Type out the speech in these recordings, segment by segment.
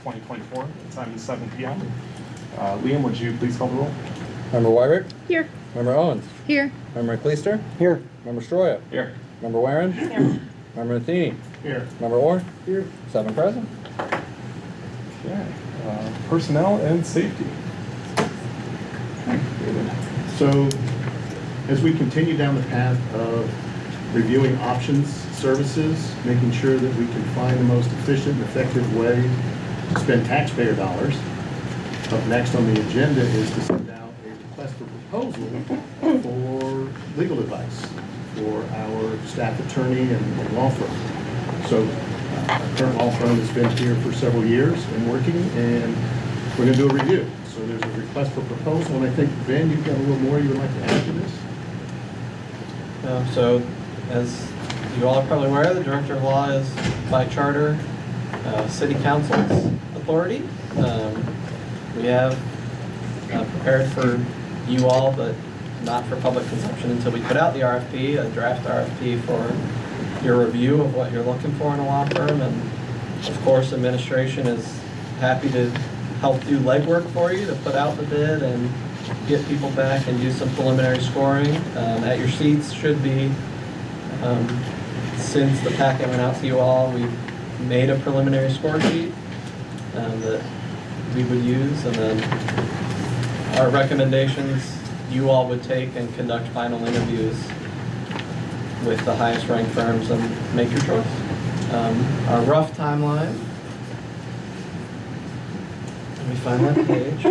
2024. The time is 7 p.m. Liam, would you please call the roll? Member Wyrick? Here. Member Owens? Here. Member Cleister? Here. Member Stroya? Here. Member Warren? Here. Member Matheny? Here. Member Orr? Here. 7 present. Okay. Personnel and safety. So, as we continue down the path of reviewing options, services, making sure that we can find the most efficient and effective way to spend taxpayer dollars, up next on the agenda is to send out a request for proposal for legal advice for our staff attorney and law firm. So, our current law firm has been here for several years and working, and we're going to do a review. So there's a request for proposal, and I think, Ben, you've got a little more you would like to add to this? So, as you all are probably aware, the Director of Law is by charter City Council's authority. We have prepared for you all, but not for public consumption until we put out the RFP, a draft RFP for your review of what you're looking for in a law firm. And of course, administration is happy to help do legwork for you to put out the bid and get people back and do some preliminary scoring. At your seats should be, since the packet went out to you all, we've made a preliminary score sheet that we would use, and then our recommendations you all would take and conduct final interviews with the highest ranked firms and make your choice. Our rough timeline, let me find that page.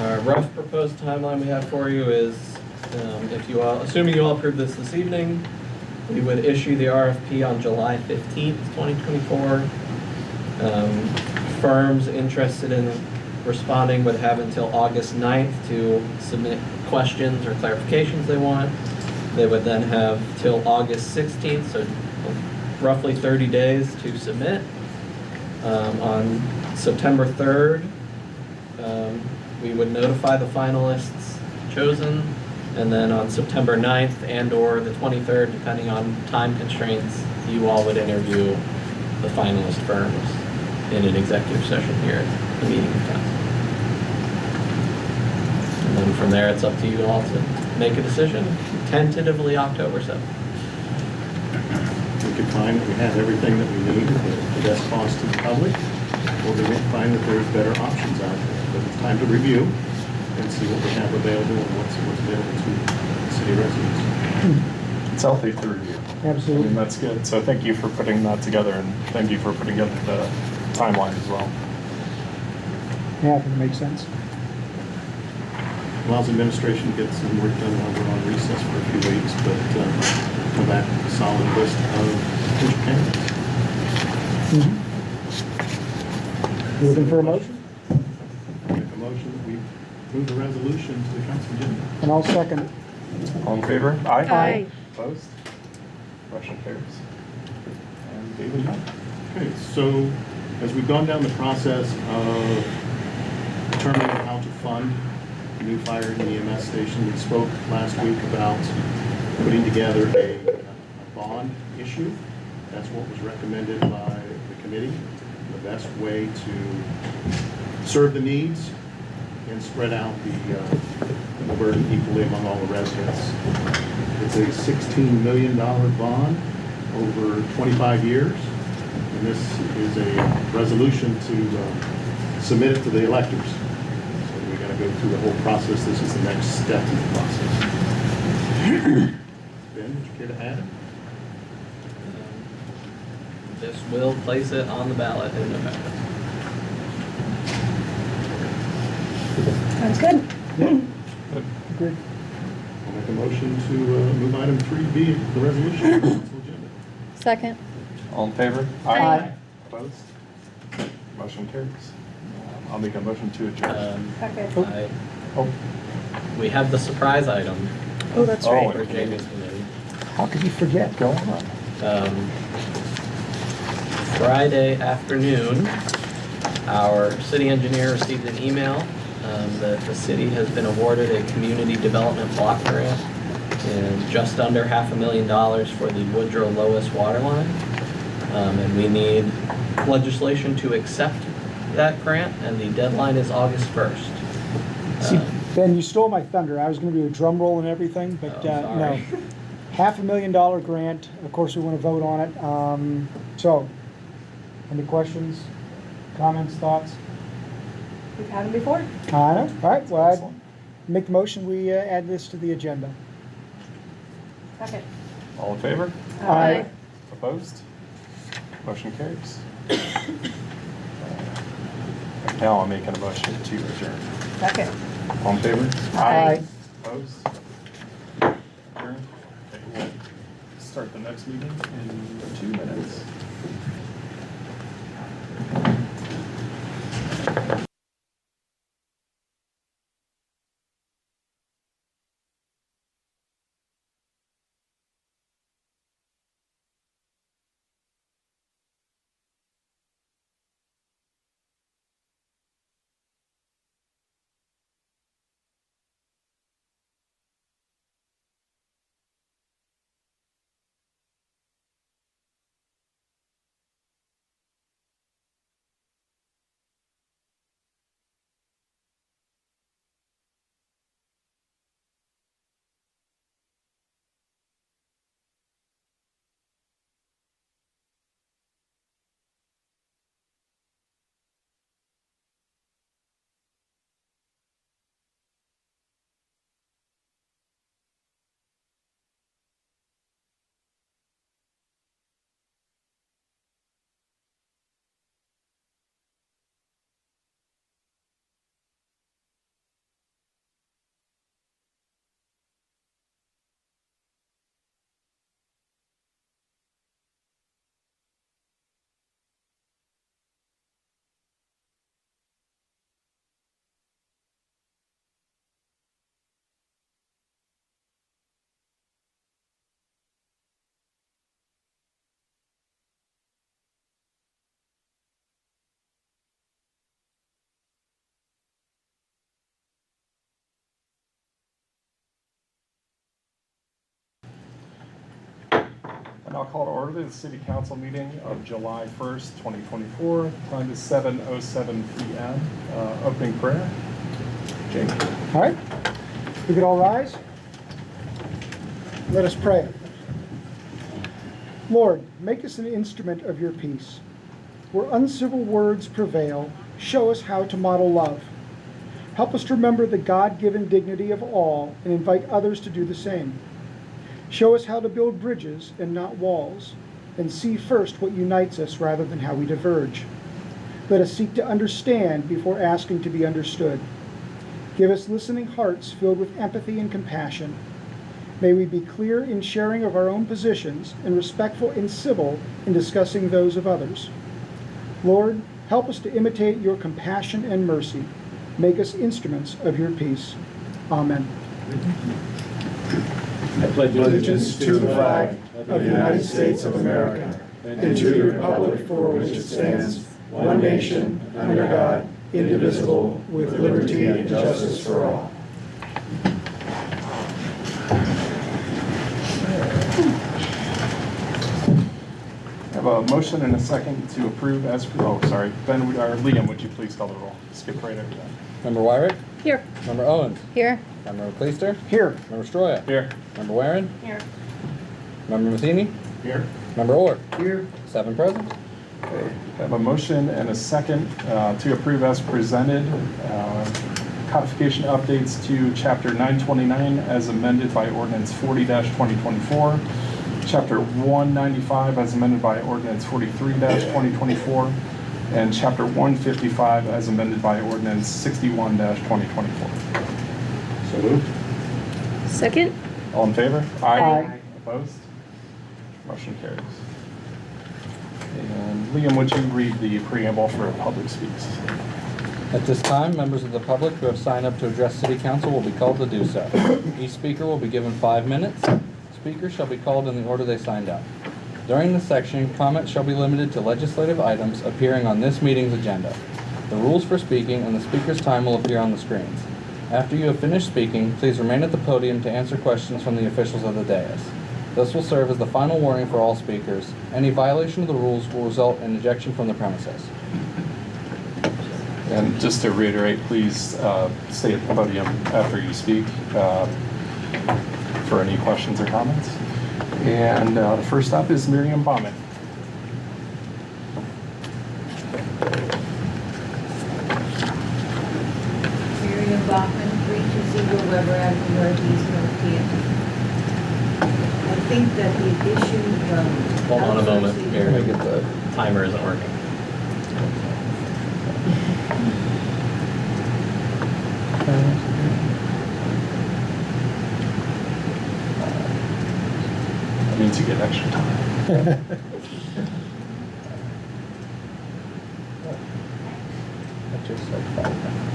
Our rough proposed timeline we have for you is, if you all, assuming you all approve this evening, we would issue the RFP on July 15th, 2024. Firms interested in responding would have until August 9th to submit questions or clarifications they want. They would then have till August 16th, so roughly 30 days to submit. On September 3rd, we would notify the finalists chosen, and then on September 9th and or the 23rd, depending on time constraints, you all would interview the finalist firms in an executive session here at the meeting of council. And then from there, it's up to you all to make a decision, tentatively October 7th. We could find that we have everything that we need at the best cost to the public, or we might find that there's better options out there. But it's time to review and see what we have available and what's available to city residents. It's healthy to review. Absolutely. I mean, that's good. So thank you for putting that together, and thank you for putting together the timeline as well. Yeah, I think it makes sense. Allows administration to get some work done while we're on recess for a few weeks, but come back with a solid list of potential candidates. Looking for a motion? Make a motion that we move the resolution to the council agenda. And I'll second it. All in favor? Aye. Aye. Opposed? Motion carries. And David, no. Okay, so as we've gone down the process of determining how to fund the new fire and EMS station, we spoke last week about putting together a bond issue. That's what was recommended by the committee. The best way to serve the needs and spread out the burden equally among all the residents. It's a $16 million bond over 25 years. And this is a resolution to submit it to the electors. So we got to go through the whole process. This is the next step in the process. Ben, would you care to add? This will place it on the ballot in November. Sounds good. Agreed. I'll make a motion to move item 3B, the resolution, to the council agenda. Second. All in favor? Aye. Opposed? Motion carries. I'll make a motion to adjourn. Second. We have the surprise item Oh, that's Oh, right. for Jamie's committee. How could you forget? Go on. Friday afternoon, our city engineer received an email that the city has been awarded a community development block grant and just under $500,000 for the Woodrow Lois water line. And we need legislation to accept that grant, and the deadline is August 1st. See, Ben, you stole my thunder. I was gonna do a drum roll and everything, but, Oh, no. sorry. $500,000 grant, of course, we wanna vote on it. So, any questions, comments, thoughts? We've had them before. I know, all right, well, I'd Excellent. make the motion, we add this to the agenda. Second. All in favor? Aye. Opposed? Motion carries. Now I'm making a motion to adjourn. Second. All in favor? Aye. Opposed? Adjourn. Okay, we'll start the next meeting in 2 minutes. And I'll call to order the City Council meeting of July 1st, 2024. Time is 7:07 p.m. Opening prayer. Jamie. All right, we could all rise. Let us pray. Lord, make us an instrument of your peace. Where uncivil words prevail, show us how to model love. Help us to remember the God-given dignity of all and invite others to do the same. Show us how to build bridges and not walls, and see first what unites us rather than how we diverge. Let us seek to understand before asking to be understood. Give us listening hearts filled with empathy and compassion. May we be clear in sharing of our own positions and respectful and civil in discussing those of others. Lord, help us to imitate your compassion and mercy. Make us instruments of your peace. Amen. I pledge allegiance to the flag of the United States of America and to the republic for which it stands, one nation, under God, indivisible, with liberty and justice for all. I have a motion and a second to approve as, oh, sorry, Ben, or Liam, would you please call the roll? Skip right over that. Member Wyrick? Here. Member Owens? Here. Member Cleister? Here. Member Stroya? Here. Member Weirin? Here. Member Matheny? Here. Member Orr? Here. 7 present. Okay, I have a motion and a second to approve as presented. Codification updates to Chapter 929 as amended by Ordinance 40-2024. Chapter 195 as amended by Ordinance 43-2024. And Chapter 155 as amended by Ordinance 61-2024. So moved. Second. All in favor? Aye. Opposed? Motion carries. And Liam, would you read the preamble for public speaks? At this time, members of the public who have signed up to address City Council will be called to do so. Each speaker will be given 5 minutes. Speakers shall be called in the order they signed up. During this section, comments shall be limited to legislative items appearing on this meeting's agenda. The rules for speaking and the speaker's time will appear on the screens. After you have finished speaking, please remain at the podium to answer questions from the officials of the dais. This will serve as the final warning for all speakers. Any violation of the rules will result in ejection from the premises. And just to reiterate, please stay at the podium after you speak for any questions or comments. And the first up is Miriam Baumann. Miriam Bachman, 320 Weber Avenue Northeast, North Canton. I think that the issue from Hold on a moment, outsourcing- Mary. Let me get the Timer isn't working. That means you get extra time. That just said 5 minutes.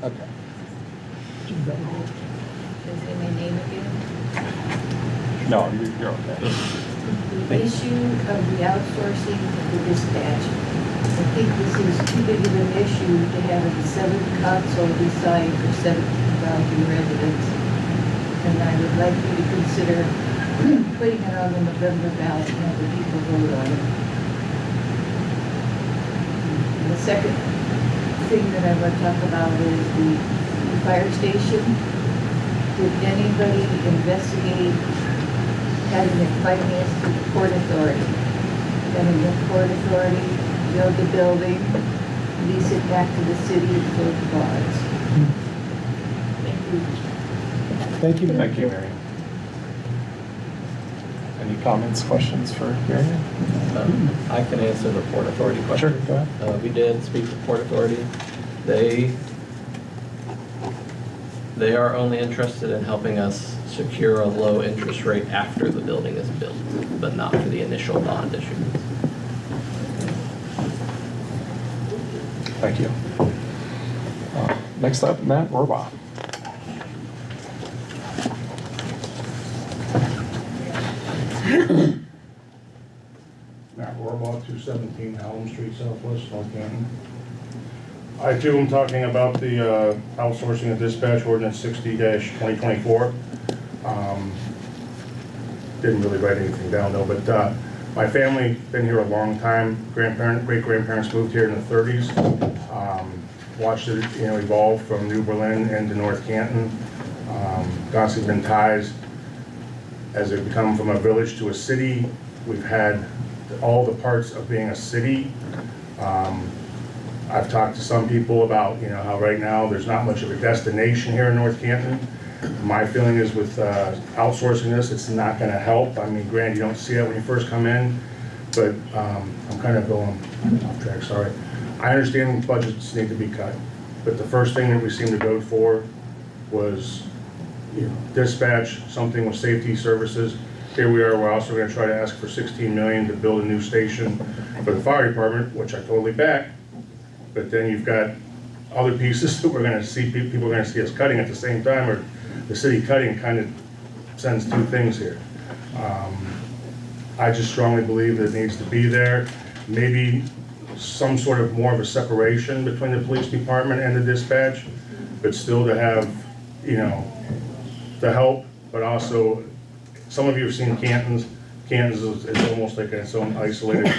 Okay. Is in my name again? No, you're okay. The issue of the outsourcing of the dispatch. I think this is too big of an issue to have a 7th council decide for 17,000 residents. And I would like you to consider putting it on the November ballot and have the people vote on it. And the second thing that I want to talk about is the fire station. Did anybody investigate having it financed through the Port Authority? Having the Port Authority build the building, lease it back to the city and fill the bonds? Thank you. Thank you. Thank you, Miriam. Any comments, questions for Miriam? I can answer the Port Authority question. Sure, go ahead. We did speak to Port Authority. They are only interested in helping us secure a low interest rate after the building is built, but not for the initial bond issuance. Thank you. Next up, Matt Orbaugh. Matt Warbaugh, 217 Elm Street, Southwest, North Canton. I too am talking about the outsourcing of dispatch ordinance 60-2024. Didn't really write anything down though, but my family been here a long time. Great-grandparents moved here in the 30s. Watched it, evolve from New Berlin into North Canton. Constantly been ties as it become from a village to a city. We've had all the parts of being a city. I've talked to some people about, how right now there's not much of a destination here in North Canton. My feeling is with outsourcing this, it's not gonna help. I mean, granted, you don't see it when you first come in, but I'm kind of going off track, sorry. I understand budgets need to be cut, but the first thing that we seemed to go for was, dispatch, something with safety services. Here we are, we're also gonna try to ask for 16 million to build a new station for the fire department, which I totally back. But then you've got other pieces that we're gonna see, people are gonna see us cutting at the same time, or the city cutting kind of sends two things here. I just strongly believe that it needs to be there. Maybe some sort of more of a separation between the police department and the dispatch, but still to have, the help, but also, some of you have seen Canton's. Canton's is almost like its own isolated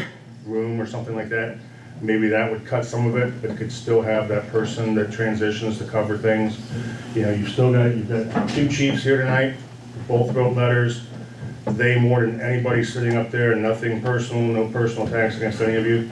room or something like that. Maybe that would cut some of it, but could still have that person that transitions to cover things. You've got two chiefs here tonight, both wrote letters. They, more than anybody sitting up there, nothing personal, no personal attacks against any of you.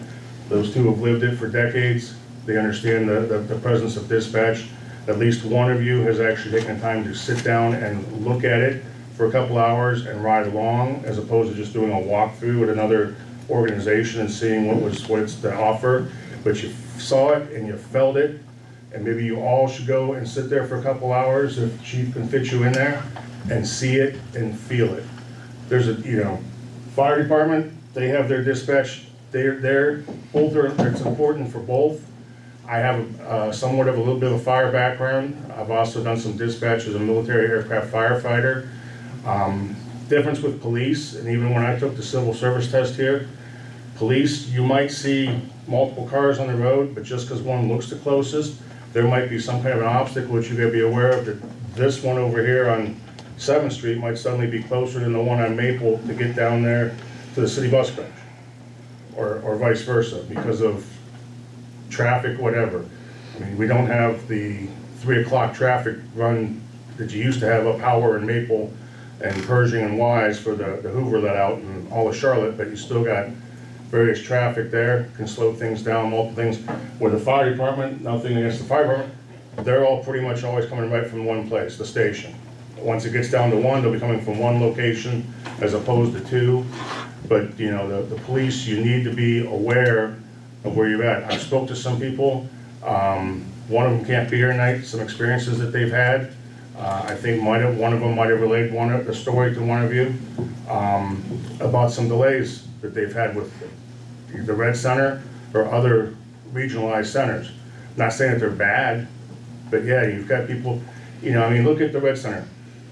Those two have lived it for decades. They understand the presence of dispatch. At least one of you has actually taken the time to sit down and look at it for a couple hours and ride along, as opposed to just doing a walkthrough at another organization and seeing what it's to offer. But you saw it and you felt it, and maybe you all should go and sit there for a couple hours if Chief can fit you in there and see it and feel it. There's fire department, they have their dispatch it's important for both. I have somewhat of a little bit of a fire background. I've also done some dispatch as a military aircraft firefighter. Difference with police, and even when I took the civil service test here, police, you might see multiple cars on the road, but just because one looks the closest, there might be some kind of an obstacle which you gotta be aware of, that this one over here on 7th Street might suddenly be closer than the one on Maple to get down there to the city bus bench, or vice versa, because of traffic, whatever. I mean, we don't have the 3 o'clock traffic run that you used to have up Howard and Maple and Pershing and Wise for the Hoover let out and all of Charlotte, but you still got various traffic there, can slow things down, multiple things. With the fire department, nothing against the fire department, they're all pretty much always coming right from one place, the station. Once it gets down to one, they'll be coming from one location as opposed to 2. But, you know, the police, you need to be aware of where you're at. I spoke to some people, one of them can't be here tonight, some experiences that they've had. I think one of them might have relayed the story to one of you about some delays that they've had with the Red Center or other regionalized centers. Not saying that they're bad, but yeah, you've got people, you know, I mean, look at the Red Center.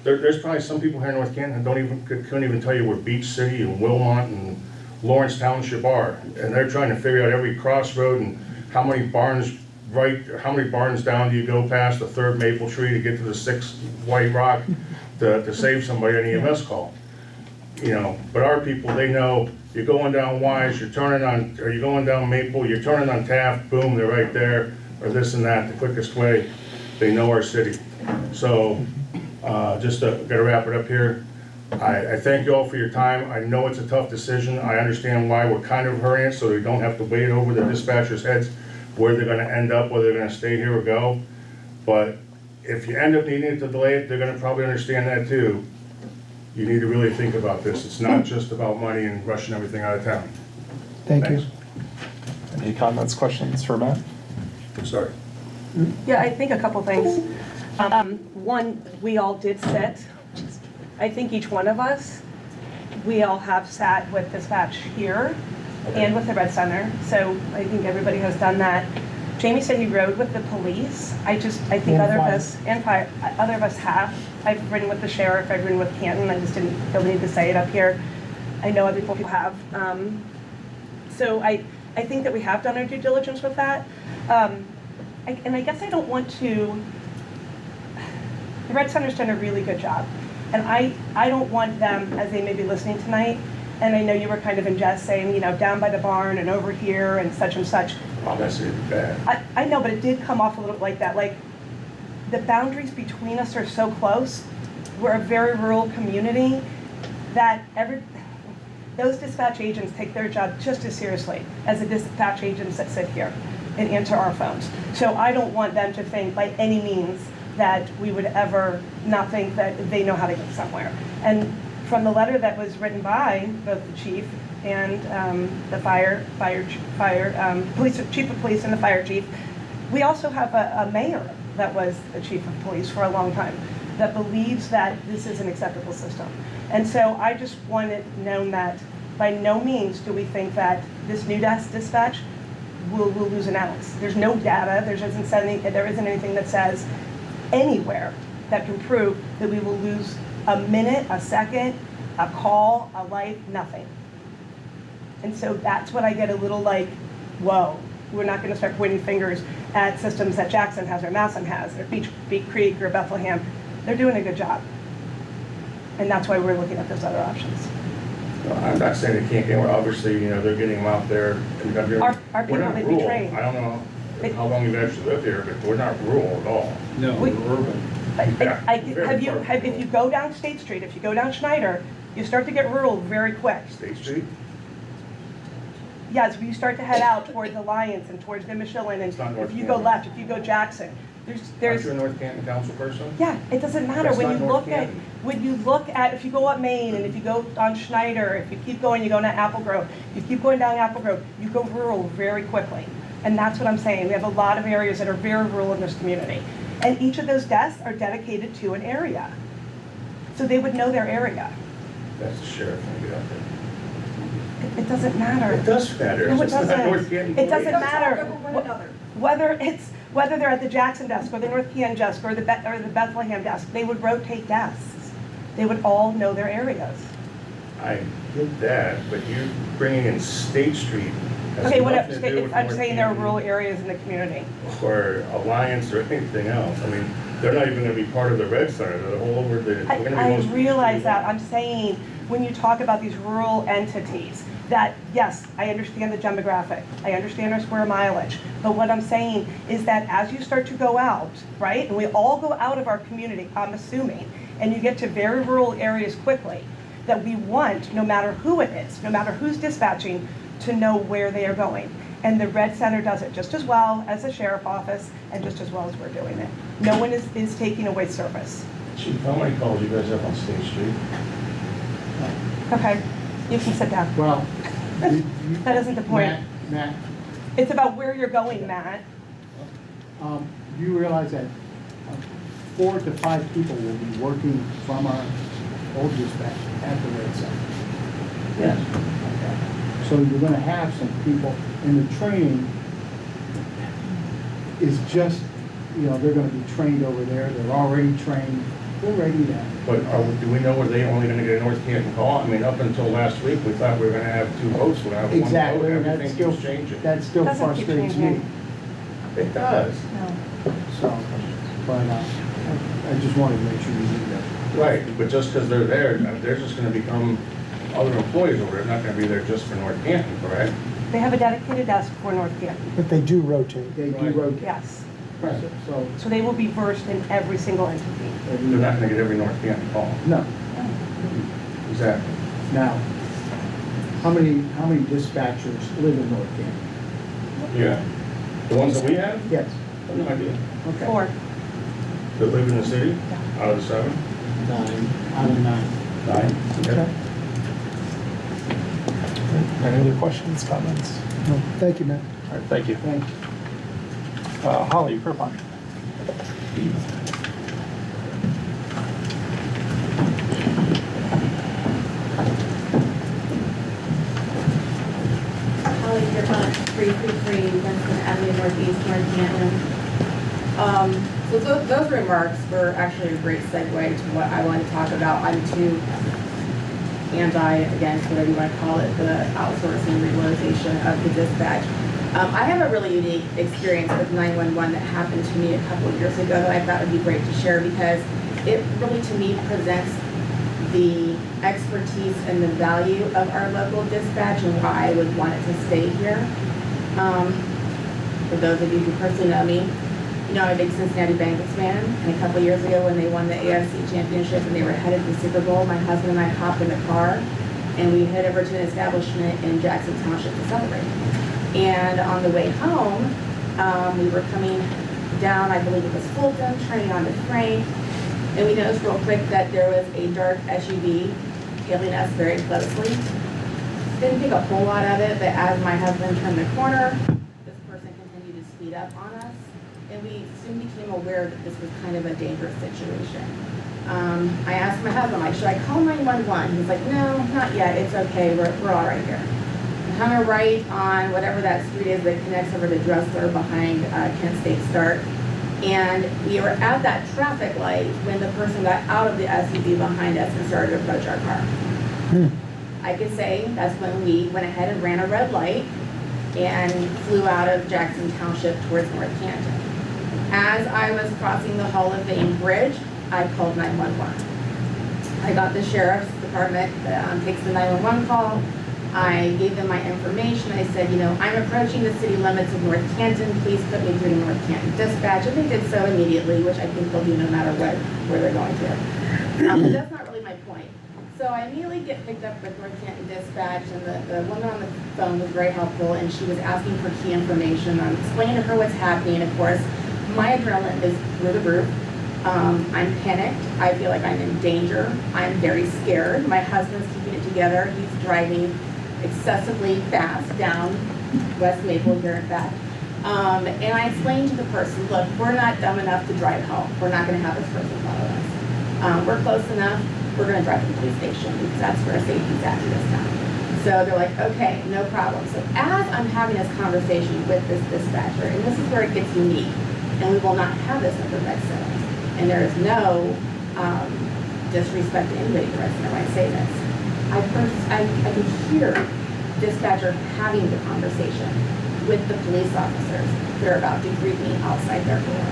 There's probably some people here in North Canton that couldn't even tell you where Beach City and Wilmot and Lawrence Township are, and they're trying to figure out every crossroad and how many barns down do you go past the 3rd maple tree to get to the 6th White Rock to save somebody on an EMS call. You know, but our people, they know you're going down Wise, you're going down Maple, you're turning on Taft, boom, they're right there, or this and that, the quickest way. They know our city. So, just gotta wrap it up here. I thank you all for your time. I know it's a tough decision. I understand why we're kind of hurrying it, so they don't have to wait over the dispatchers' heads where they're gonna end up, whether they're gonna stay here or go. But if you end up needing to delay it, they're gonna probably understand that too. You need to really think about this. It's not just about money and rushing everything out of town. Thank you. Thanks. Any comments, questions for Matt? Sorry. Yeah, I think a couple things. One, we all did sit. I think each one of us, we all have sat with dispatch here and with the Red Center. So I think everybody has done that. Jamie said he rode with the police. I think other of us have. I've ridden with the sheriff, I've ridden with Canton. I just didn't feel the need to say it up here. I know other people have. So I think that we have done our due diligence with that. And I guess I don't want to, the Red Center's done a really good job. And I don't want them, as they may be listening tonight, and I know you were kind of in jest saying, you know, down by the barn and over here and such and such. Well, that's bad. I know, but it did come off a little like that. Like, the boundaries between us are so close. We're a very rural community that those dispatch agents take their job just as seriously as the dispatch agents that sit here and answer our phones. So I don't want them to think by any means that we would ever not think that they know how to get somewhere. And from the letter that was written by both the chief and the chief of police and the fire chief, we also have a mayor that was the chief of police for a long time that believes that this is an acceptable system. And so I just want it known that by no means do we think that this new dispatch will lose an ounce. There's no data, there isn't anything that says anywhere that can prove that we will lose a minute, a second, a call, a life, nothing. And so that's what I get a little like, whoa, we're not gonna start pointing fingers at systems that Jackson has or Massam has or Beach Creek or Bethlehem. They're doing a good job. And that's why we're looking at those other options. No, I'm not saying they can't get, obviously, you know, they're getting them out there. And Our people, they'd be trained. I don't know how long you've actually lived here, but we're not rural at all. No, We- we're urban. If you go down State Street, if you go down Schneider, you start to get rural very quick. State Street? Yes, you start to head out towards Alliance and towards the Michelin, and It's not North if you go Canton. left, if you go Jackson, Aren't there's you a North Canton council person? yeah, it doesn't matter That's when not you North look at if you go up Main and if you go on Schneider, if you keep going, you go to Apple Grove. If you keep going down Apple Grove, you go rural very quickly, and that's what I'm saying. We have a lot of areas that are very rural in this community, and each of those desks are dedicated to an area, so they would know their area. That's the sheriff when you get out there. It doesn't matter. It does matter. No, it It's not North doesn't. Canton It doesn't Police. matter. Whether they're at the Jackson desk or the North Canton desk or the Bethlehem desk, they would rotate desks. They would all know their areas. I get that, but you're bringing in State Street. Has Okay, nothing whatever. to do with I'm North saying there are Canton rural areas in the community. Or Alliance or anything else. I mean, they're not even gonna be part of the Red Center, they're all over the, we're gonna be I most. realize that. I'm saying, when you talk about these rural entities, that, yes, I understand the demographic, I understand our square mileage, but what I'm saying is that as you start to go out, right, and we all go out of our community, I'm assuming, and you get to very rural areas quickly, that we want, no matter who it is, no matter who's dispatching, to know where they are going. And the Red Center does it just as well as the sheriff office and just as well as we're doing it. No one is taking away service. Chief, how many calls you guys have on State Street? Okay, you can sit down. Well, That isn't the point. Matt, It's about where you're going, Matt. you realize that 4 to 5 people will be working from our old dispatch at the Red Center. Yes. Okay. So you're gonna have some people, and the training is just, they're gonna be trained over there, they're already trained, they're ready now. But do we know, were they only gonna get a North Canton call? I mean, up until last week, we thought we were gonna have 2 votes, we're gonna have 1 vote, Exactly, and everything keeps changing. that still Doesn't keep frustrates me. changing. It does. No. So, but I just wanted to make sure you knew that. Right, but just because they're there, they're just gonna become other employees over there, not gonna be there just for North Canton, correct? They have a dedicated desk for North Canton, But they do rotate. They do Right. rotate. yes. Right. So they will be versed in every single entity. They're not gonna get every North Canton call. No. Exactly. Now, how many dispatchers live in North Canton? Yeah. The ones that we have? Yes. I have no idea. Okay. 4. That live in the city? Yeah. Out of the 7? 9 out of 9. 9? Okay. Any other questions, comments? No, thank you, Matt. All right, thank you. Thank you. Holly, Kirkline. Holly Pierpont, 333 Winston Avenue Northeast, North Canton. So those remarks were actually a great segue to what I want to talk about. I'm too anti, against, whatever you want to call it, the outsourcing realization of the dispatch. I have a really unique experience with 911 that happened to me a couple of years ago that I thought would be great to share because it really, to me, presents the expertise and the value of our local dispatch and why I would want it to stay here. For those of you who personally know me, you know I'm a big Cincinnati Bengals fan, and a couple of years ago when they won the AFC Championship and they were headed to the Super Bowl, my husband and I hopped in the car and we headed over to an establishment in Jackson Township to celebrate. And on the way home, we were coming down, I believe it was Fulton, turning onto Frank, and we noticed real quick that there was a dark SUV tailing us very closely. Didn't think a whole lot of it, but as my husband turned the corner, this person continued to speed up on us, and we soon became aware that this was kind of a dangerous situation. I asked my husband, like, should I call 911? He's like, no, not yet, it's okay, we're all right here. Hung a right on whatever that street is that connects over to Dressler behind Kent State Start. And we were at that traffic light when the person got out of the SUV behind us and started to approach our car. I could say that's when we went ahead and ran a red light and flew out of Jackson Township towards North Canton. As I was crossing the Hall of Fame Bridge, I called 911. I got the sheriff's department that takes the 911 call. I gave them my information. I said, I'm approaching the city limits of North Canton. Please put me through to North Canton Dispatch. And they did so immediately, which I think they'll do no matter where they're going to. But that's not really my point. So I immediately get picked up with North Canton Dispatch, and the woman on the phone was very helpful, and she was asking for key information. I'm explaining to her what's happening. Of course, my adrenaline is through the roof. I'm panicked. I feel like I'm in danger. I'm very scared. My husband's keeping it together. He's driving excessively fast down West Maple here in fact. And I explained to the person, look, we're not dumb enough to drive home. We're not going to have this person follow us. We're close enough. We're going to drive to the police station because that's where safety's at in this town. So they're like, okay, no problem. So as I'm having this conversation with this dispatcher, and this is where it gets unique, and we will not have this at the Red Center. And there is no disrespect to anybody at the Red Center when I say this. I can hear dispatcher having the conversation with the police officers that are about to greet me outside their door.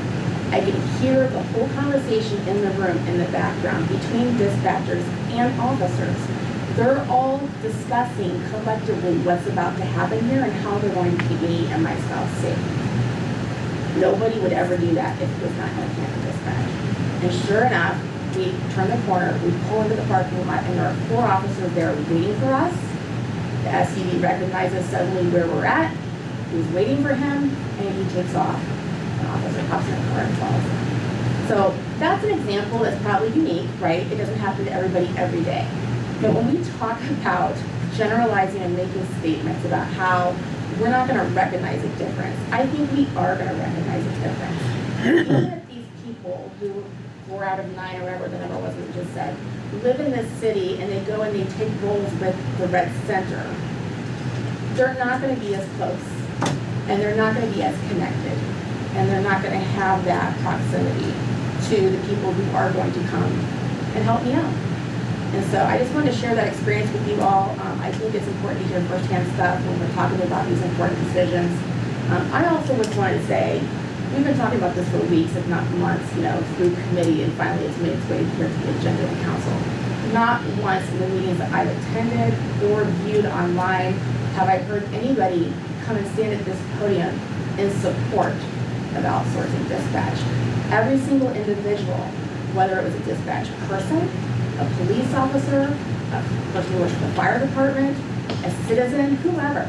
I can hear the whole conversation in the room in the background between dispatchers and officers. They're all discussing collectively what's about to happen here and how they're going to keep me and my spouse safe. Nobody would ever do that if it was not in a Canton dispatch. And sure enough, we turn the corner, we pull into the parking lot, and there are 4 officers there waiting for us. The SUV recognizes suddenly where we're at. He's waiting for him, and he takes off. The officer hops in the car and follows him. So that's an example that's probably unique, right? It doesn't happen to everybody every day. But when we talk about generalizing and making statements about how we're not going to recognize a difference, I think we are going to recognize a difference. Even if these people who 4 out of 9 or whatever the number was we just said, live in this city and they go and they take roles with the Red Center, they're not going to be as close, and they're not going to be as connected, and they're not going to have that proximity to the people who are going to come and help me out. And so I just wanted to share that experience with you all. I think it's important to hear firsthand stuff when we're talking about these important decisions. I also just wanted to say, we've been talking about this for weeks, if not months, through committee, and finally it's made its way here to the agenda of the council. Not once in the meetings that I've attended or viewed online have I heard anybody come and stand at this podium in support of outsourcing dispatch. Every single individual, whether it was a dispatch person, a police officer, a person who works for the fire department, a citizen, whoever,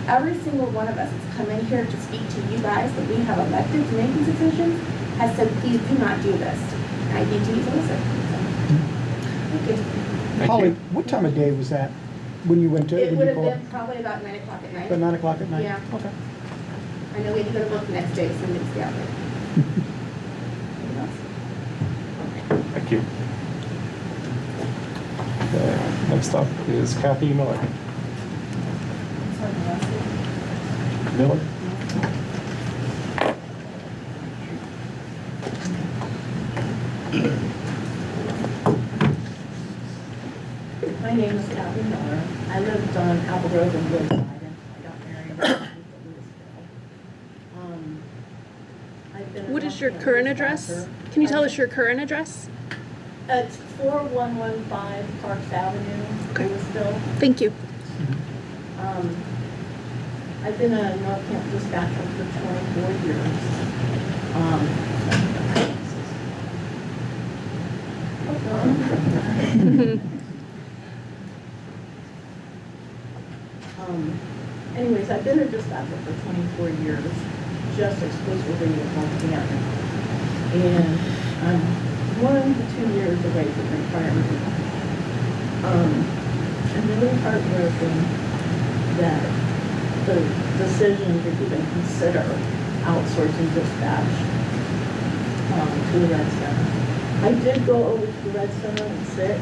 every single one of us that's come in here to speak to you guys that we have elected to make these decisions has said, please do not do this. And I think you need to listen. Thank you. Holly, what time of day was that when you went to? It when would you have pulled- been probably about 9 o'clock at night. About 9 o'clock at night? Yeah. Okay. I know we had to go to work the next day, so we didn't stay out late. Thank you. Okay, next up is Kathy Miller. Miller? My name is Kathy Miller. I lived on Apple Grove and Woodside, and I got married in Louisville. I've been a What is your long-term current address? dispatcher. Can you tell us your current address? It's 4115 Parks Avenue, Okay. Louisville. Thank you. I've been a North Canton dispatcher for 24 years. Anyways, I've been a dispatcher for 24 years, just exclusively with North Canton. And I'm 1 to 2 years away from retirement. I'm really heartbroken that the decision to even consider outsourcing dispatch to the Red Center. I did go over to the Red Center and sit,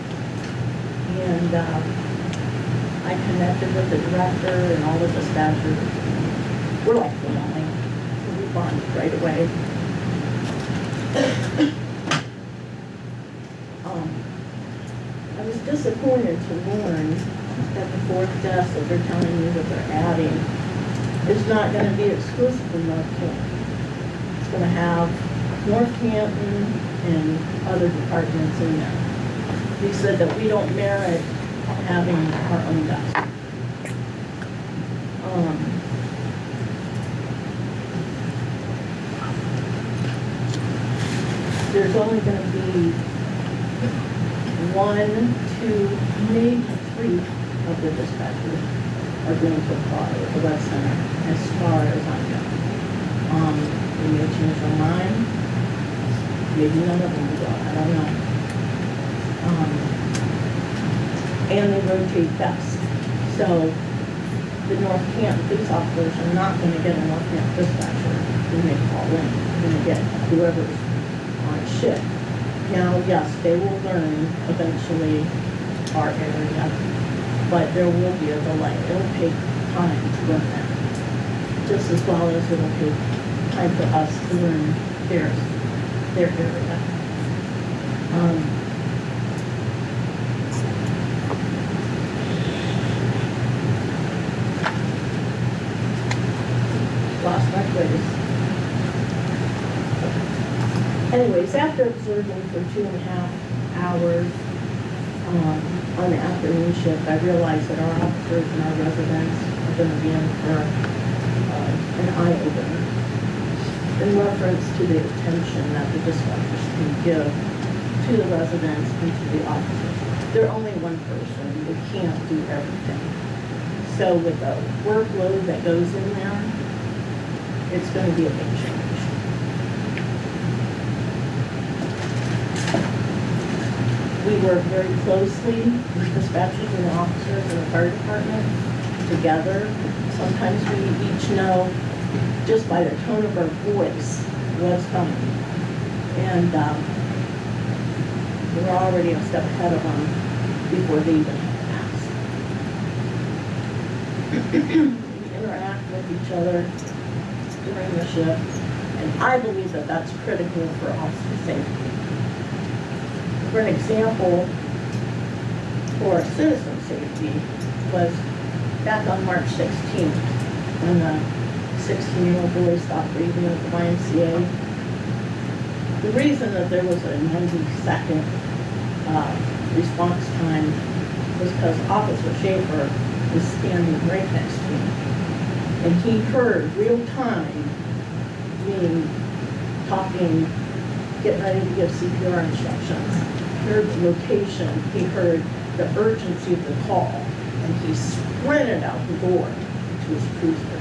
and I connected with the director and all the dispatchers. We're like family, so we bonded right away. I was disappointed to learn that the 4th desk that they're telling me that they're adding is not going to be exclusively North Canton. It's going to have North Canton and other departments in there. He said that we don't merit having our own desk. There's only going to be 1, 2, maybe 3 of the dispatchers are going to apply at the Red Center, as far as I know. They may change their mind. Maybe none of them will. I don't know. And they rotate best. So the North Canton police officers are not going to get a North Canton dispatcher when they call in. They're going to get whoever's on shift. Now, yes, they will learn eventually our area. but there will be a delay. It'll take time to run that, just as well as it'll take time for us to learn their area. Lost my place. Anyways, after observing for 2.5 hours on the afternoon shift, I realized that our officers and our residents are going to be in for an eye-opener in reference to the attention that the dispatchers can give to the residents and to the officers. They're only one person. They can't do everything. So with the workload that goes in there, it's going to be a big change. We work very closely with dispatchers and officers in the fire department together. Sometimes we each know, just by the tone of our voice, what's coming. And we're already a step ahead of them before they even ask. We interact with each other during the shift, and I believe that that's critical for officer safety. For an example, for citizen safety, was back on March 16th, when the 16-year-old boy stopped breathing at the YMCA. The reason that there was a 90-second response time was because Officer Schaefer was standing right next to me. And he heard real time me talking, getting ready to give CPR instructions. He heard the location, he heard the urgency of the call, and he sprinted out the door to his cruiser.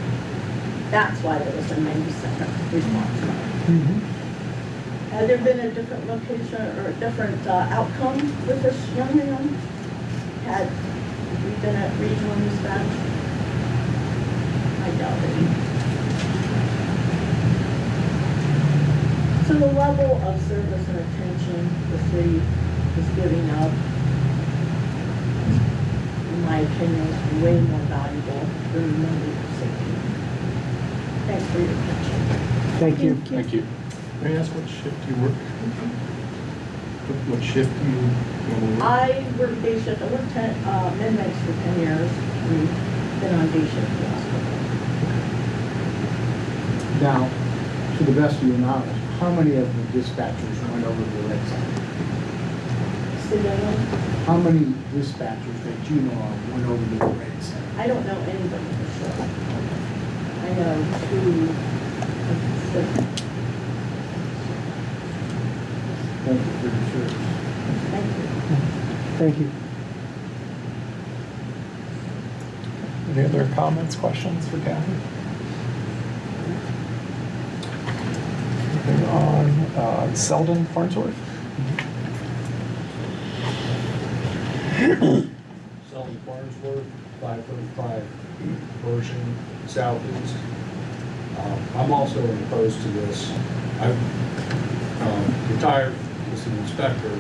That's why there was a 90-second response time. Had there been a different location or a different outcome with this young man? Had we been at regional dispatch? I doubt it. So the level of service and attention the city is giving up, in my opinion, is way more valuable than the number of safety. Thanks for your attention. Thank you. Thank you. May I ask what shift you work? What shift do you normally work? I work day shift. I worked midnights for 10 years. We've been on day shift the last couple. Now, to the best of your knowledge, how many of the dispatchers went over to the red side? Say that again? How many dispatchers that you know of went over to the red side? I don't know anybody for sure. I know 2 of the 6. Thank you for your service. Thank you. Thank you. Any other comments, questions for Kathy? Moving on, Selden Farnsworth. Selden Farnsworth, 535 version southeast. I'm also opposed to this. I've retired as an inspector,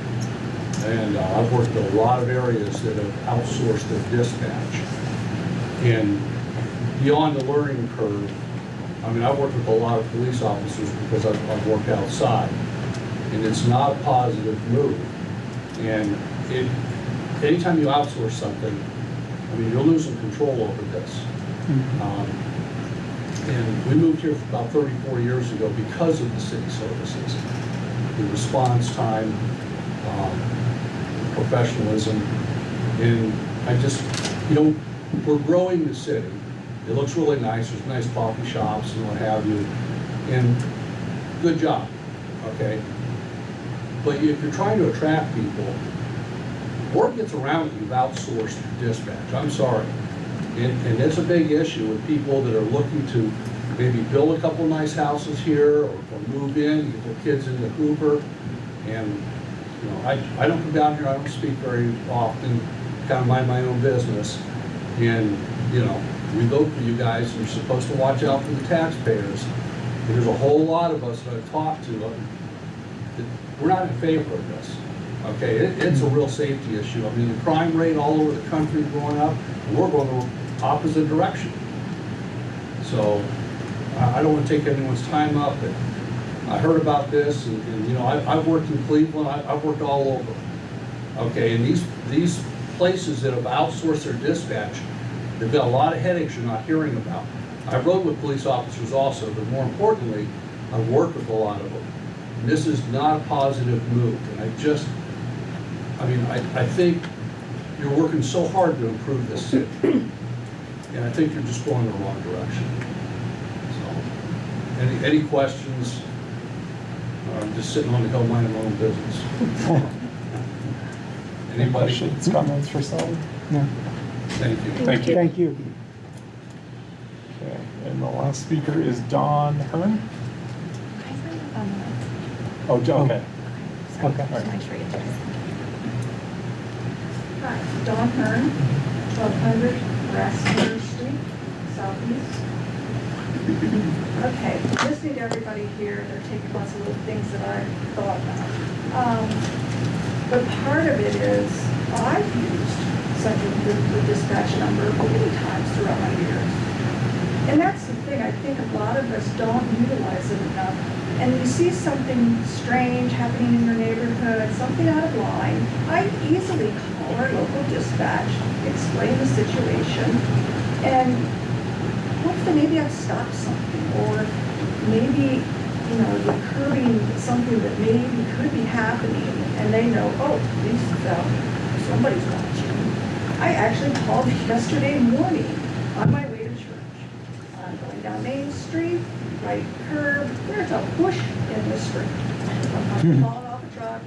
and I've worked in a lot of areas that have outsourced their dispatch. And beyond the learning curve, I mean, I work with a lot of police officers because I've worked outside, and it's not a positive move. And anytime you outsource something, I mean, you're losing control over this. And we moved here about 34 years ago because of the city services, the response time, professionalism, and I just, we're growing the city. It looks really nice. There's nice coffee shops and what have you, and good job, okay? But if you're trying to attract people, word gets around that you've outsourced your dispatch. I'm sorry. And it's a big issue with people that are looking to maybe build a couple nice houses here or move in, get their kids into Hoover. And, I don't come down here, I don't speak very often, kind of mind my own business. And, we vote for you guys, and you're supposed to watch out for the taxpayers. And there's a whole lot of us that I've talked to that we're not in favor of this. Okay, it's a real safety issue. I mean, the crime rate all over the country is going up, and we're going the opposite direction. So I don't want to take anyone's time up, but I heard about this, and you know, I've worked in Cleveland, I've worked all over. Okay, and these places that have outsourced their dispatch, they've got a lot of headaches you're not hearing about. I rode with police officers also, but more importantly, I've worked with a lot of them. And this is not a positive move, and I think you're working so hard to improve this city, and I think you're just going in the wrong direction. So, any questions? I'm just sitting on the hill minding my own business. Any Anybody? questions, comments for Sally? No. Thank you. Thank you. Thank you. Okay, and the last speaker is Dawn Hearn. Oh, okay. Okay. All right. Hi, Dawn Hearn, 1200 Rasmus Street, Southeast. Okay, listening to everybody here, they're taking lots of little things that I thought about. But part of it is, I've used the dispatch number many times throughout my years. And that's the thing, I think a lot of us don't utilize it enough. And you see something strange happening in your neighborhood, something out of line, I easily call our local dispatch, explain the situation, and hopefully maybe I've stopped something, or maybe, you know, you're curbing something that maybe could be happening, and they know, oh, police is out, somebody's watching. I actually called yesterday morning on my way to church. I'm going down Main Street, right curb, there's a bush in the street. I'm falling off a truck.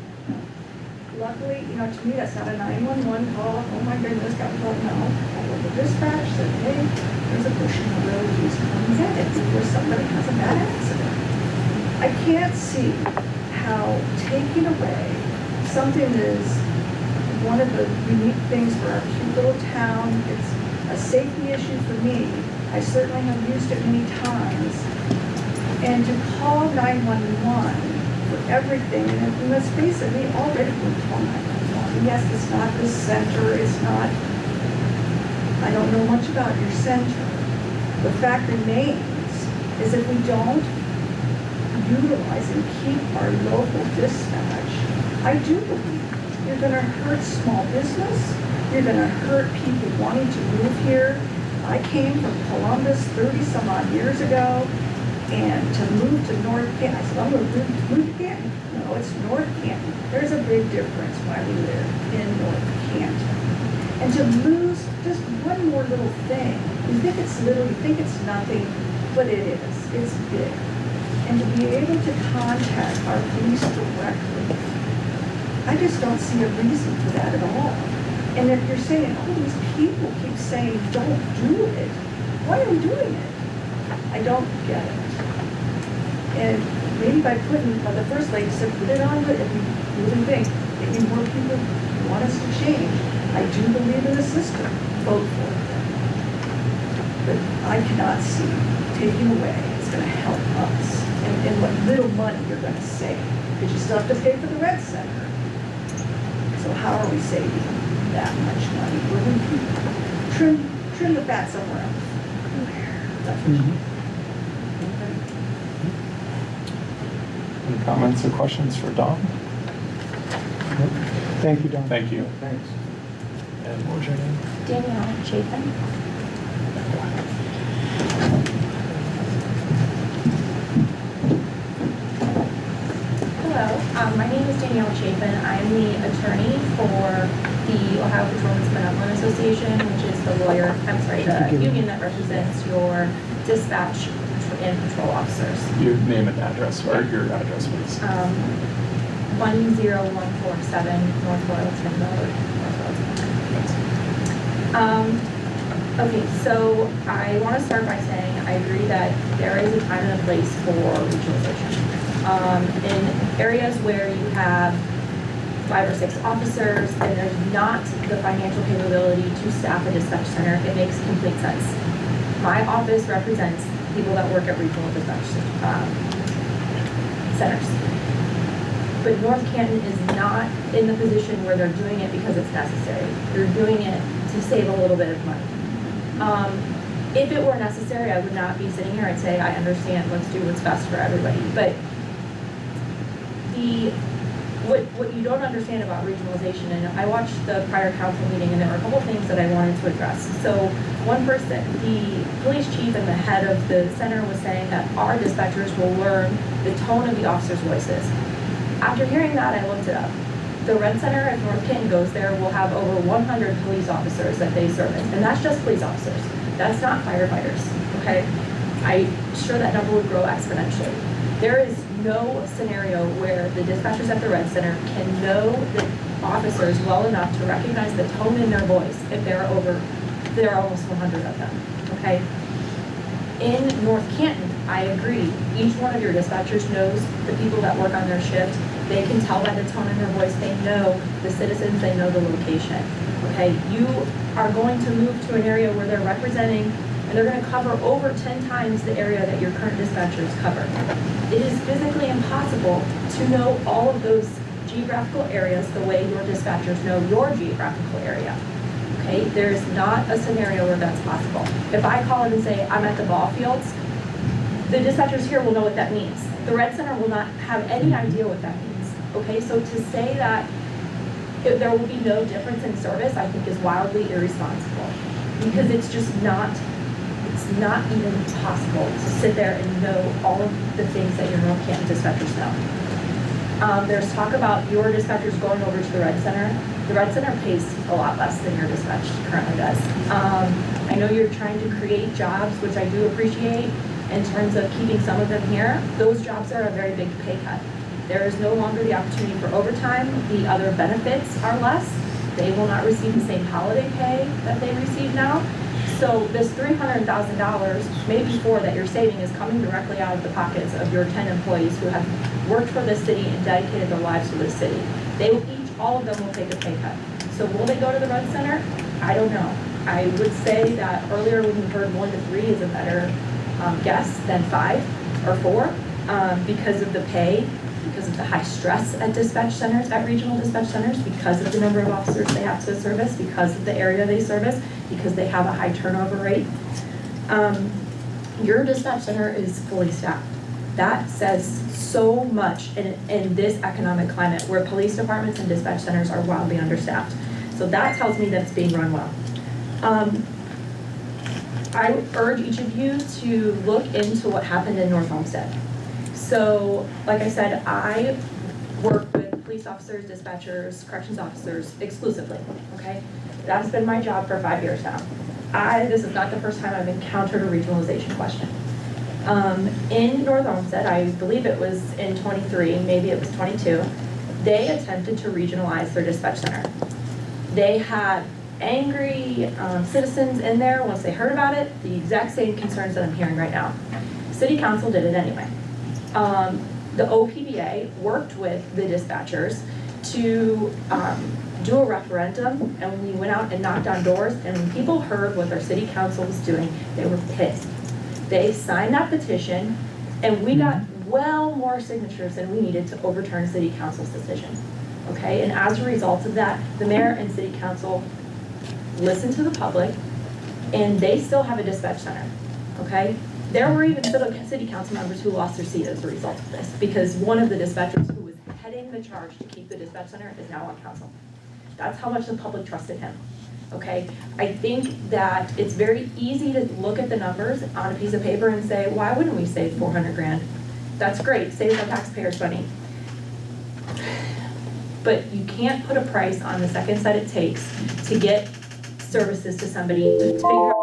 Luckily, you know, to me, that's not a 911 call. Oh my goodness, got called. No. I went to dispatch, said, hey, there's a bush in the road, please come get it before somebody has a bad accident. I can't see how taking away something that is one of the unique things for our cute little town, it's a safety issue for me. I certainly have used it many times. And to call 911 for everything, and let's face it, we already can call 911. Yes, it's not the center, it's not, I don't know much about your center. The fact remains is if we don't utilize and keep our local dispatch, I do believe you're gonna hurt small business, you're gonna hurt people wanting to move here. I came from Columbus 30 some odd years ago, and to move to North Canton, I said, I'm going to move to Canton. No, it's North Canton. There's a big difference why we live in North Canton. And to lose just one more little thing, you think it's little, you think it's nothing, but it is. It's big. And to be able to contact our police directly, I just don't see a reason for that at all. And if you're saying, oh, these people keep saying, don't do it, why are we doing it? I don't get it. And maybe by putting, the first lady said, put it on, but if you really think, maybe more people want us to change, I do believe in the system, vote for it. But I cannot see taking away is going to help us and what little money you're going to save. Because you still have to pay for the Red Center. So how are we saving that much money? We're going to trim the fat somewhere else. That's what you Any comments or questions for Dawn? Thank you, Don. Thank you. Thanks. And what was your name? Danielle Chapin. Hello, my name is Danielle Chapin. I'm the attorney for the Ohio Patrolmen's Benevolent Association, which is the union that represents your dispatch and patrol officers. Your name and address, or your address, please. 10147 North Boylston Road, okay, so I want to start by saying I agree that there is a time and a place for regionalization. In areas where you have 5 or 6 officers and there's not the financial capability to staff a dispatch center, it makes complete sense. My office represents people that work at regional dispatch centers. But North Canton is not in the position where they're doing it because it's necessary. They're doing it to save a little bit of money. If it were necessary, I would not be sitting here. I'd say, I understand, let's do what's best for everybody. But what you don't understand about regionalization, and I watched the prior council meeting, and there were a couple things that I wanted to address. So one person, the police chief and the head of the center was saying that our dispatchers will learn the tone of the officers' voices. After hearing that, I looked it up. The Red Center at North Canton goes there will have over 100 police officers that they service, and that's just police officers. That's not firefighters, okay? I'm sure that number would grow exponentially. There is no scenario where the dispatchers at the Red Center can know the officers well enough to recognize the tone in their voice if there are almost 100 of them, okay? In North Canton, I agree, each one of your dispatchers knows the people that work on their shift. They can tell by the tone in their voice, they know the citizens, they know the location, okay? You are going to move to an area where they're representing, and they're gonna cover over 10 times the area that your current dispatchers cover. It is physically impossible to know all of those geographical areas the way your dispatchers know your geographical area. Okay, there's not a scenario where that's possible. If I call in and say, I'm at the ball fields, the dispatchers here will know what that means. The Red Center will not have any idea what that means. Okay, so to say that there will be no difference in service, I think is wildly irresponsible. Because it's just not even possible to sit there and know all of the things that your North Canton dispatchers know. There's talk about your dispatchers going over to the Red Center. The Red Center pays a lot less than your dispatch currently does. I know you're trying to create jobs, which I do appreciate, in terms of keeping some of them here. Those jobs are a very big pay cut. There is no longer the opportunity for overtime. The other benefits are less. They will not receive the same holiday pay that they receive now. So this $300,000, maybe $4 that you're saving, is coming directly out of the pockets of your 10 employees who have worked for this city and dedicated their lives to this city. They will all of them will take a pay cut. So will they go to the Red Center? I don't know. I would say that earlier when you heard 1 to 3 is a better guess than 5 or 4 because of the pay, because of the high stress at dispatch centers, at regional dispatch centers, because of the number of officers they have to service, because of the area they service, because they have a high turnover rate. Your dispatch center is fully staffed. That says so much in this economic climate where police departments and dispatch centers are wildly understaffed. So that tells me that it's being run well. I would urge each of you to look into what happened in North Homestead. So, like I said, I work with police officers, dispatchers, corrections officers exclusively, okay? That's been my job for 5 years now. This is not the first time I've encountered a regionalization question. In North Olmsted, I believe it was in 23, maybe it was 22, they attempted to regionalize their dispatch center. They had angry citizens in there once they heard about it, the exact same concerns that I'm hearing right now. City Council did it anyway. The OPBA worked with the dispatchers to do a referendum, and we went out and knocked on doors, and when people heard what their city council was doing, they were pissed. They signed that petition, and we got well more signatures than we needed to overturn city council's decision. Okay, and as a result of that, the mayor and city council listened to the public, and they still have a dispatch center. Okay, there were even city council members who lost their seat as a result of this, because one of the dispatchers who was heading the charge to keep the dispatch center is now on council. That's how much the public trusted him. Okay, I think that it's very easy to look at the numbers on a piece of paper and say, why wouldn't we save 400 grand? That's great, saves our taxpayers money. But you can't put a price on the seconds that it takes to get services to somebody to figure out.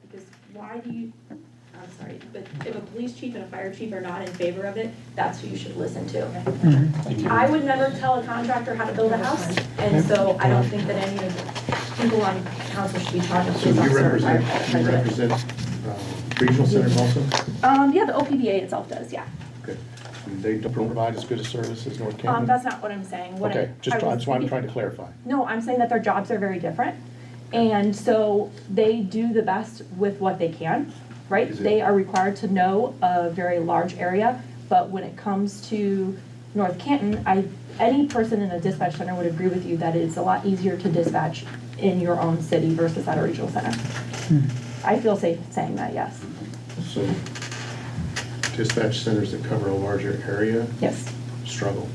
Because why do you, I'm sorry, but if a police chief and a fire chief are not in favor of it, that's who you should listen to. I would never tell a contractor how to build a house, and so I don't think that any of the people on council should be talking to police officers. So you represent regional centers also? Yeah, the OPBA itself does, yeah. Good. And they don't provide as good a service as North Canton? That's not what I'm saying. Okay, that's why I'm trying to clarify. No, I'm saying that their jobs are very different. And so they do the best with what they can. right? Is it- They are required to know a very large area, but when it comes to North Canton, any person in a dispatch center would agree with you that it's a lot easier to dispatch in your own city versus at a regional center. I feel safe saying that, yes. So dispatch centers that cover a larger area Yes. struggle.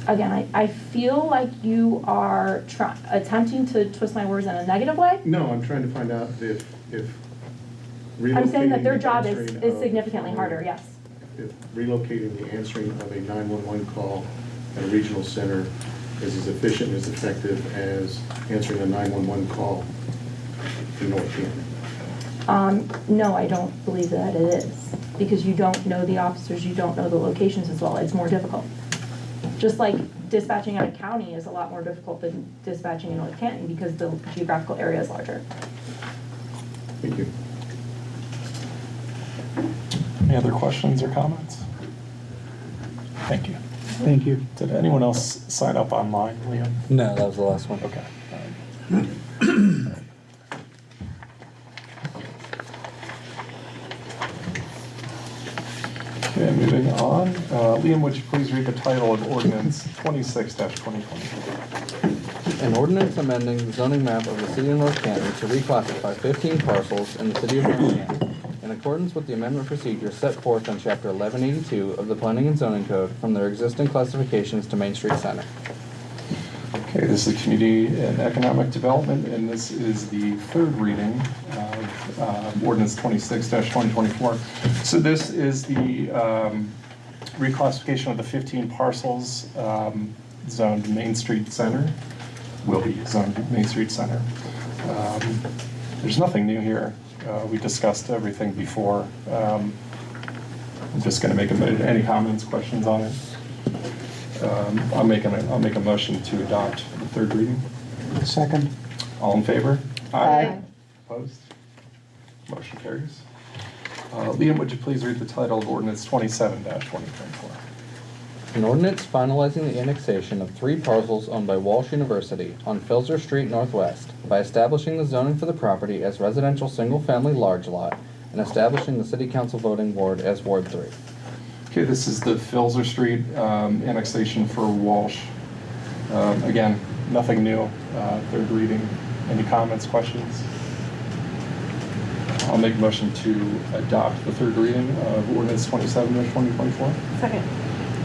Again, I feel like you are attempting to twist my words in a negative way. No, I'm trying to find out if I'm saying that their relocating the job answering is of- significantly harder, yes. If relocating the answering of a 911 call at a regional center is as efficient and as effective as answering a 911 call in North Canton. No, I don't believe that it is, because you don't know the officers, you don't know the locations as well, it's more difficult. Just like dispatching out of county is a lot more difficult than dispatching in North Canton because the geographical area is larger. Thank you. Any other questions or comments? Thank you. Thank you. Did anyone else sign up online, Liam? No, that was the last one. Okay. All right. Okay, moving on. Liam, would you please read the title of ordinance 26-2024? An ordinance amending the zoning map of the city of North Canton to reclassify 15 parcels in the city of North Canton in accordance with the amendment procedure set forth in Chapter 1182 of the Planning and Zoning Code from their existing classifications to Main Street Center. Okay, this is Community and Economic Development, and this is the third reading of ordinance 26-2024. So this is the reclassification of the 15 parcels zoned Main Street Center, will be zoned Main Street Center. There's nothing new here. We discussed everything before. I'm just going to make any comments, questions on it? I'll make a motion to adopt the third reading. Second. All in favor? Aye. Opposed? Motion carries. Liam, would you please read the title of ordinance 27-2024? An ordinance finalizing the annexation of 3 parcels owned by Walsh University on Filzer Street Northwest by establishing the zoning for the property as residential single-family large lot and establishing the City Council voting ward as Ward 3. Okay, this is the Filzer Street annexation for Walsh. Again, nothing new. Third reading. Any comments, questions? I'll make a motion to adopt the third reading of ordinance 27-2024. Second.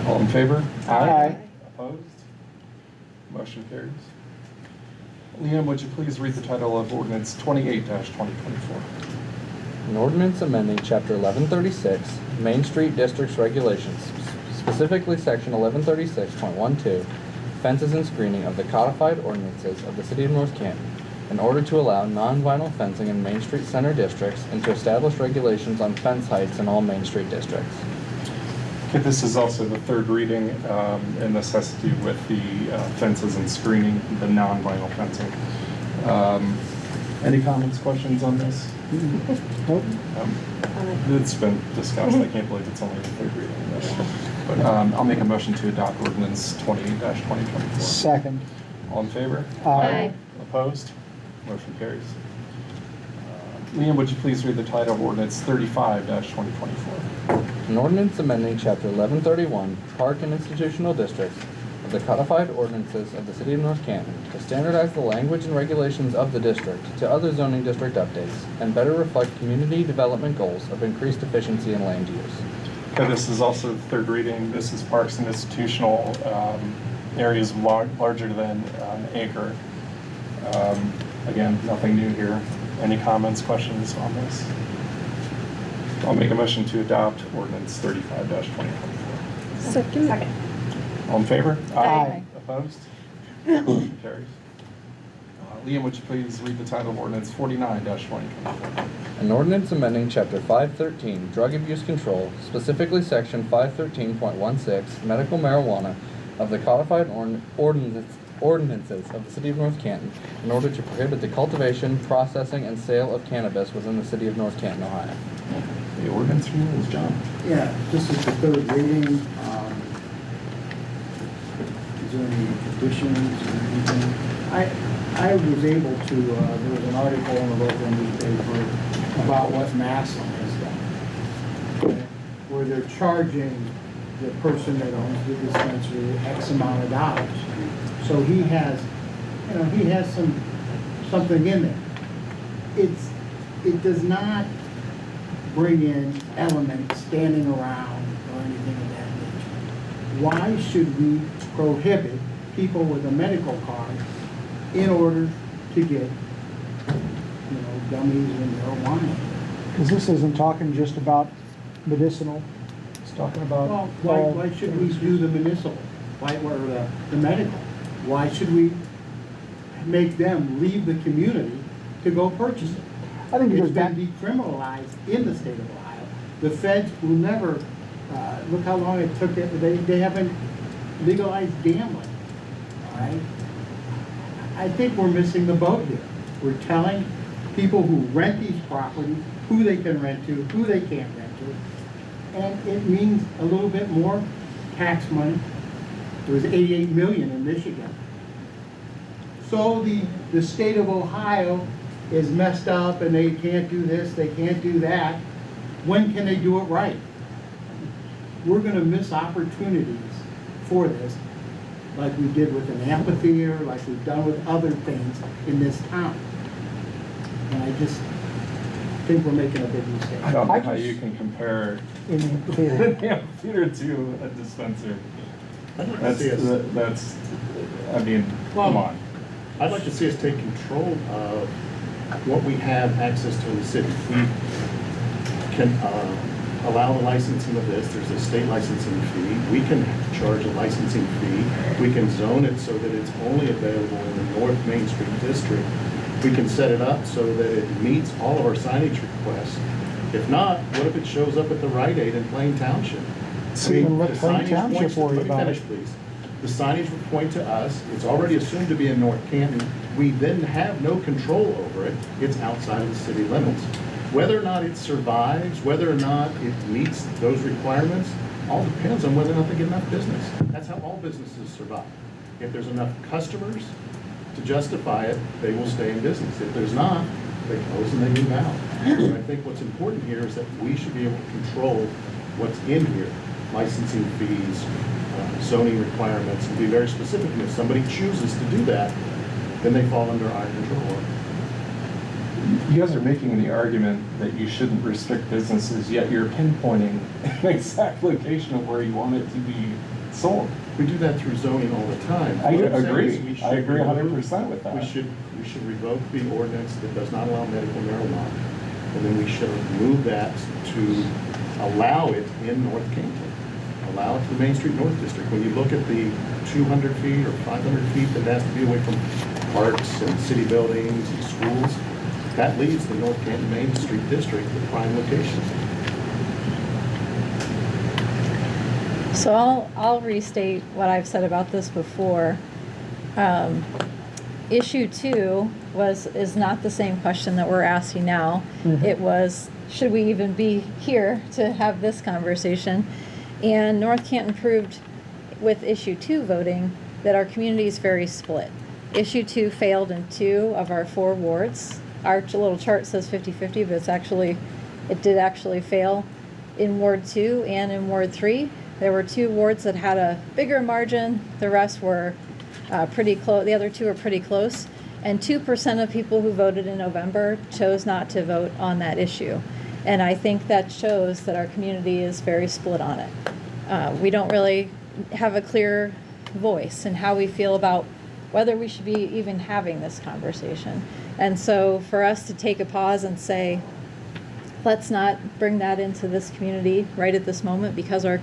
All in favor? Aye. Opposed? Motion carries. Liam, would you please read the title of ordinance 28-2024? An ordinance amending Chapter 1136, Main Street District's regulations, specifically Section 1136.12, fences and screening of the codified ordinances of the City of North Canton, in order to allow non-vinyl fencing in Main Street Center districts and to establish regulations on fence heights in all Main Street districts. Okay, this is also the third reading and this has to do with the fences and screening, the non-vinyl fencing. Any comments, questions on this? Nope. It's been discussed. I can't believe it's only the third reading. But I'll make a motion to adopt ordinance 28-2024. Second. All in favor? Aye. Opposed? Motion carries. Liam, would you please read the title of ordinance 35-2024? An ordinance amending Chapter 1131, Park and Institutional Districts of the codified ordinances of the City of North Canton to standardize the language and regulations of the district to other zoning district updates and better reflect community development goals of increased efficiency in land use. Okay, this is also the third reading. This is parks and institutional areas larger than an acre. Again, nothing new here. Any comments, questions on this? I'll make a motion to adopt ordinance 35-2024. Second. All in favor? Aye. Opposed? Motion carries. Liam, would you please read the title of ordinance 49-2024? An ordinance amending Chapter 513, Drug Abuse Control, specifically Section 513.16, Medical Marijuana, of the codified ordinances of the City of North Canton in order to prohibit the cultivation, processing, and sale of cannabis within the City of North Canton, Ohio. The ordinance rules, John. Yeah, this is the third reading. Is there any additions or anything? I was able to, there was an article in the local newspaper about what Maslin has done, okay, where they're charging the person that owns the dispensary X amount of dollars. So he has, he has something in there. It does not bring in elements standing around or anything of that nature. Why should we prohibit people with a medical card in order to get, gummies and marijuana? Because this isn't talking just about medicinal, it's talking about. Well, why should we do the municipal? Why, or the medical? Why should we make them leave the community to go purchase it? I think it goes It's back. been decriminalized in the state of Ohio. The feds will never, look how long it took, they haven't legalized gambling, all right? I think we're missing the boat here. We're telling people who rent these properties who they can rent to, who they can't rent to, and it means a little bit more tax money. There was 88 million in Michigan. So the state of Ohio is messed up and they can't do this, they can't do that. When can they do it right? We're gonna miss opportunities for this, like we did with an amphitheater, like we've done with other things in this town. And I just think we're making a big mistake. I don't know how you can compare In the amphitheater. an amphitheater to a dispensary. That's, I mean, come on. I'd like to see us take control of what we have access to in the city. We can allow the licensing of this. There's a state licensing fee. We can charge a licensing fee. We can zone it so that it's only available in the North Main Street District. We can set it up so that it meets all of our signage requests. If not, what if it shows up at the Rite Aid in Plain Township? So you can let the Plain signage Township points to- worry about Let me it. finish, please. The signage would point to us. It's already assumed to be in North Canton. We then have no control over it. It's outside of the city limits. Whether or not it survives, whether or not it meets those requirements, all depends on whether or not they get enough business. That's how all businesses survive. If there's enough customers to justify it, they will stay in business. If there's not, they close and they move out. So I think what's important here is that we should be able to control what's in here, licensing fees, zoning requirements, and be very specific. And if somebody chooses to do that, then they fall under our control. You guys are making the argument that you shouldn't restrict businesses, yet you're pinpointing an exact location of where you want it to be sold. We do that through zoning all the time. I What I'm saying is agree. we should I agree remove- 100% with that. We should revoke the ordinance that does not allow medical marijuana. And then we should move that to allow it in North Canton. Allow it to the Main Street North District. When you look at the 200 feet or 500 feet that has to be away from parks and city buildings and schools, that leaves the North Canton Main Street District the prime location. So I'll restate what I've said about this before. Issue 2 is not the same question that we're asking now. It was, should we even be here to have this conversation? And North Canton proved with issue 2 voting that our community is very split. Issue 2 failed in 2 of our 4 wards. Our little chart says 50-50, but it did actually fail in Ward 2 and in Ward 3. There were 2 wards that had a bigger margin. The rest were pretty close. The other 2 are pretty close. And 2% of people who voted in November chose not to vote on that issue. And I think that shows that our community is very split on it. We don't really have a clear voice in how we feel about whether we should be even having this conversation. And so for us to take a pause and say, let's not bring that into this community right at this moment because our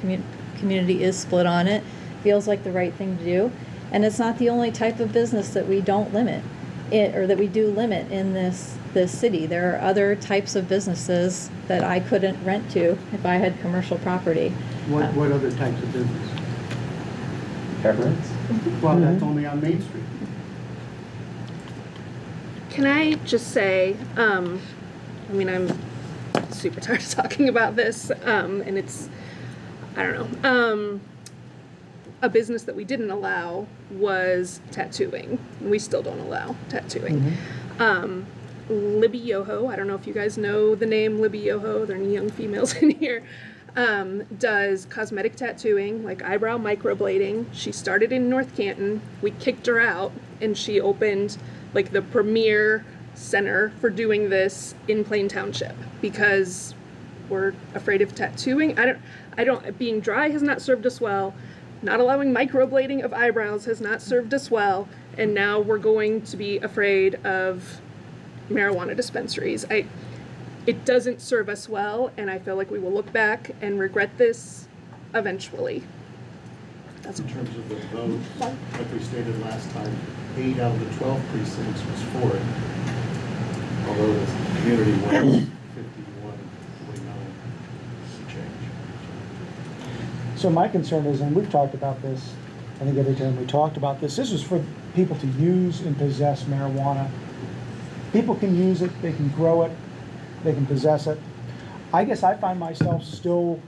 community is split on it, feels like the right thing to do. And it's not the only type of business that we don't limit, or that we do limit in this city. There are other types of businesses that I couldn't rent to if I had commercial property. What other types of business? Cabarets? Well, that's only on Main Street. Can I just say, I'm super tired of talking about this, and it's, I don't know. A business that we didn't allow was tattooing. We still don't allow tattooing. Libby Yoho. I don't know if you guys know the name Libby Yoho. There are any young females in here. Does cosmetic tattooing, like eyebrow microblading. She started in North Canton. We kicked her out, and she opened like the premier center for doing this in Plain Township because we're afraid of tattooing. Being dry has not served us well. Not allowing microblading of eyebrows has not served us well. And now we're going to be afraid of marijuana dispensaries. It doesn't serve us well, and I feel like we will look back and regret this eventually. That's In terms of the vote, like we stated last time, 8 out of the 12 precincts was for it. Although the community was 51-49 to change. So my concern is, and we've talked about this, I think every time we talked about this is for people to use and possess marijuana. People can use it, they can grow it, they can possess it. I guess I find myself still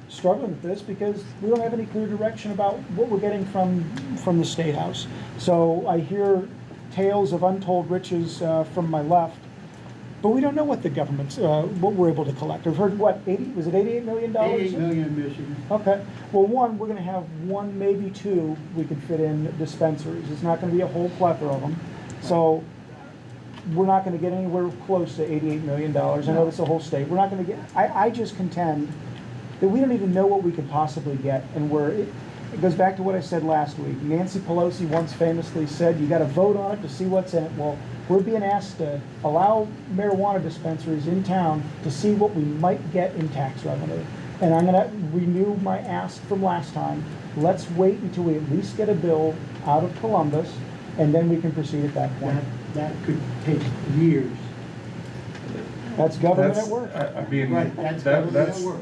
struggling with this because we don't have any clear direction about what we're getting from the State House. So I hear tales of untold riches from my left, but we don't know what the government's, what we're able to collect. I've heard, what, was it $88 million? $88 million in Michigan. Okay. Well, we're going to have one, maybe two we can fit in dispensaries. It's not going to be a whole plethora of them. So we're not going to get anywhere close to $88 million. I know that's the whole state. We're not going to get, I just contend that we don't even know what we could possibly get. And it goes back to what I said last week. Nancy Pelosi once famously said, you got to vote on it to see what's in it. Well, we're being asked to allow marijuana dispensaries in town to see what we might get in tax revenue. And I'm going to renew my ask from last time. Let's wait until we at least get a bill out of Columbus, and then we can proceed at that point. That could take years. That's government at work. I mean, Right, that's government at work.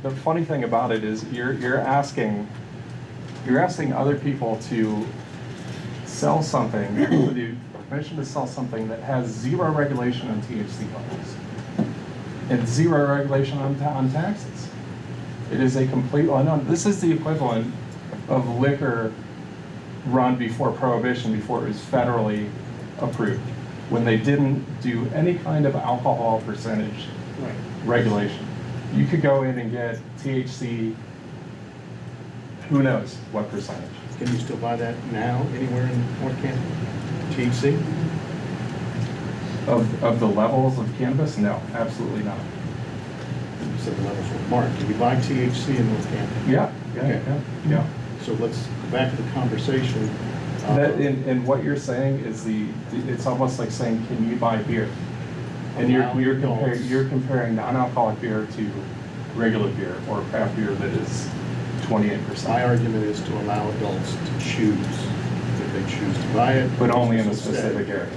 the funny thing about it is you're asking other people to sell something, with the permission to sell something that has zero regulation on THC levels and zero regulation on taxes. It is a complete unknown. This is the equivalent of liquor run before Prohibition, before it was federally approved, when they didn't do any kind of alcohol percentage regulation. You could go in and get THC, who knows what percentage. Can you still buy that now anywhere in North Canton? THC? Of the levels of cannabis? No, absolutely not. You said the levels were marked. Can you buy THC in North Canton? Yeah. So let's go back to the conversation. And what you're saying is it's almost like saying, can you buy beer? And you're comparing non-alcoholic beer to regular beer or craft beer that is 28%. My argument is to allow adults to choose if they choose to buy it. But only in a specific area.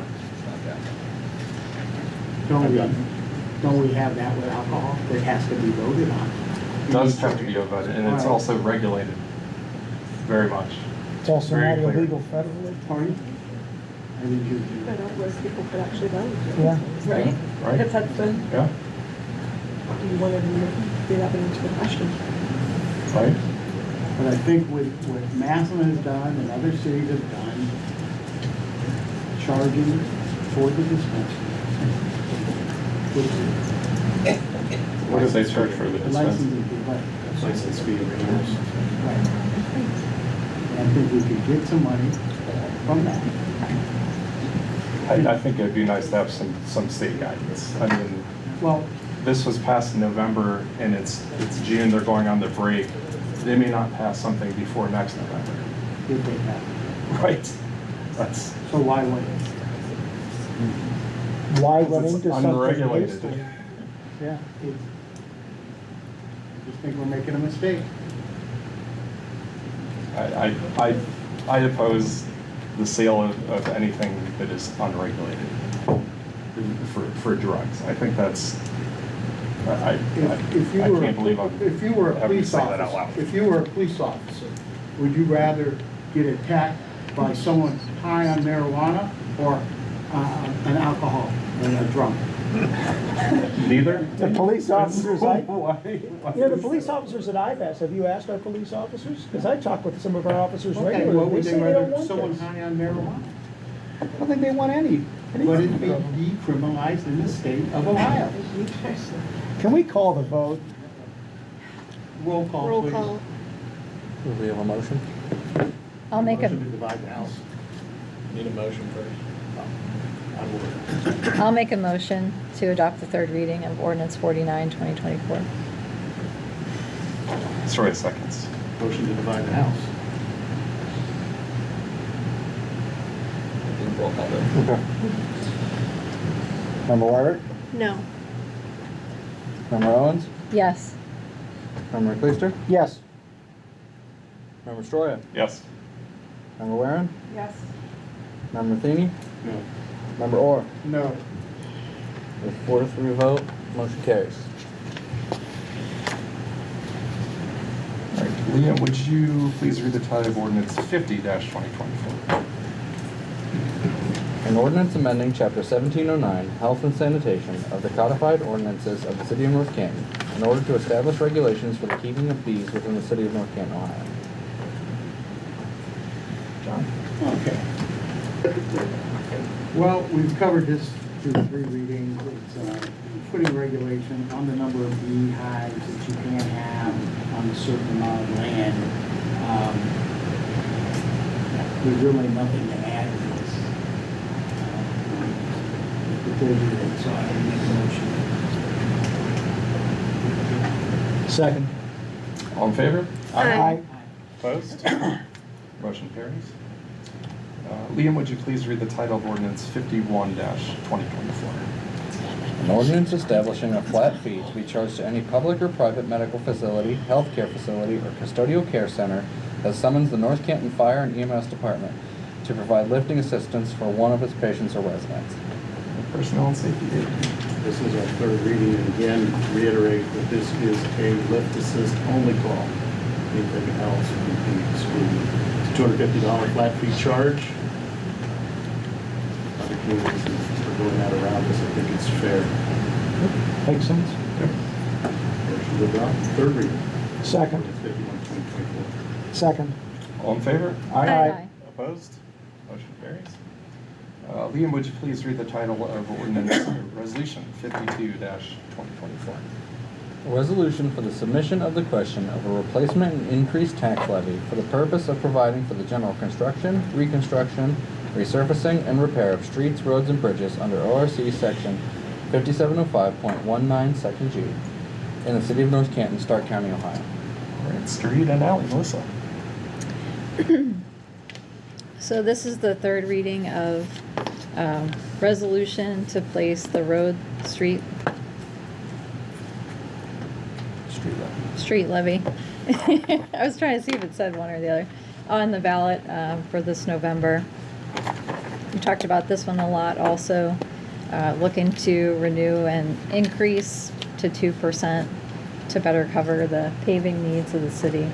Don't we have that with alcohol? It has to be voted on. It does have to be voted, and it's also regulated very much. It's also Very not clear. illegal federally. Pardon? I didn't hear you. But not most people could actually vote. Yeah. Right? Right. If that's the, Yeah, you wanted to be that into the question. right? But I think what Massillon has done and other cities have done, charging for the dispensary. What do they charge for the dispensary? Licensing fee, right. License fee reimbursed. Right. And I think we could get some money from that. I think it'd be nice to have some state guidance. I mean, Well, this was passed in November, and it's June, they're going on the break. They may not pass something before next November. if they have. Right. That's, So why wait? Why Because run it's into something unregulated. hastily? Yeah. I just think we're making a mistake. I oppose the sale of anything that is unregulated for drugs. I think that's, I If you were, can't believe I'm if you were a having to police say that out loud. officer, if you were a police officer, would you rather get attacked by someone high on marijuana or an alcohol and a drunk? Neither? The police officers, Why? the police officers that I've asked, have you asked our police officers? Because I talk with some of our officers Okay, regularly. what would They they say they don't rather, want someone this. high on marijuana? I don't think they want any. But it may be decriminalized in the state of Ohio. Can we call the vote? Roll call, Roll please. call. Do we have a motion? I'll make Motion to a, divide the house. Need a motion first. I will. I'll make a motion to adopt the third reading of ordinance 49, 2024. Story seconds. Motion to divide the house. I think roll call vote. Okay. Member Wyrick? No. Member Owens? Yes. Member Cleaster? Yes. Member Stroya? Yes. Member Warren? Yes. Member Thiene? No. Member Orr? No. With 4-3 vote, motion carries. All right, Liam, would you please read the title of ordinance 50-2024? An ordinance amending Chapter 1709, Health and Sanitation of the Codified Ordinances of the City of North Canton in order to establish regulations for the keeping of bees within the City of North Canton, Ohio. John? Okay. Well, we've covered this through 3 readings. It's putting regulation on the number of beehives that you can have on a certain amount of land. There's really nothing to add to this. So I make a motion. Second. All in favor? Aye. Opposed? Motion carries. Liam, would you please read the title of ordinance 51-2024? An ordinance establishing a flat fee to be charged to any public or private medical facility, healthcare facility, or custodial care center that summons the North Canton Fire and EMS Department to provide lifting assistance for one of its patients or residents. Personnel and safety. This is our 3rd reading, and again, reiterate that this is a lift assist only call. Anything else would be excluded. It's a $250 flat fee charge. Other communities are doing that around us. I think it's fair. Makes sense. Motion to adopt, 3rd reading. Second. Ordinance 51-2024. Second. All in favor? Aye. Opposed? Motion carries. Liam, would you please read the title of ordinance resolution 52-2024? A resolution for the submission of the question of a replacement and increased tax levy for the purpose of providing for the general construction, reconstruction, resurfacing, and repair of streets, roads, and bridges under ORC Section 5705.19, Section G, in the City of North Canton, Stark County, Ohio. All right, street and alley, Melissa. So this is the third reading of resolution to place the road, street levy. I was trying to see if it said one or the other on the ballot for this November. We talked about this one a lot also, looking to renew and increase to 2% to better cover the paving needs of the city.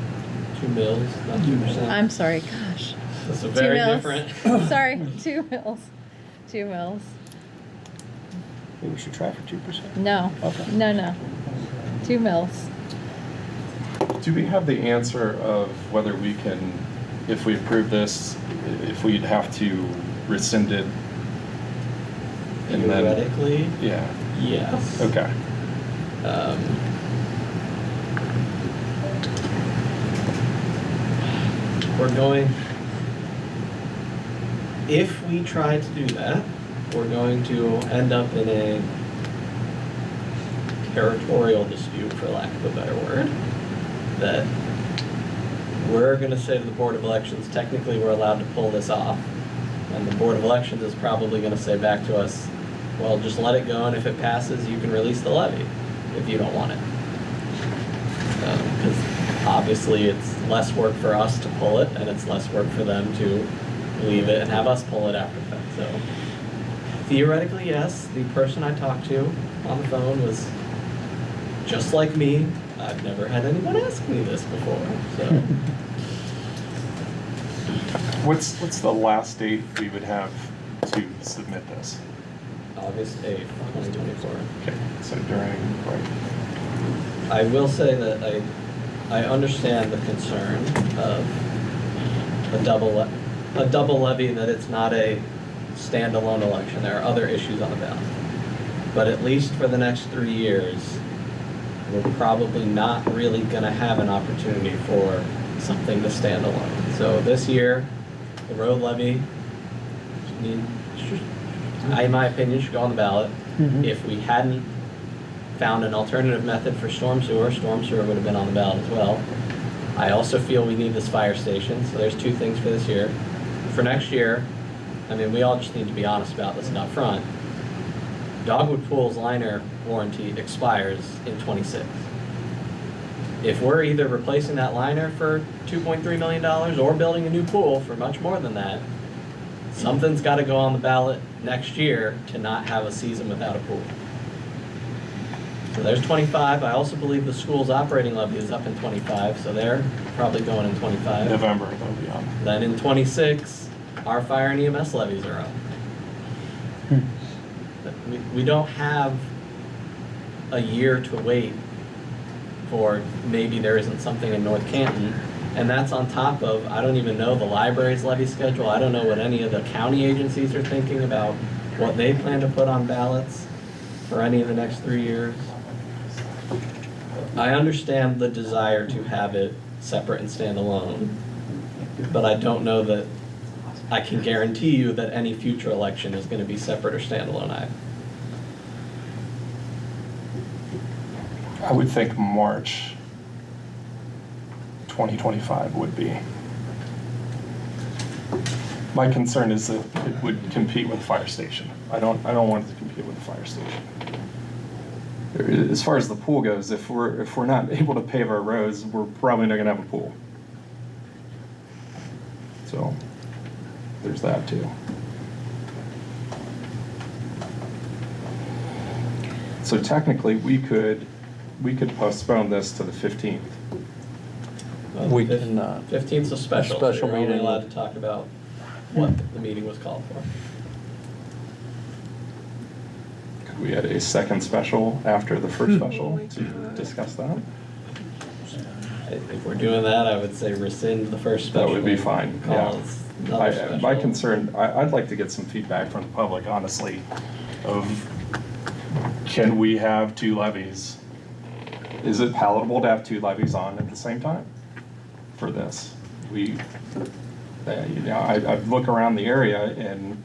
2 mills, not 2%. I'm sorry, gosh. That's a 2 very mills. different. Sorry, 2 mills. 2 mills. Maybe we should try for 2%. No. Okay. No. 2 mills. Do we have the answer of whether we can, if we approve this, if we'd have to rescind it? And then, Theoretically, yeah, yes. okay. We're going, if we try to do that, we're going to end up in a territorial dispute, for lack of a better word, that we're gonna say to the Board of Elections, technically we're allowed to pull this off. And the Board of Elections is probably gonna say back to us, well, just let it go, and if it passes, you can release the levy, if you don't want it. Because obviously it's less work for us to pull it, and it's less work for them to leave it and have us pull it after the fact. So theoretically, yes, the person I talked to on the phone was just like me. I've never had anyone ask me this before, so. What's the last date we would have to submit this? August 8th, 2024. Okay, so during, right. I will say that I understand the concern of a double levy, that it's not a standalone election. There are other issues on the ballot. But at least for the next 3 years, we're probably not really going to have an opportunity for something to stand alone. So this year, the road levy, in my opinion, should go on the ballot. If we hadn't found an alternative method for storm sewer would have been on the ballot as well. I also feel we need this fire station, so there's 2 things for this year. For next year, I mean, we all just need to be honest about this and up front. Dogwood Pool's liner warranty expires in 26. If we're either replacing that liner for $2.3 million or building a new pool for much more than that, something's got to go on the ballot next year to not have a season without a pool. So there's 25. I also believe the school's operating levy is up in 25, so they're probably going in 25. November, they'll be on. Then in 26, our fire and EMS levies are up. We don't have a year to wait for maybe there isn't something in North Canton. And that's on top of, I don't even know the library's levy schedule. I don't know what any of the county agencies are thinking about what they plan to put on ballots for any of the next 3 years. I understand the desire to have it separate and stand alone, but I don't know that I can guarantee you that any future election is going to be separate or standalone either. I would think March 2025 would be. My concern is that it would compete with the fire station. I don't want it to compete with the fire station. As far as the pool goes, if we're not able to pave our roads, we're probably not gonna have a pool. So there's that too. So technically, we could postpone this to the 15th. We can, 15th's a special. So special you're only meeting. allowed to talk about what the meeting was called for. Could we add a second special after the first special to discuss that? If we're doing that, I would say rescind the first special. That would be fine, Call yeah. it another special. My concern, I'd like to get some feedback from the public, honestly, of can we have 2 levies? Is it palatable to have 2 levies on at the same time for this? I look around the area and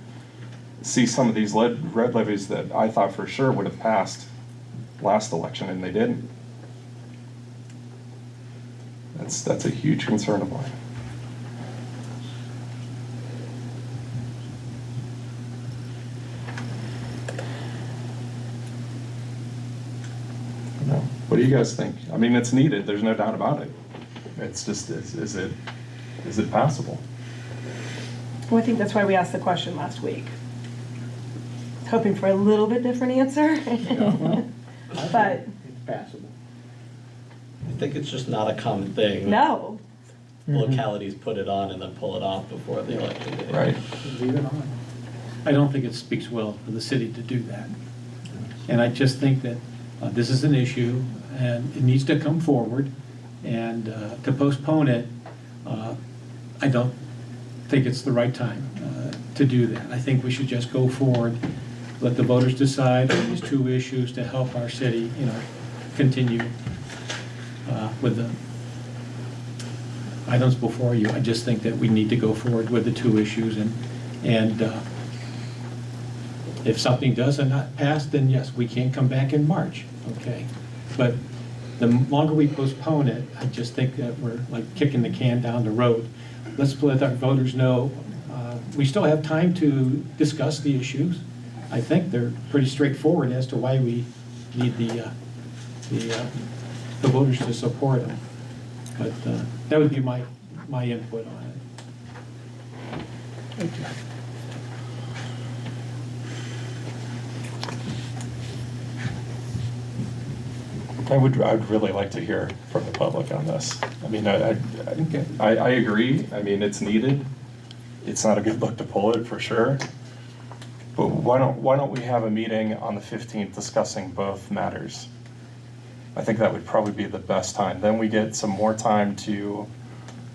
see some of these red levies that I thought for sure would have passed last election, and they didn't. That's a huge concern of mine. What do you guys think? I mean, it's needed, there's no doubt about it. It's just, is it possible? Well, I think that's why we asked the question last week. Hoping for a little bit different answer. But It's passable. I think it's just not a common thing. no, Localities put it on and then pull it off before the election day. Right. Leave it on. I don't think it speaks well for the city to do that. And I just think that this is an issue and it needs to come forward, and to postpone it, I don't think it's the right time to do that. I think we should just go forward, let the voters decide on these 2 issues to help our city, continue with the items before you. I just think that we need to go forward with the 2 issues, and if something does not pass, then yes, we can come back in March, okay? But the longer we postpone it, I just think that we're like kicking the can down the road. Let's let our voters know, we still have time to discuss the issues. I think they're pretty straightforward as to why we need the voters to support them. But that would be my input on it. Thank you. I'd really like to hear from the public on this. I mean, I agree. I mean, it's needed. It's not a good look to pull it for sure. But why don't we have a meeting on the 15th discussing both matters? I think that would probably be the best time. Then we get some more time to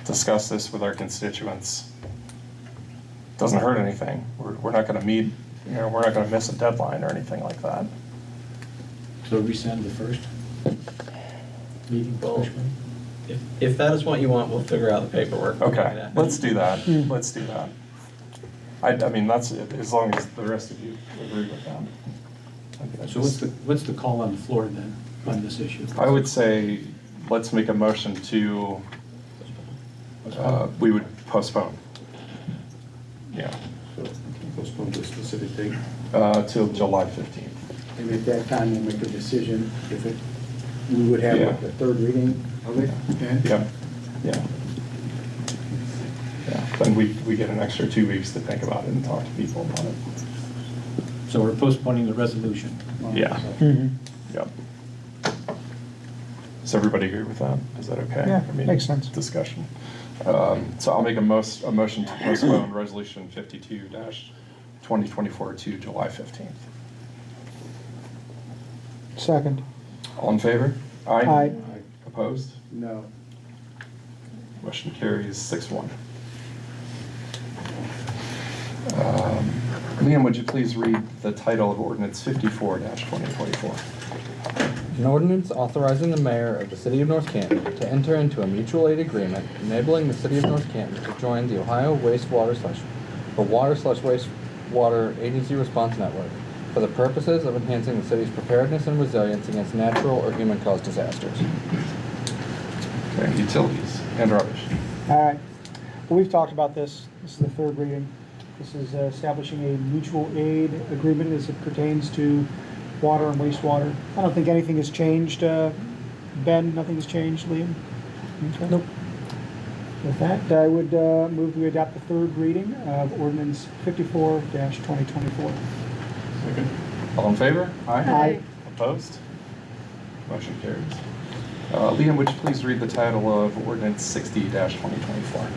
discuss this with our constituents, doesn't hurt anything. We're not gonna meet, we're not gonna miss a deadline or anything like that. So resend the first meeting, Well, first meeting? If that is what you want, we'll figure out the paperwork. Okay, let's do that. Let's do that. I mean, that's it, as long as the rest of you agree with that. So what's the call on the floor then on this issue? I would say, let's make a motion to, we would postpone. Yeah, Postpone to a specific date. till July 15th. And at that time, we'll make a decision if we would have Yeah. the third reading of it then? Yeah, yeah. Yeah, then we get an extra 2 weeks to think about it and talk to people about it. So we're postponing the resolution. Yeah. Yep. Does everybody agree with that? Is that okay? Yeah, I mean, makes sense. Discussion. So I'll make a motion to postpone Resolution 52-2024 to July 15th. Second. All in favor? Aye. Opposed? No. Motion carries 6-1. Liam, would you please read the title of ordinance 54-2024? An ordinance authorizing the mayor of the city of North Canton to enter into a mutual aid agreement enabling the city of North Canton to join the Ohio Water/Wastewater Agency Response Network for the purposes of enhancing the city's preparedness and resilience against natural or human-caused disasters. Okay, utilities and rubbish. All right. Well, we've talked about this. This is the third reading. This is establishing a mutual aid agreement as it pertains to water and wastewater. I don't think anything has changed. Ben, nothing has changed. Liam? Okay. Nope. With that, I would move we adopt the third reading of ordinance 54-2024. Second. All in favor? Aye. Opposed? Motion carries. Liam, would you please read the title of ordinance 60-2024?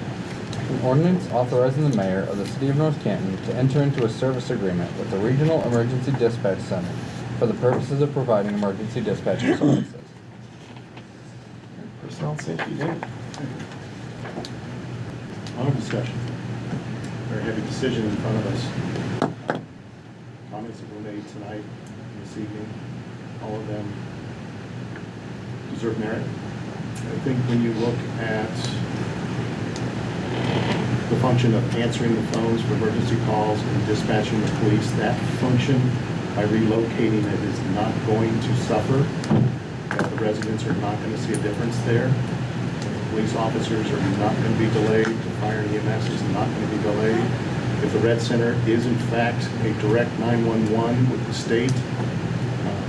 An ordinance authorizing the mayor of the city of North Canton to enter into a service agreement with the Regional Emergency Dispatch Center for the purposes of providing emergency dispatching services. Personnel and safety, David. A lot of discussion. Very heavy decision in front of us. Comments that were made tonight, this evening, all of them deserve merit. I think when you look at the function of answering the phones for emergency calls and dispatching the police, that function, by relocating it, is not going to suffer. The residents are not going to see a difference there. Police officers are not going to be delayed. The fire and EMS is not going to be delayed. If the Red Center is in fact a direct 911 with the state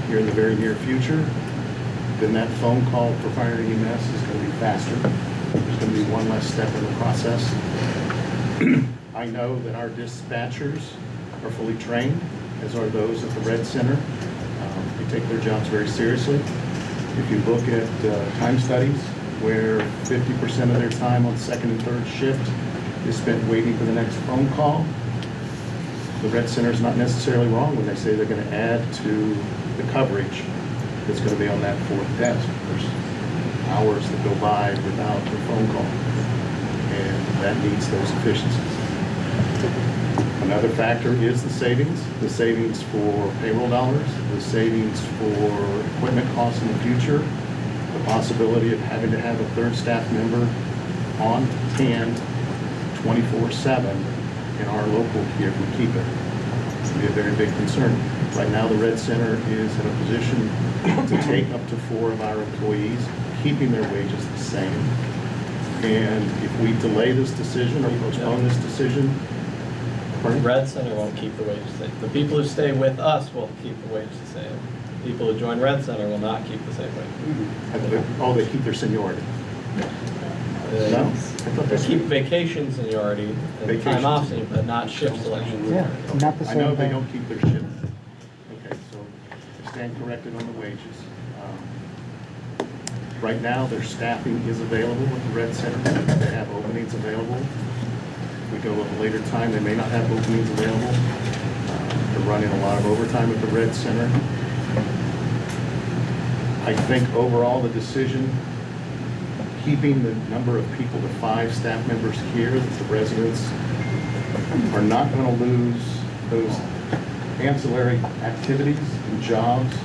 here in the very near future, then that phone call for fire and EMS is going to be faster. There's going to be one less step in the process. I know that our dispatchers are fully trained, as are those at the Red Center. They take their jobs very seriously. If you look at time studies where 50% of their time on second and third shift is spent waiting for the next phone call, the Red Center is not necessarily wrong when they say they're going to add to the coverage that's going to be on that fourth desk. There's hours that go by without a phone call, and that needs those efficiencies. Another factor is the savings for payroll dollars, the savings for equipment costs in the future, the possibility of having to have a third staff member on hand 24/7 in our local here if we keep it. It's going to be a very big concern. Right now, the Red Center is in a position to take up to 4 of our employees, keeping their wages the same. And if we delay this decision or postpone this decision, Red Center won't keep the wages the same. The people who stay with us will keep the wages the same. The people who join Red Center will not keep the same wage. oh, they keep their seniority. They No? keep vacation seniority and time off seniority, but not shift selection. Yeah, not the I same know they thing. don't keep their shift. Okay, so I stand corrected on the wages. Right now, their staffing is available at the Red Center. They have openings available. If we go at a later time, they may not have openings available. They're running a lot of overtime at the Red Center. I think overall the decision, keeping the number of people to 5 staff members here that the residents are not going to lose those ancillary activities and jobs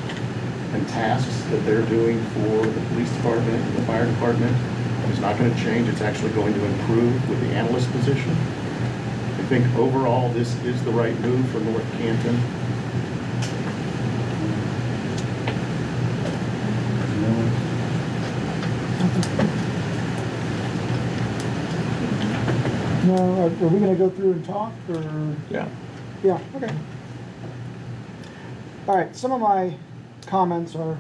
and tasks that they're doing for the police department and the fire department. It's not going to change. It's actually going to improve with the analyst position. I think overall this is the right move for North Canton. No, are we going to go through and talk, or? Yeah. Yeah, okay. All right, some of my comments are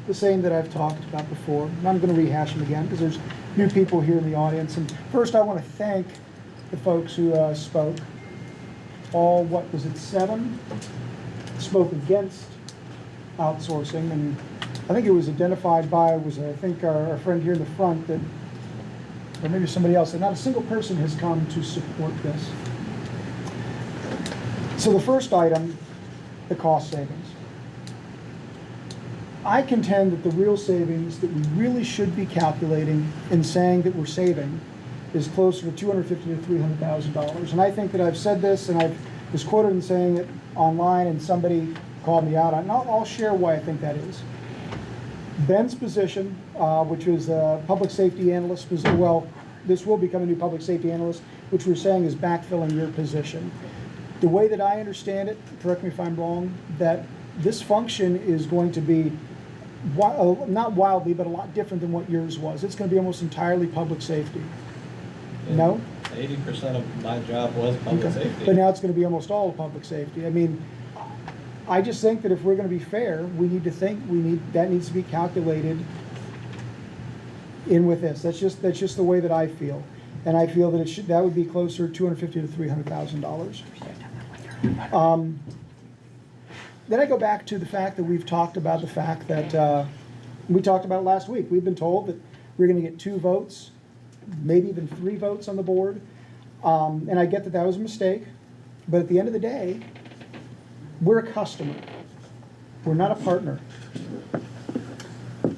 the same that I've talked about before. And I'm going to rehash them again because there's new people here in the audience. And first, I want to thank the folks who spoke. All, what was it, 7? Spoke against outsourcing. And I think it was identified by, I think our friend here in the front, that, or maybe somebody else, that not a single person has come to support this. So the first item, the cost savings. I contend that the real savings that we really should be calculating and saying that we're saving is closer to $250,000 to $300,000. And I think that I've said this, and I was quoted in saying it online, and somebody called me out on it, and I'll share why I think that is. Ben's position, which was a public safety analyst, well, this will become a new public safety analyst, which we're saying is backfilling your position. The way that I understand it, correct me if I'm wrong, that this function is going to be not wildly, but a lot different than what yours was. It's going to be almost entirely public safety. No? 80% of my job was public safety. But now it's going to be almost all public safety. I mean, I just think that if we're going to be fair, that needs to be calculated in with this. That's just the way that I feel. And I feel that that would be closer to $250,000 to $300,000. Then I go back to the fact that we've talked about the fact that we talked about it last week. We've been told that we're going to get 2 votes, maybe even 3 votes on the board. And I get that that was a mistake. But at the end of the day, we're a customer. We're not a partner.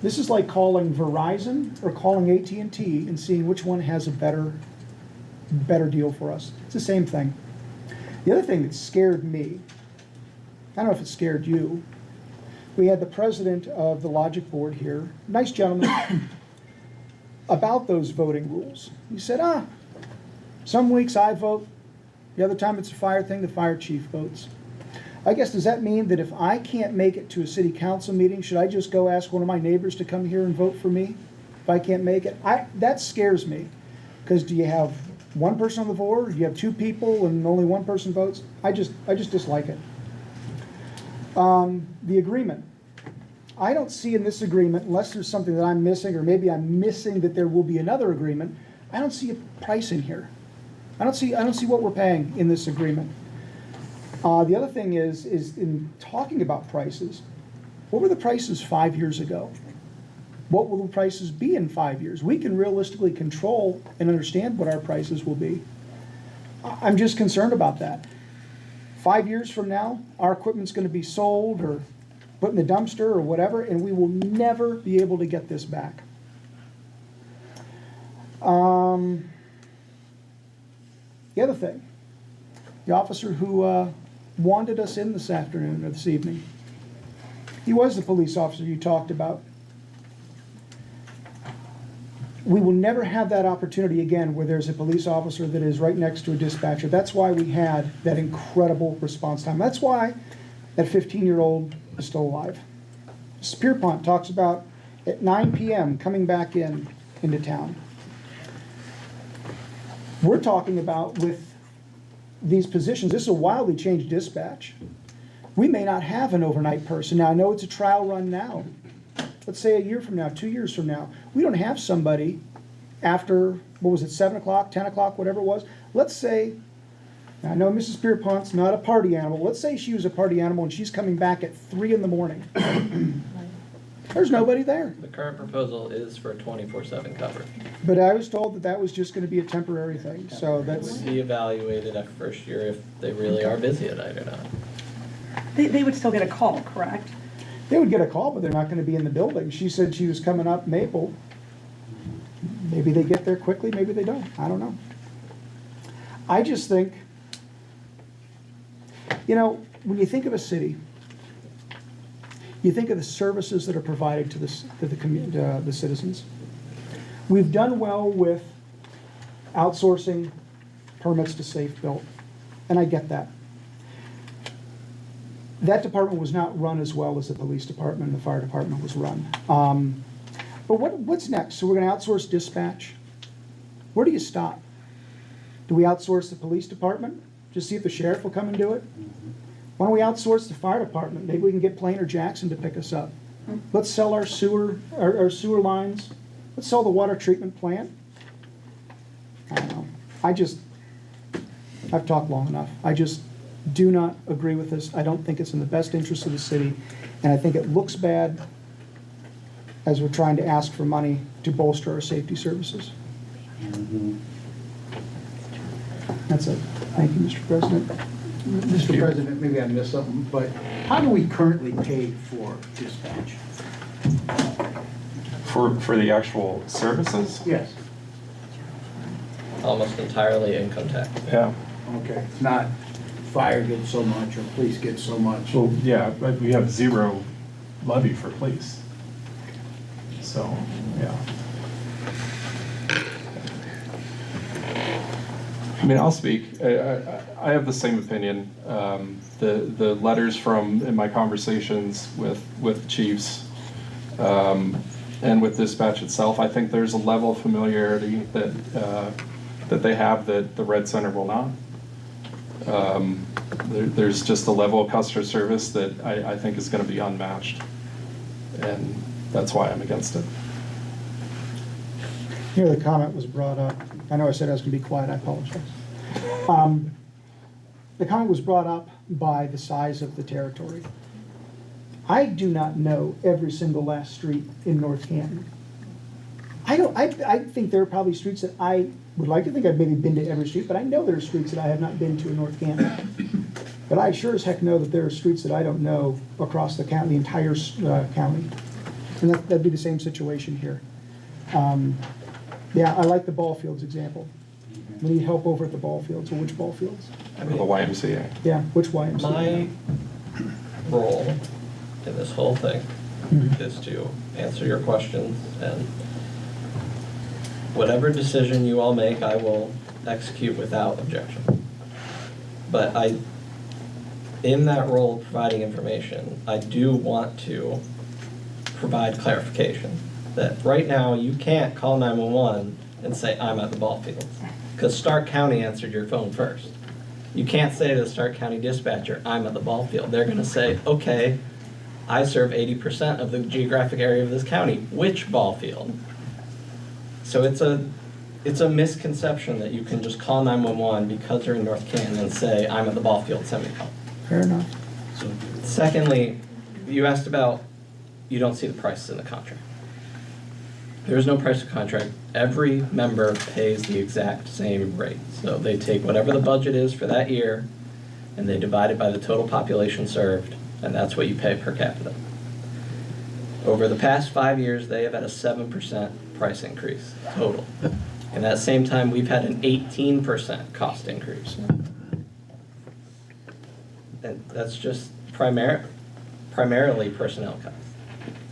This is like calling Verizon or calling AT&T and seeing which one has a better deal for us. It's the same thing. The other thing that scared me, I don't know if it scared you, we had the president of the Logic Board here, nice gentleman, about those voting rules. He said, some weeks I vote, the other time it's a fire thing, the fire chief votes. I guess, does that mean that if I can't make it to a city council meeting, should I just go ask one of my neighbors to come here and vote for me if I can't make it? That scares me, because do you have one person on the board, or do you have 2 people and only one person votes? I just dislike it. The agreement. I don't see in this agreement, unless there's something that I'm missing, or maybe I'm missing that there will be another agreement, I don't see a price in here. I don't see what we're paying in this agreement. The other thing is in talking about prices, what were the prices 5 years ago? What will the prices be in 5 years? We can realistically control and understand what our prices will be. I'm just concerned about that. 5 years from now, our equipment's going to be sold or put in the dumpster or whatever, and we will never be able to get this back. The other thing, the officer who wanted us in this afternoon or this evening, he was the police officer you talked about. We will never have that opportunity again where there's a police officer that is right next to a dispatcher. That's why we had that incredible response time. That's why that 15-year-old is still alive. Pierpont talks about at 9 p.m. coming back into town. We're talking about with these positions, this is a wildly changed dispatch. We may not have an overnight person. Now, I know it's a trial run now. Let's say a year from now, 2 years from now, we don't have somebody after, 7 o'clock, 10 o'clock, whatever it was. Let's say, I know Mrs. Pierpont's not a party animal. Let's say she was a party animal and she's coming back at 3 in the morning. There's nobody there. The current proposal is for 24/7 coverage. But I was told that that was just going to be a temporary thing. So It would be evaluated after first year if they really are busy at night or not. They would still get a call, correct? They would get a call, but they're not going to be in the building. She said she was coming up Maple. Maybe they get there quickly, maybe they don't. I don't know. I just think You know, when you think of a city, you think of the services that are provided to the citizens. We've done well with outsourcing permits to Safe Built, and I get that. That department was not run as well as the police department and the fire department was run. But what's next? So we're going to outsource dispatch. Where do you stop? Do we outsource the police department? Just see if the sheriff will come and do it? Why don't we outsource the fire department? Maybe we can get Plain or Jackson to pick us up. Let's sell our sewer lines. Let's sell the water treatment plant. I don't know. I've talked long enough. I just do not agree with this. I don't think it's in the best interest of the city, and I think it looks bad as we're trying to ask for money to bolster our safety services. That's it. Thank you, Mr. President. Mr. President, maybe I missed something, but how do we currently pay for dispatch? For the actual services? Yes. Almost entirely income tax. Yeah. Okay, it's not fire gets so much or police get so much. Well, yeah, but we have zero levy for police. So, yeah. I mean, I'll speak. I have the same opinion. The letters in my conversations with chiefs and with dispatch itself, I think there's a level of familiarity that they have that the Red Center will not. There's just a level of customer service that I think is going to be unmatched, and that's why I'm against it. Here, the comment was brought up. I know I said I was going to be quiet. I apologize. The comment was brought up by the size of the territory. I do not know every single last street in North Canton. I think there are probably streets that I would like to think I've maybe been to every street, but I know there are streets that I have not been to in North Canton. But I sure as heck know that there are streets that I don't know across the county, the entire county. And that'd be the same situation here. Yeah, I like the ball fields example. We need help over at the ball fields. Well, which ball fields? The YMCA. Yeah, which YMCA? My role in this whole thing is to answer your questions, and whatever decision you all make, I will execute without objection. But in that role of providing information, I do want to provide clarification that right now you can't call 911 and say, I'm at the ball fields, because Stark County answered your phone first. You can't say to the Stark County dispatcher, I'm at the ball field. They're going to say, okay, I serve 80% of the geographic area of this county. Which ball field? So it's a misconception that you can just call 911 because you're in North Canton and say, I'm at the ball field, send me help. Fair enough. Secondly, you asked about, you don't see the prices in the contract. There is no price of contract. Every member pays the exact same rate. So they take whatever the budget is for that year and they divide it by the total population served, and that's what you pay per capita. Over the past 5 years, they have had a 7% price increase total. In that same time, we've had an 18% cost increase. And that's just primarily personnel costs.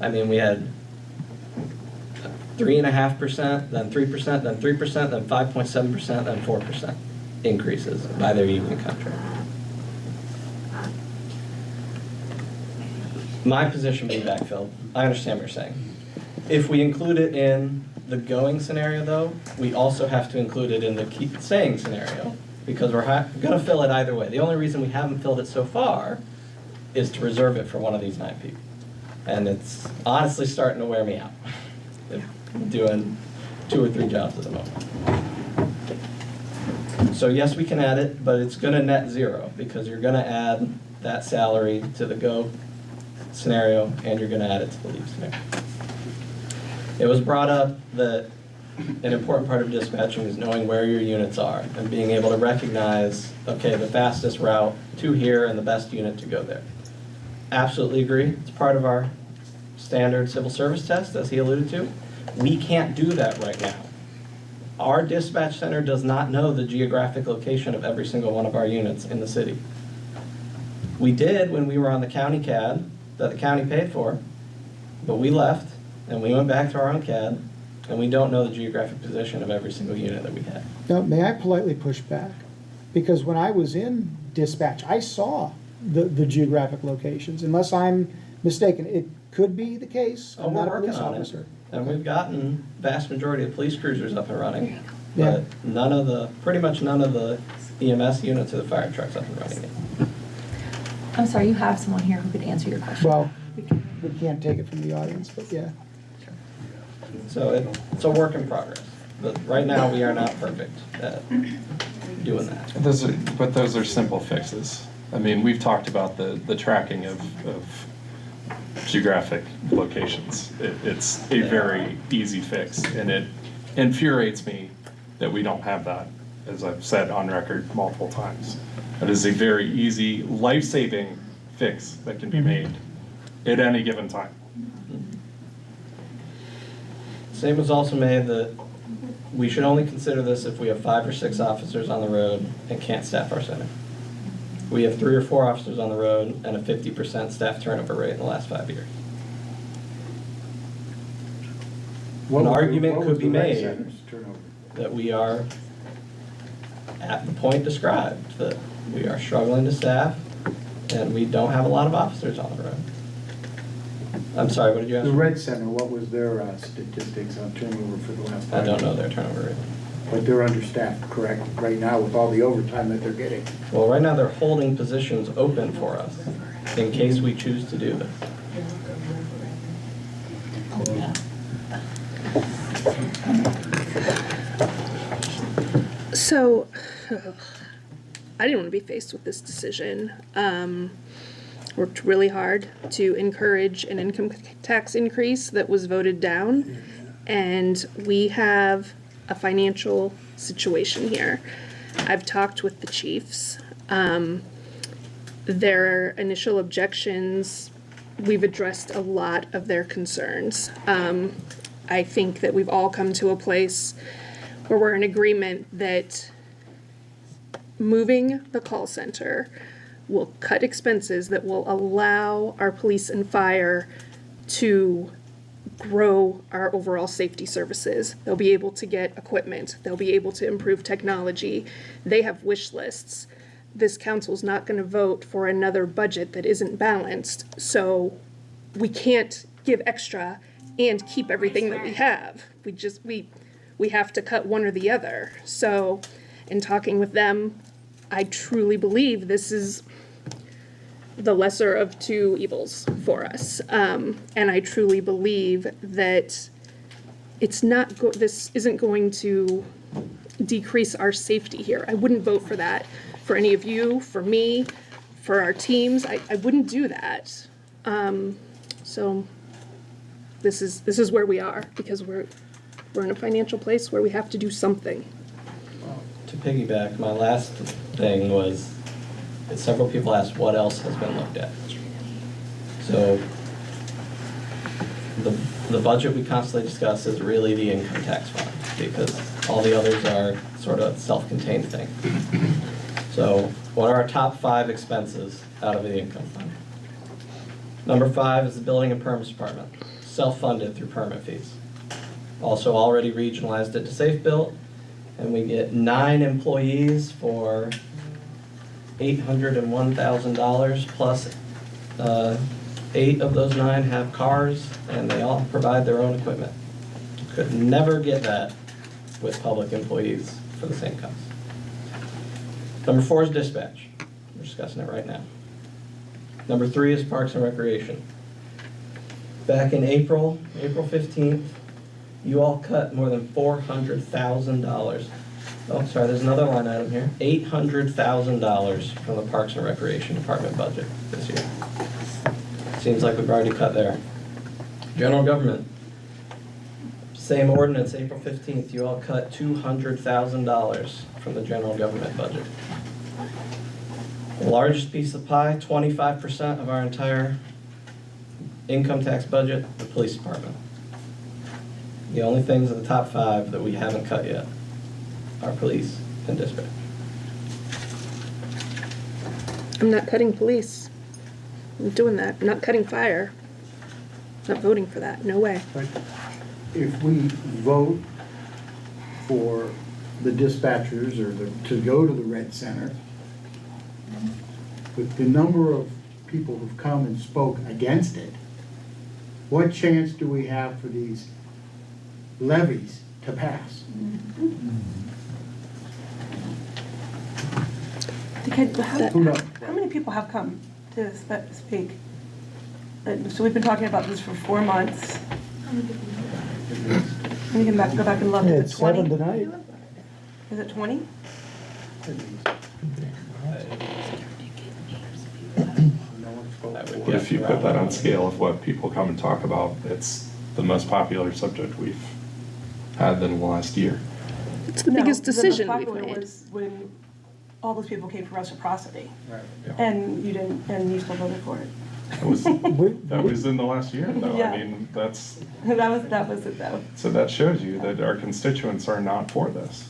I mean, we had 3.5%, then 3%, then 3%, then 5.7%, then 4% increases by their union contract. My position being backfilled, I understand what you're saying. If we include it in the going scenario, though, we also have to include it in the keep staying scenario, because we're going to fill it either way. The only reason we haven't filled it so far is to reserve it for one of these 9 people. And it's honestly starting to wear me out. Doing 2 or 3 jobs at the moment. So yes, we can add it, but it's going to net 0 because you're going to add that salary to the go scenario and you're going to add it to the leave scenario. It was brought up that an important part of dispatching is knowing where your units are and being able to recognize, okay, the fastest route to here and the best unit to go there. Absolutely agree. It's part of our standard civil service test, as he alluded to. We can't do that right now. Our dispatch center does not know the geographic location of every single one of our units in the city. We did when we were on the county CAD that the county paid for, but we left and we went back to our own CAD, and we don't know the geographic position of every single unit that we had. Now, may I politely push back? Because when I was in dispatch, I saw the geographic locations. Unless I'm mistaken, it could be the case. Oh, I'm we're not a working police on officer. it, and we've gotten vast majority of police cruisers up and running, Yeah. but pretty much none of the EMS units or the fire trucks up and running yet. I'm sorry, you have someone here who could answer your question. Well, we can't take it from the audience, but yeah. So it's a work in progress, but right now we are not perfect at doing that. But those are simple fixes. I mean, we've talked about the tracking of geographic locations. It's a very easy fix, and it infuriates me that we don't have that, as I've said on record multiple times. It is a very easy, life-saving fix that can be made at any given time. Same was also made that we should only consider this if we have 5 or 6 officers on the road and can't staff our center. We have 3 or 4 officers on the road and a 50% staff turnover rate in the last 5 years. An argument could be made that we are at the point described, that we are struggling to staff and we don't have a lot of officers on the road. I'm sorry, what did you ask? The Red Center, what was their statistics on turnover for the last 5 I don't years? know their turnover rate. But they're understaffed, correct, right now with all the overtime that they're getting? Well, right now they're holding positions open for us in case we choose to do this. So, I didn't want to be faced with this decision. Worked really hard to encourage an income tax increase that was voted down. And we have a financial situation here. I've talked with the chiefs. Their initial objections, we've addressed a lot of their concerns. I think that we've all come to a place where we're in agreement that moving the call center will cut expenses that will allow our police and fire to grow our overall safety services. They'll be able to get equipment. They'll be able to improve technology. They have wish lists. This council's not going to vote for another budget that isn't balanced. So we can't give extra and keep everything that we have. We have to cut one or the other. So in talking with them, I truly believe this is the lesser of two evils for us. And I truly believe that it's not this isn't going to decrease our safety here. I wouldn't vote for that for any of you, for me, for our teams. I wouldn't do that. So this is where we are, because we're in a financial place where we have to do something. To piggyback, my last thing was that several people asked what else has been looked at. So the budget we constantly discuss is really the income tax fund, because all the others are sort of self-contained things. So what are our top 5 expenses out of the income fund? Number 5 is the building and permits department, self-funded through permit fees. Also already regionalized it to Safe Built, and we get 9 employees for $801,000 plus 8 of those 9 have cars, and they all provide their own equipment. Could never get that with public employees for the same cost. Number 4 is dispatch. We're discussing it right now. Number 3 is Parks and Recreation. Back in April 15th, you all cut more than $400,000. Oh, sorry, there's another line item here. $800,000 from the Parks and Recreation Department budget this year. Seems like we've already cut there. General government. Same ordinance, April 15th, you all cut $200,000 from the general government budget. The largest piece of pie, 25% of our entire income tax budget, the police department. The only things in the top 5 that we haven't cut yet are police and dispatch. I'm not cutting police. I'm doing that. I'm not cutting fire. Not voting for that. No way. But if we vote for the dispatchers or to go to the Red Center, with the number of people who've come and spoke against it, what chance do we have for these levies to pass? How many people have come to speak? So we've been talking about this for 4 months. We can go back and look. Yeah, Is it's it 20? 7 tonight. Is it 20? If you put that on scale of what people come and talk about, it's the most popular subject we've had in the last year. It's the biggest decision The most we've popular made. was when all those people came for reciprocity. Right. And you didn't, and you still voted for it. That was in the last year, though. Yeah. I mean, that's, That was it, though. so that shows you that our constituents are not for this.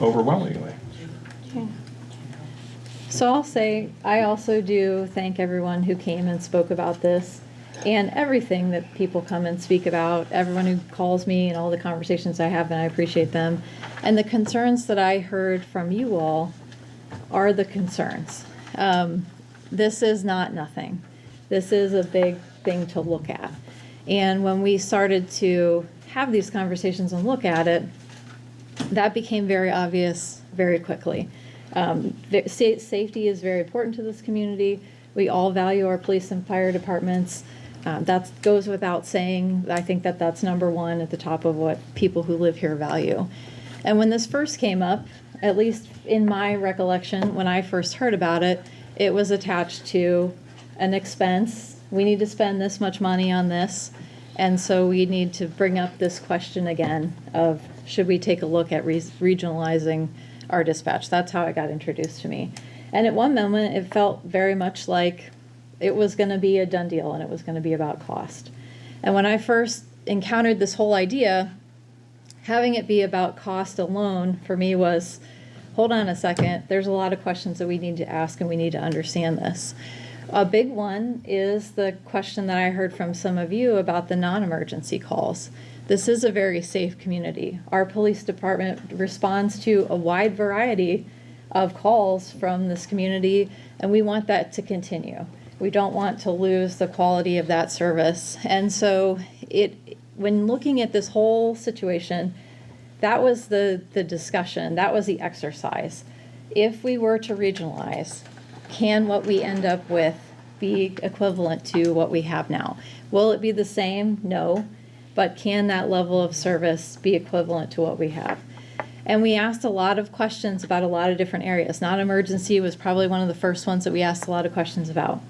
Overwhelmingly. So I'll say, I also do thank everyone who came and spoke about this and everything that people come and speak about, everyone who calls me and all the conversations I have, and I appreciate them. And the concerns that I heard from you all are the concerns. This is not nothing. This is a big thing to look at. And when we started to have these conversations and look at it, that became very obvious very quickly. Safety is very important to this community. We all value our police and fire departments. That goes without saying. I think that that's number one at the top of what people who live here value. And when this first came up, at least in my recollection, when I first heard about it, it was attached to an expense. We need to spend this much money on this. And so we need to bring up this question again of, should we take a look at regionalizing our dispatch? That's how it got introduced to me. And at one moment, it felt very much like it was going to be a done deal and it was going to be about cost. And when I first encountered this whole idea, having it be about cost alone for me was, hold on a second, there's a lot of questions that we need to ask and we need to understand this. A big one is the question that I heard from some of you about the non-emergency calls. This is a very safe community. Our police department responds to a wide variety of calls from this community, and we want that to continue. We don't want to lose the quality of that service. And so when looking at this whole situation, that was the discussion, that was the exercise. If we were to regionalize, can what we end up with be equivalent to what we have now? Will it be the same? No. But can that level of service be equivalent to what we have? And we asked a lot of questions about a lot of different areas. Non-emergency was probably one of the first ones that we asked a lot of questions about.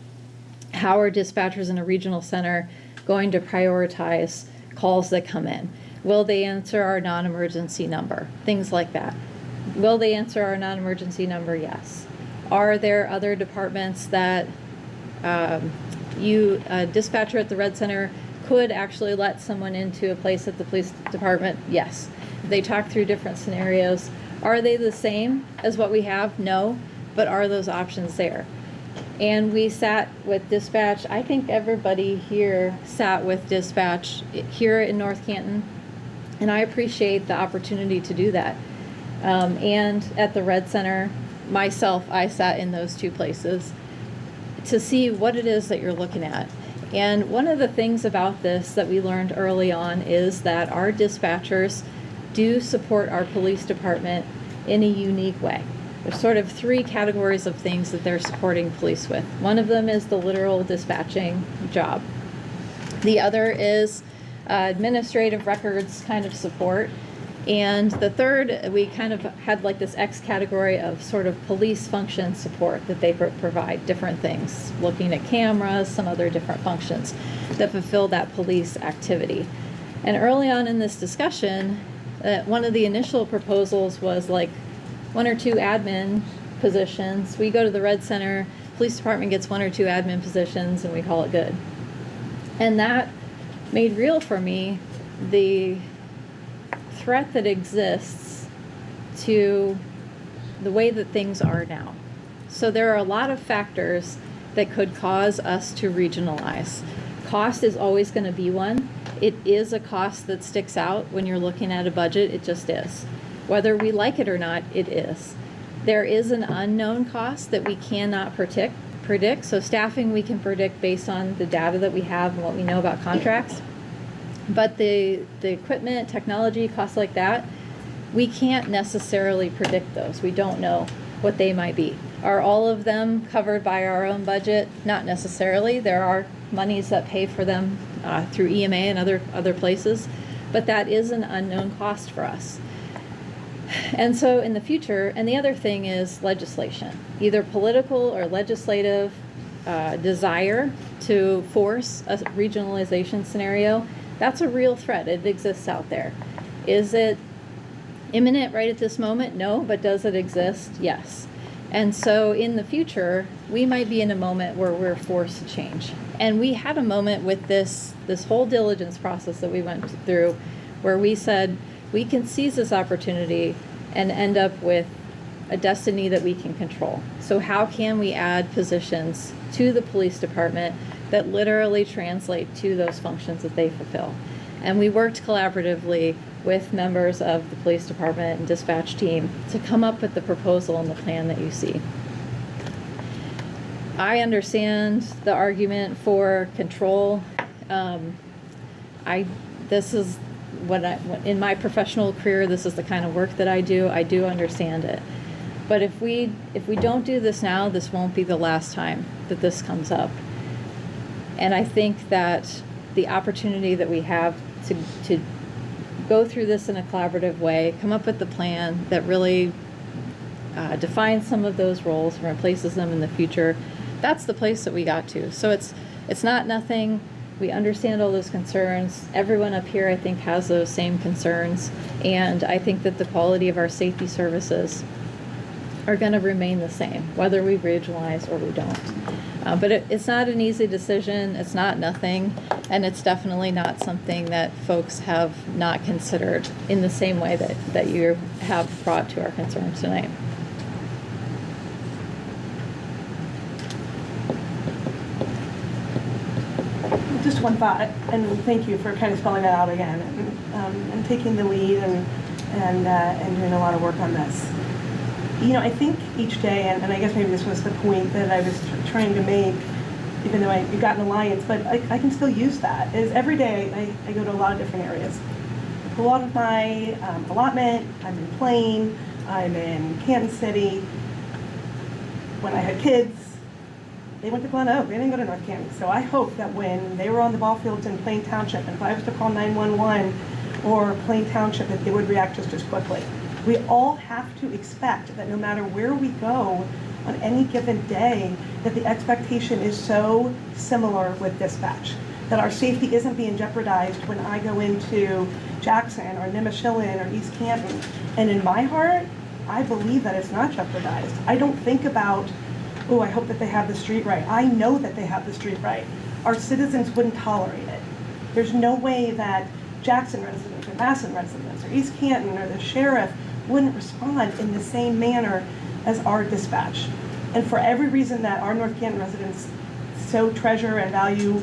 How are dispatchers in a regional center going to prioritize calls that come in? Will they answer our non-emergency number? Things like that. Will they answer our non-emergency number? Yes. Are there other departments that a dispatcher at the Red Center could actually let someone into a place at the police department? Yes. They talk through different scenarios. Are they the same as what we have? No. But are those options there? And we sat with dispatch. I think everybody here sat with dispatch here in North Canton. And I appreciate the opportunity to do that. And at the Red Center, myself, I sat in those two places to see what it is that you're looking at. And one of the things about this that we learned early on is that our dispatchers do support our police department in a unique way. There's sort of three categories of things that they're supporting police with. One of them is the literal dispatching job. The other is administrative records kind of support. And the third, we kind of had like this X category of sort of police function support that they provide, different things, looking at cameras, some other different functions that fulfill that police activity. And early on in this discussion, one of the initial proposals was like 1 or 2 admin positions. We go to the Red Center, police department gets 1 or 2 admin positions, and we call it good. And that made real for me the threat that exists to the way that things are now. So there are a lot of factors that could cause us to regionalize. Cost is always going to be one. It is a cost that sticks out when you're looking at a budget. It just is. Whether we like it or not, it is. There is an unknown cost that we cannot predict. So staffing we can predict based on the data that we have and what we know about contracts. But the equipment, technology, costs like that, we can't necessarily predict those. We don't know what they might be. Are all of them covered by our own budget? Not necessarily. There are monies that pay for them through EMA and other places, but that is an unknown cost for us. And so in the future, and the other thing is legislation, either political or legislative desire to force a regionalization scenario. That's a real threat. It exists out there. Is it imminent right at this moment? No, but does it exist? Yes. And so in the future, we might be in a moment where we're forced to change. And we had a moment with this whole diligence process that we went through where we said, we can seize this opportunity and end up with a destiny that we can control. So how can we add positions to the police department that literally translate to those functions that they fulfill? And we worked collaboratively with members of the police department and dispatch team to come up with the proposal and the plan that you see. I understand the argument for control. This is in my professional career, this is the kind of work that I do. I do understand it. But if we don't do this now, this won't be the last time that this comes up. And I think that the opportunity that we have to go through this in a collaborative way, come up with the plan that really defines some of those roles and replaces them in the future, that's the place that we got to. So it's not nothing. We understand all those concerns. Everyone up here, I think, has those same concerns. And I think that the quality of our safety services are going to remain the same, whether we regionalize or we don't. But it's not an easy decision. It's not nothing. And it's definitely not something that folks have not considered in the same way that you have brought to our concerns tonight. Just one thought, and thank you for kind of spelling that out again, and taking the lead and doing a lot of work on this. You know, I think each day, and I guess maybe this was the point that I was trying to make, even though you got an alliance, but I can still use that, is every day I go to a lot of different areas. I pull out of my allotment, I'm in Plain, I'm in Canton City. When I had kids, they went to Glen Oak, they didn't go to North Canton. So I hope that when they were on the ball fields in Plain Township, and if I was to call 911 or Plain Township, that they would react just as quickly. We all have to expect that no matter where we go on any given day, that the expectation is so similar with dispatch, that our safety isn't being jeopardized when I go into Jackson or Nimishillen or East Canton. And in my heart, I believe that it's not jeopardized. I don't think about, oh, I hope that they have the street right. I know that they have the street right. Our citizens wouldn't tolerate it. There's no way that Jackson residents or Masson residents or East Canton or the sheriff wouldn't respond in the same manner as our dispatch. And for every reason that our North Canton residents so treasure and value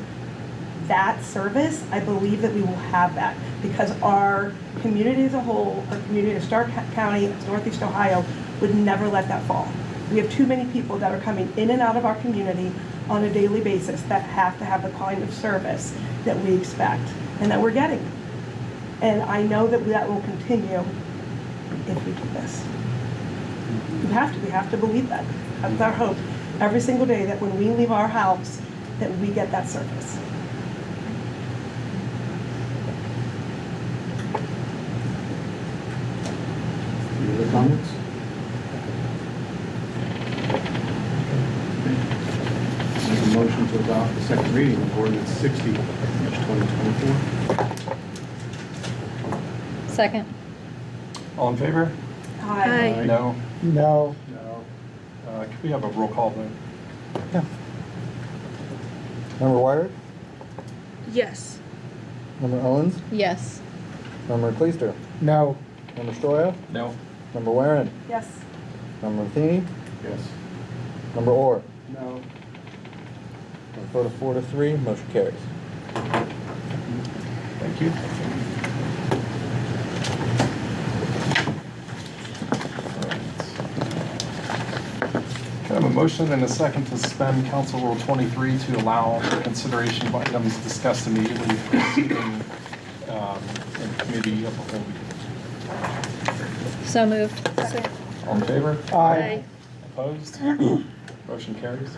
that service, I believe that we will have that because our community as a whole, our community of Stark County, Northeast Ohio, would never let that fall. We have too many people that are coming in and out of our community on a daily basis that have to have the kind of service that we expect and that we're getting. And I know that that will continue if we do this. We have to believe that. That's our hope every single day, that when we leave our house, that we get that service. Any other comments? Make a motion to adopt the second reading of ordinance 60/2024. Second. All in favor? Aye. No? No. No. Could we have a roll call vote? Yeah. Member Wire? Yes. Member Owens? Yes. Member Cleister? No. Member Stoya? No. Member Warren? Yes. Member Matheny? Yes. Member Orr? No. With a vote of 4 to 3, motion carries. Thank you. Can I have a motion and a second to suspend Council Rule 23 to allow consideration of items discussed immediately preceding in committee of the whole meeting? So moved. All in favor? Aye. Opposed? Motion carries.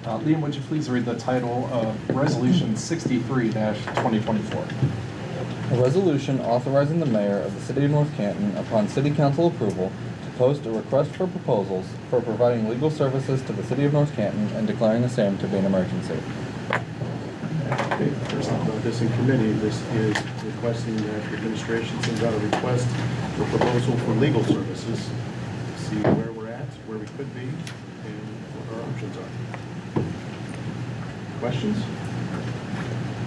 Liam, would you please read the title of Resolution 63-2024? A resolution authorizing the mayor of the city of North Canton, upon city council approval, to post a request for proposals for providing legal services to the city of North Canton and declaring the same to be an emergency. Okay, first talk about this in committee. This is requesting that the administration sends out a request for proposal for legal services, to see where we're at, where we could be, and what our options are. Questions?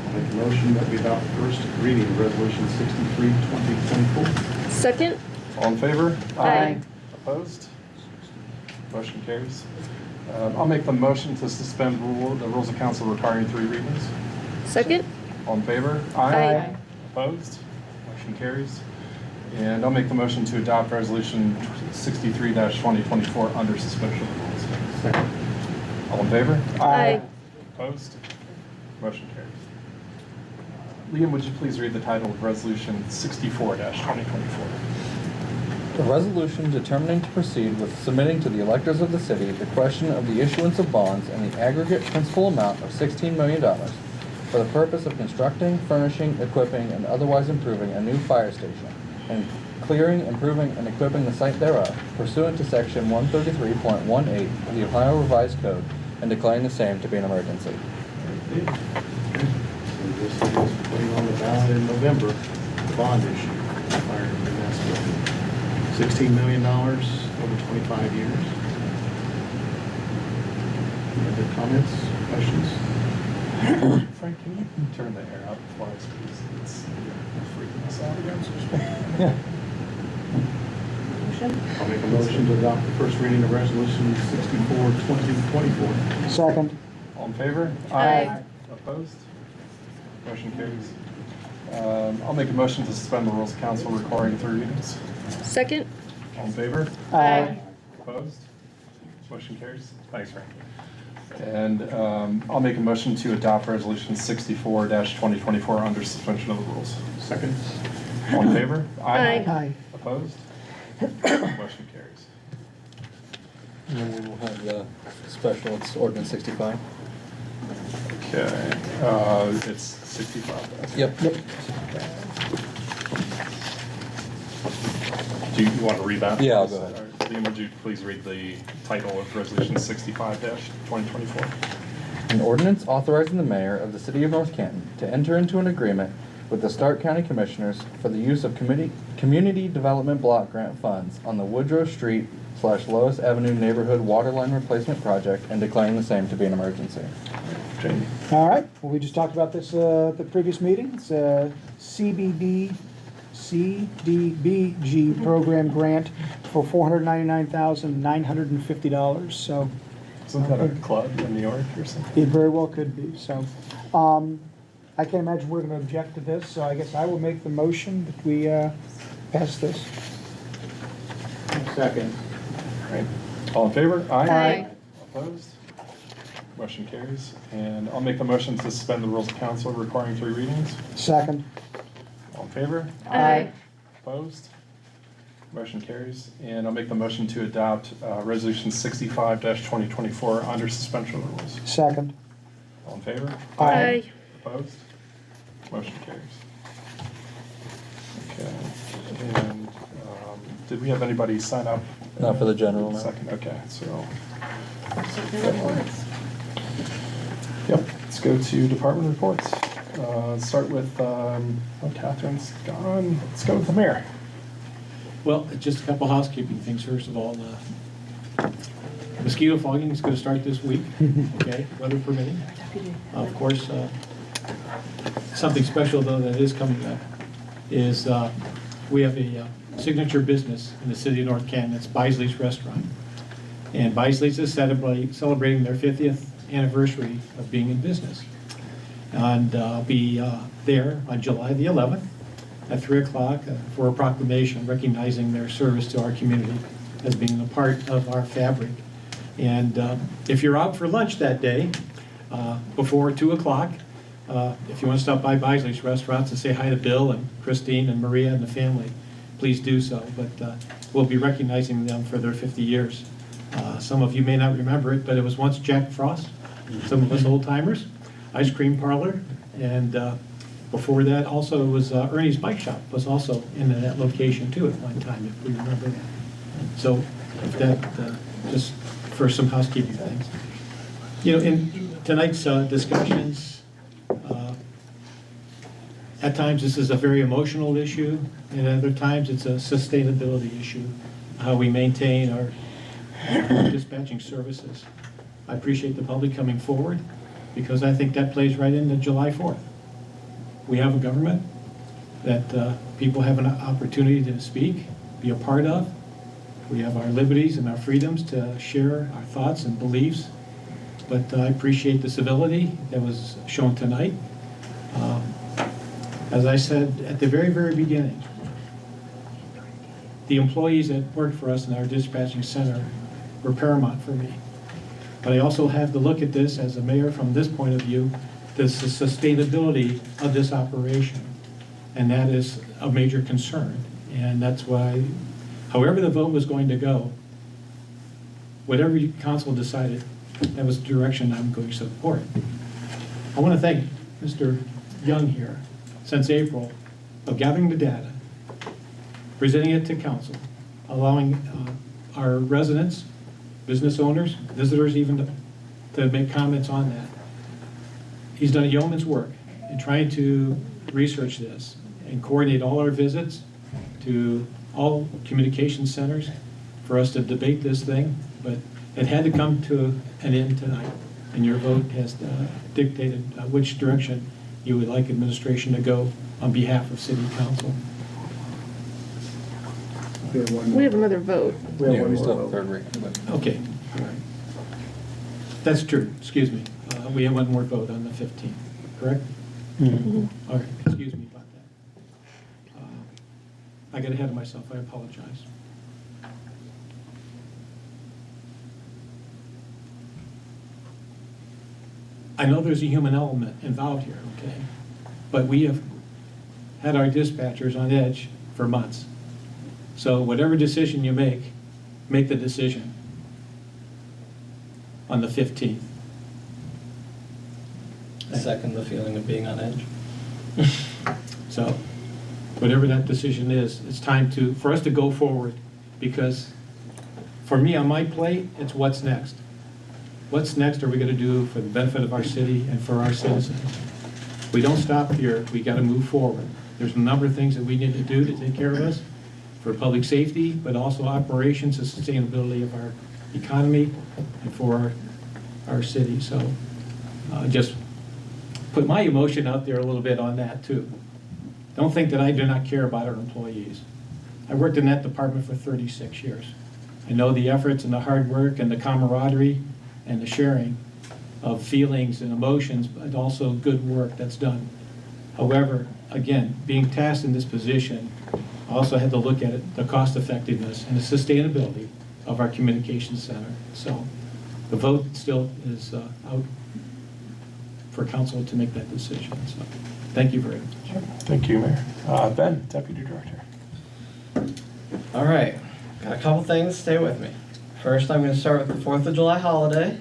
I'll make a motion that we adopt the first reading of Resolution 63-2024. Second? All in favor? Aye. Opposed? Motion carries. I'll make the motion to suspend the rules of council requiring 3 readings. Second? All in favor? Aye. Opposed? Motion carries. And I'll make the motion to adopt Resolution 63-2024 under suspension of the rules. Second. All in favor? Aye. Opposed? Motion carries. Liam, would you please read the title of Resolution 64-2024? A resolution determining to proceed with submitting to the electors of the city the question of the issuance of bonds in the aggregate principal amount of $16 million for the purpose of constructing, furnishing, equipping, and otherwise improving a new fire station, and clearing, improving, and equipping the site thereof pursuant to Section 133.18 of the Ohio Revised Code, and declaring the same to be an emergency. So this is putting on the ballot in November, the bond issue, fire EMS building. $16 million over 25 years. Any other comments, questions? Frank, can you turn the air out before I speak? It's freaking us out again. I'll make a motion to adopt the first reading of Resolution 64-2024. Second. All in favor? Aye. Opposed? Motion carries. I'll make a motion to suspend the rules of council requiring 3 readings. Second? All in favor? Aye. Opposed? Motion carries. Thanks, Frank. And I'll make a motion to adopt Resolution 64-2024 under suspension of the rules. Second. All in favor? Aye. Aye. Opposed? Motion carries. And then we will have the special, it's ordinance 65. Okay, it's 65. Yep. Do you want to read that? Yeah, I'll go ahead. All right. Liam, would you please read the title of Resolution 65-2024? An ordinance authorizing the mayor of the city of North Canton to enter into an agreement with the Stark County Commissioners for the use of community development block grant funds on the Woodrow Street / Lois Avenue neighborhood waterline replacement project, and declaring the same to be an emergency. Jamie? All right, well, we just talked about this at the previous meeting. It's a CDBG program grant for $499,950, so. Isn't that a club in New York or something? It very well could be, so. I can't imagine we're gonna object to this, so I guess I will make the motion that we pass this. Second. All right. All in favor? Aye. Opposed? Motion carries. And I'll make the motion to suspend the rules of council requiring 3 readings. Second. All in favor? Aye. Opposed? Motion carries. And I'll make the motion to adopt Resolution 65-2024 under suspension of the rules. Second. All in favor? Aye. Opposed? Motion carries. Okay. And did we have anybody sign up? Not for the general, no. Second, okay, so. Yep, let's go to department reports. Start with, Catherine's gone. Let's go with the mayor. Well, just a couple housekeeping things. First of all, mosquito fogging is going to start this week, okay, weather permitting. Of course, something special though that is coming up is we have a signature business in the city of North Canton. It's Bisley's Restaurant. And Bisley's is celebrating their 50th anniversary of being in business. And I'll be there on July the 11th at 3 o'clock for a proclamation recognizing their service to our community as being a part of our fabric. And if you're out for lunch that day, before 2 o'clock, if you want to stop by Bisley's restaurants and say hi to Bill and Christine and Maria and the family, please do so. But we'll be recognizing them for their 50 years. Some of you may not remember it, but it was once Jack Frost, some of us old timers, ice cream parlor, and before that also it was Ernie's Bike Shop was also in that location too at one time, if we remember that. So if that, just for some housekeeping things. You know, in tonight's discussions, at times this is a very emotional issue, and at other times it's a sustainability issue, how we maintain our dispatching services. I appreciate the public coming forward because I think that plays right into July 4th. We have a government that people have an opportunity to speak, be a part of. We have our liberties and our freedoms to share our thoughts and beliefs, but I appreciate the civility that was shown tonight. As I said at the very, very beginning, the employees that worked for us in our dispatching center were paramount for me. But I also have to look at this as a mayor from this point of view, the sustainability of this operation. And that is a major concern. And that's why, however the vote was going to go, whatever council decided, that was the direction I'm going to support. I want to thank Mr. Young here, since April, of gathering the data, presenting it to council, allowing our residents, business owners, visitors even to make comments on that. He's done a yeoman's work in trying to research this and coordinate all our visits to all communication centers for us to debate this thing, but it had to come to an end tonight, and your vote has dictated which direction you would like administration to go on behalf of City Council. We have another vote. Yeah, we still have third reading. Okay, all right. That's true, excuse me. We have one more vote on the 15th, correct? Mm-hmm. All right, excuse me about that. I got ahead of myself, I apologize. I know there's a human element involved here, okay? But we have had our dispatchers on edge for months. So whatever decision you make the decision on the 15th. Second, the feeling of being on edge. So whatever that decision is, it's time for us to go forward, because for me on my plate, it's what's next. What's next are we going to do for the benefit of our city and for our citizens? We don't stop here, we got to move forward. There's a number of things that we need to do to take care of us for public safety, but also operations and sustainability of our economy and for our city. So just put my emotion out there a little bit on that too. Don't think that I do not care about our employees. I worked in that department for 36 years. I know the efforts and the hard work and the camaraderie and the sharing of feelings and emotions, but also good work that's done. However, again, being tasked in this position, I also had to look at it, the cost effectiveness and the sustainability of our communications center. So the vote still is out for council to make that decision. So thank you very much. Thank you, Mayor. Ben, Deputy Director. All right, got a couple things, stay with me. First, I'm going to start with the 4th of July holiday.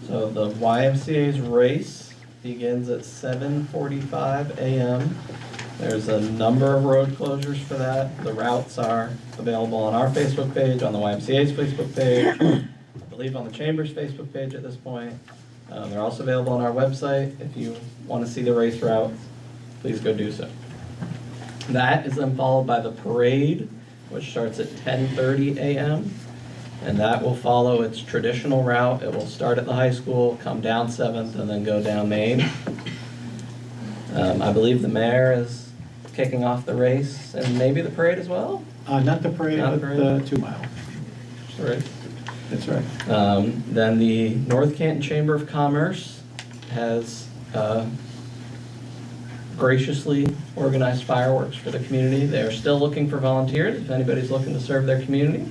So the YMCA's race begins at 7:45 a.m. There's a number of road closures for that. The routes are available on our Facebook page, on the YMCA's Facebook page, I believe on the Chamber's Facebook page at this point. They're also available on our website. If you want to see the race route, please go do so. That is then followed by the parade, which starts at 10:30 a.m. And that will follow its traditional route. It will start at the high school, come down 7th, and then go down Main. I believe the mayor is kicking off the race, and maybe the parade as well? Not the parade, Not but the parade? the 2 mile. Right. That's right. Then the North Canton Chamber of Commerce has graciously organized fireworks for the community. They're still looking for volunteers if anybody's looking to serve their community,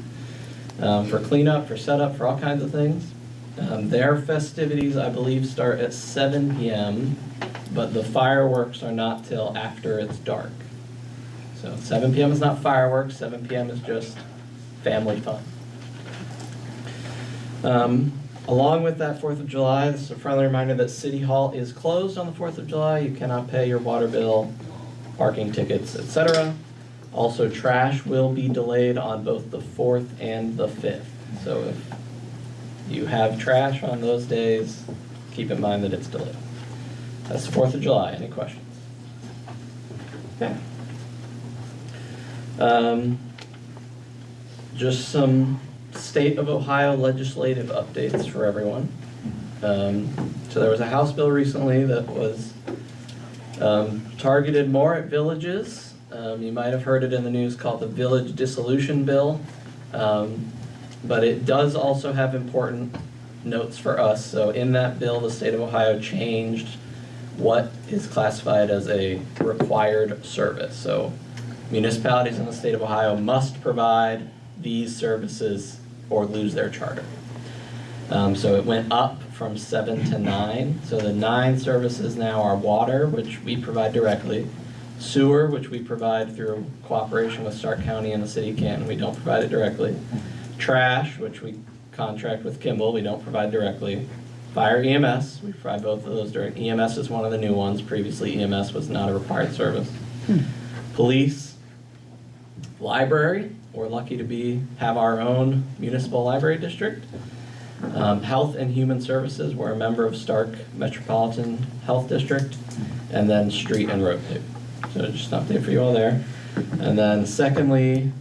for cleanup, for setup, for all kinds of things. Their festivities, I believe, start at 7 p.m., but the fireworks are not till after it's dark. So 7 p.m. is not fireworks, 7 p.m. is just family fun. Along with that 4th of July, this is a friendly reminder that City Hall is closed on the 4th of July. You cannot pay your water bill, parking tickets, etc. Also, trash will be delayed on both the 4th and the 5th. So if you have trash on those days, keep in mind that it's delayed. That's the 4th of July. Any questions? Okay. Just some State of Ohio legislative updates for everyone. So there was a House bill recently that was targeted more at villages. You might have heard it in the news called the Village Dissolution Bill. But it does also have important notes for us. So in that bill, the state of Ohio changed what is classified as a required service. So municipalities in the state of Ohio must provide these services or lose their charter. So it went up from 7 to 9. So the 9 services now are water, which we provide directly, sewer, which we provide through cooperation with Stark County and the city of Canton. We don't provide it directly. Trash, which we contract with Kimball, we don't provide directly. Fire EMS, we provide both of those direct. EMS is one of the new ones. Previously, EMS was not a required service. Police, library, we're lucky to have our own municipal library district. Health and Human Services, we're a member of Stark Metropolitan Health District. And then street and road tape. So just an update for you all there. And then secondly,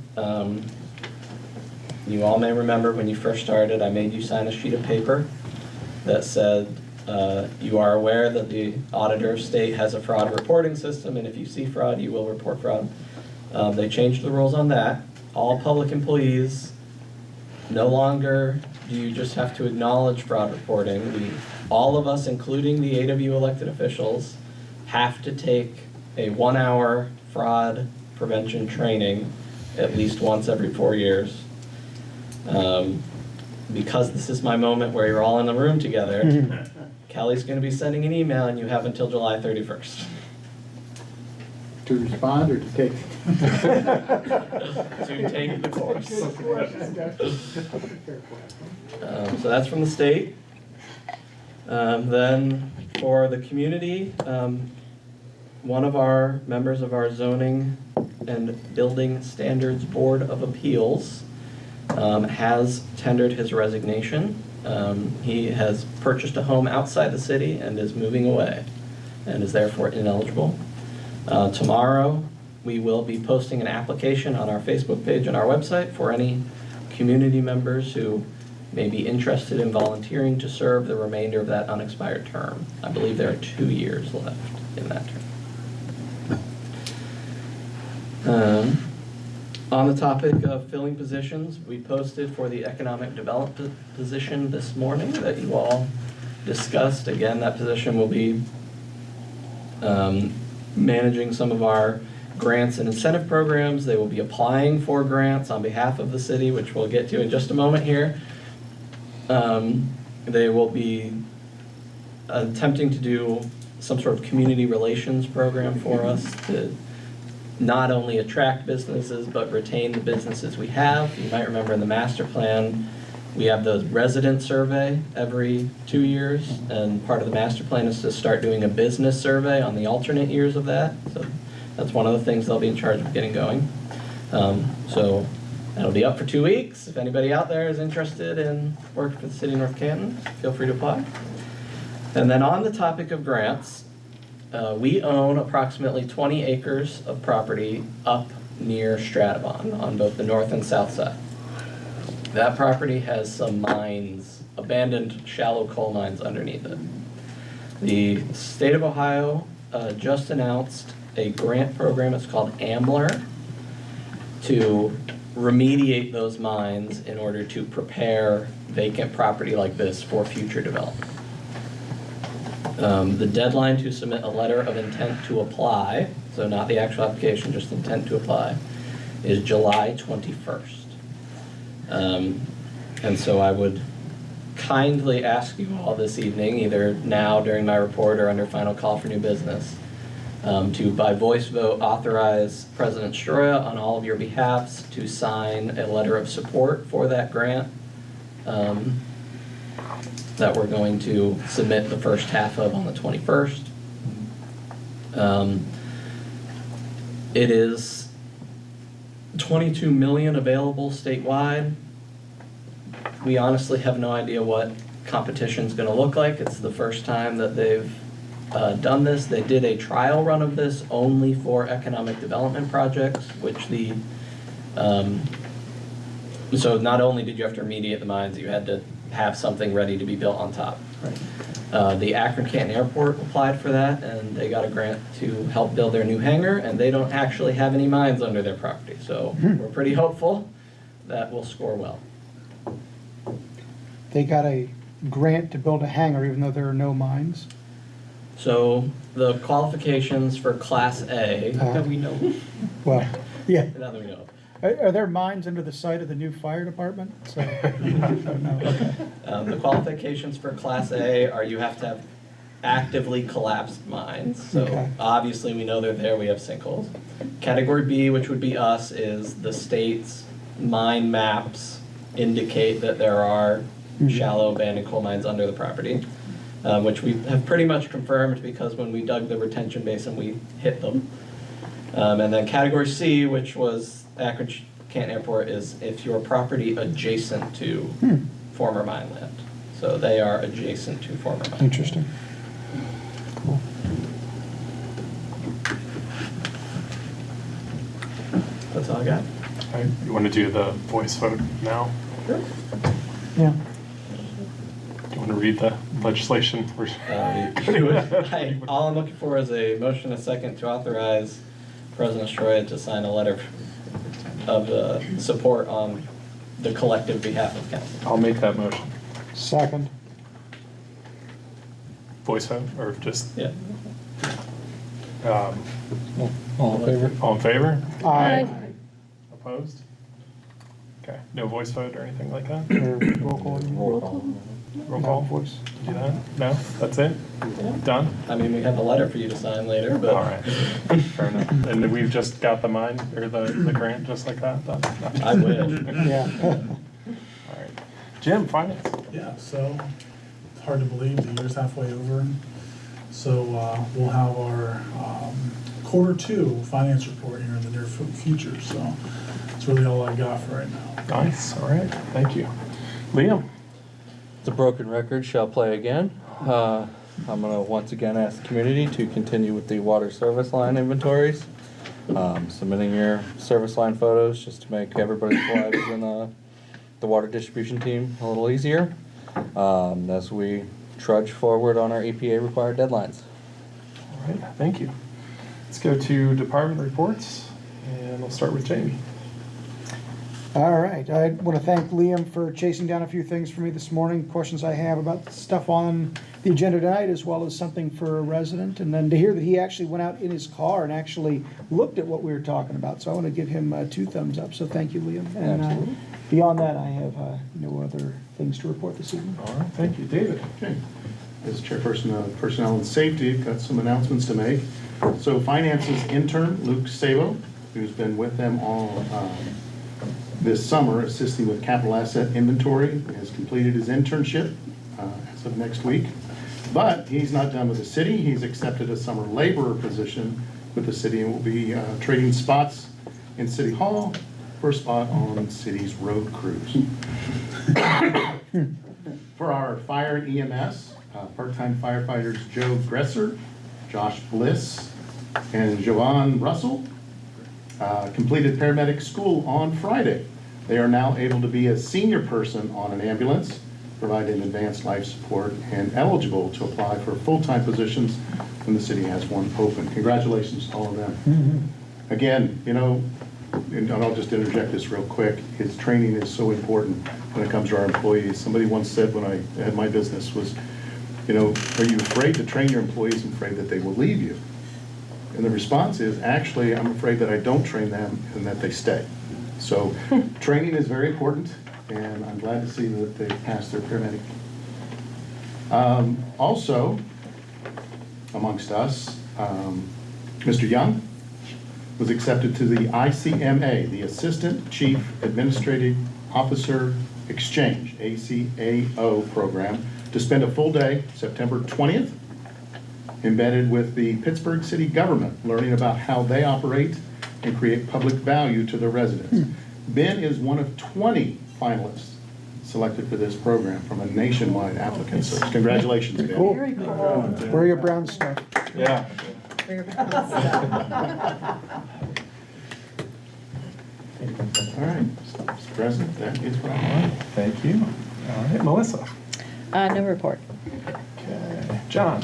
you all may remember when you first started, I made you sign a sheet of paper that said you are aware that the Auditor of State has a fraud reporting system, and if you see fraud, you will report fraud. They changed the rules on that. All public employees, no longer do you just have to acknowledge fraud reporting. All of us, including the 8 of you elected officials, have to take a 1-hour fraud prevention training at least once every 4 years. Because this is my moment where you're all in the room together, Kelly's going to be sending an email and you have until July 31st. To respond or to take? To take the course. So that's from the state. Then for the community, one of our members of our Zoning and Building Standards Board of Appeals has tendered his resignation. He has purchased a home outside the city and is moving away and is therefore ineligible. Tomorrow, we will be posting an application on our Facebook page and our website for any community members who may be interested in volunteering to serve the remainder of that unexpired term. I believe there are 2 years left in that term. On the topic of filling positions, we posted for the economic development position this morning that you all discussed. Again, that position will be managing some of our grants and incentive programs. They will be applying for grants on behalf of the city, which we'll get to in just a moment here. They will be attempting to do some sort of community relations program for us to not only attract businesses, but retain the businesses we have. You might remember in the master plan, we have the resident survey every 2 years, and part of the master plan is to start doing a business survey on the alternate years of that. So that's one of the things they'll be in charge of getting going. So that'll be up for 2 weeks. If anybody out there is interested in working for the city of North Canton, feel free to apply. And then on the topic of grants, we own approximately 20 acres of property up near Stratavon on both the north and south side. That property has some mines, abandoned shallow coal mines underneath it. The state of Ohio just announced a grant program, it's called AMLR, to remediate those mines in order to prepare vacant property like this for future development. The deadline to submit a letter of intent to apply, so not the actual application, just intent to apply, is July 21st. And so I would kindly ask you all this evening, either now during my report or under final call for new business, to by voice vote authorize President Stroya on all of your behalfs to sign a letter of support for that grant that we're going to submit the first half of on the 21st. It is 22 million available statewide. We honestly have no idea what competition's gonna look like. It's the first time that they've done this. They did a trial run of this only for economic development projects, which so not only did you have to remediate the mines, you had to have something ready to be built on top. The Akron-Canton Airport applied for that, and they got a grant to help build their new hangar, and they don't actually have any mines under their property. So we're pretty hopeful that we'll score well. They got a grant to build a hangar even though there are no mines. So the qualifications for Class A, That we know. Well, yeah. Now that we know. Are there mines under the site of the new fire department? So, no, okay. The qualifications for Class A are you have to have actively collapsed mines. So Okay. obviously we know they're there, we have sinkholes. Category B, which would be us, is the state's mine maps indicate that there are shallow abandoned coal mines under the property, which we have pretty much confirmed because when we dug the retention basin, we hit them. And then category C, which was Akron-Canton Airport, is if your property adjacent to former mine land. So they are adjacent to former mine. Interesting. Cool. That's all I got. All right, you want to do the voice vote now? Sure. Yeah. Do you want to read the legislation? All I'm looking for is a motion, a second, to authorize President Stroya to sign a letter of support on the collective behalf of council. I'll make that motion. Second. Voice vote, or just? Yeah. All in favor? All in favor? Aye. Opposed? Okay, no voice vote or anything like that? Roll call. Roll call. Roll call? Voice. Do that? No? That's it? Done? I mean, we have a letter for you to sign later, but. All right, fair enough. And we've just got the mine, or the grant just like that? Done? I wish. Yeah. All right. Jim, finance. Yeah, so it's hard to believe the year's halfway over. So we'll have our Q2 finance report here in the near future. So that's really all I got for right now. Nice, all right, thank you. Liam? The broken record shall play again. I'm gonna once again ask the community to continue with the water service line inventories. Submitting your service line photos just to make everybody's lives in the water distribution team a little easier as we trudge forward on our EPA required deadlines. All right, thank you. Let's go to department reports, and we'll start with Jamie. All right. I want to thank Liam for chasing down a few things for me this morning, questions I have about stuff on the agenda tonight, as well as something for a resident. And then to hear that he actually went out in his car and actually looked at what we were talking about. So I want to give him 2 thumbs up. So thank you, Liam. And beyond that, I have no other things to report this evening. All right, thank you. David? Okay. As chairperson of Personnel and Safety, I've got some announcements to make. So finances intern, Luke Sabo, who's been with them all this summer, assisting with capital asset inventory, has completed his internship as of next week. But he's not done with the city. He's accepted a summer laborer position with the city and will be trading spots in City Hall for a spot on the city's road crews. For our fire and EMS, part-time firefighters Joe Gresser, Josh Bliss, and Joanne Russell completed paramedic school on Friday. They are now able to be a senior person on an ambulance, providing advanced life support, and eligible to apply for full-time positions when the city has one open. Congratulations to all of them. Again, you know, and I'll just interject this real quick, is training is so important when it comes to our employees. Somebody once said when I had my business was, are you afraid to train your employees and afraid that they will leave you? And the response is, actually, I'm afraid that I don't train them and that they stay. So training is very important, and I'm glad to see that they passed their paramedic. Also, amongst us, Mr. Young was accepted to the ICMA, the Assistant Chief Administrative Officer Exchange, ACAO program, to spend a full day, September 20th, embedded with the Pittsburgh City government, learning about how they operate and create public value to their residents. Ben is one of 20 finalists selected for this program from a nationwide applicant search. Congratulations, Ben. Cool. Very cool. Wear your brown stuff. Yeah. All right, Mr. President, that is what I have. Thank you. All right, Melissa. No report. Okay, John.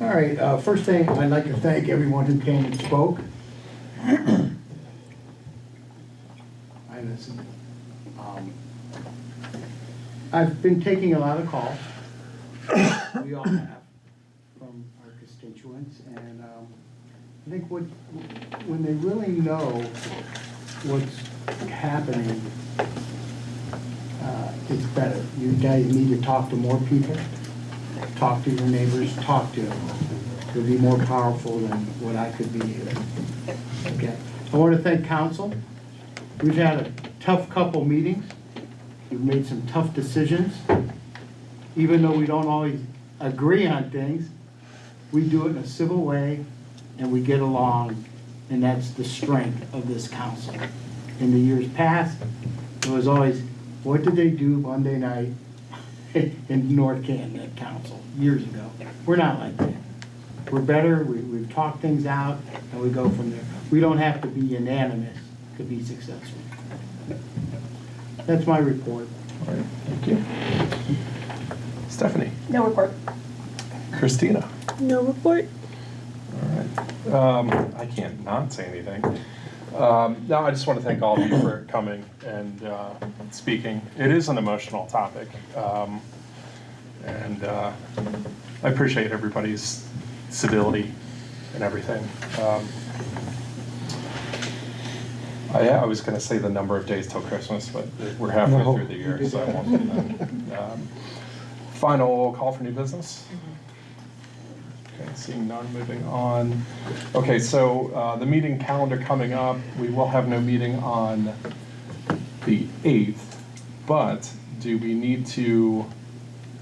All right, first thing, I'd like to thank everyone who came and spoke. I listened. I've been taking a lot of calls. We all have, from our constituents, and I think when they really know what's happening, it's better. You guys need to talk to more people, talk to your neighbors, talk to them. It'll be more powerful than what I could be here. Okay. I want to thank council. We've had a tough couple meetings. We've made some tough decisions. Even though we don't always agree on things, we do it in a civil way and we get along, and that's the strength of this council. In the years past, it was always, what did they do Monday night in North Canton at council years ago? We're not like that. We're better, we've talked things out, and we go from there. We don't have to be unanimous to be successful. That's my report. All right, thank you. Stephanie. No report. Christina. No report. All right. I can't not say anything. No, I just want to thank all of you for coming and speaking. It is an emotional topic. And I appreciate everybody's civility and everything. I was going to say the number of days till Christmas, but we're halfway through the year, so I won't do that. Final call for new business? Okay, seeing none, moving on. Okay, so the meeting calendar coming up, we will have no meeting on the 8th, but do we need to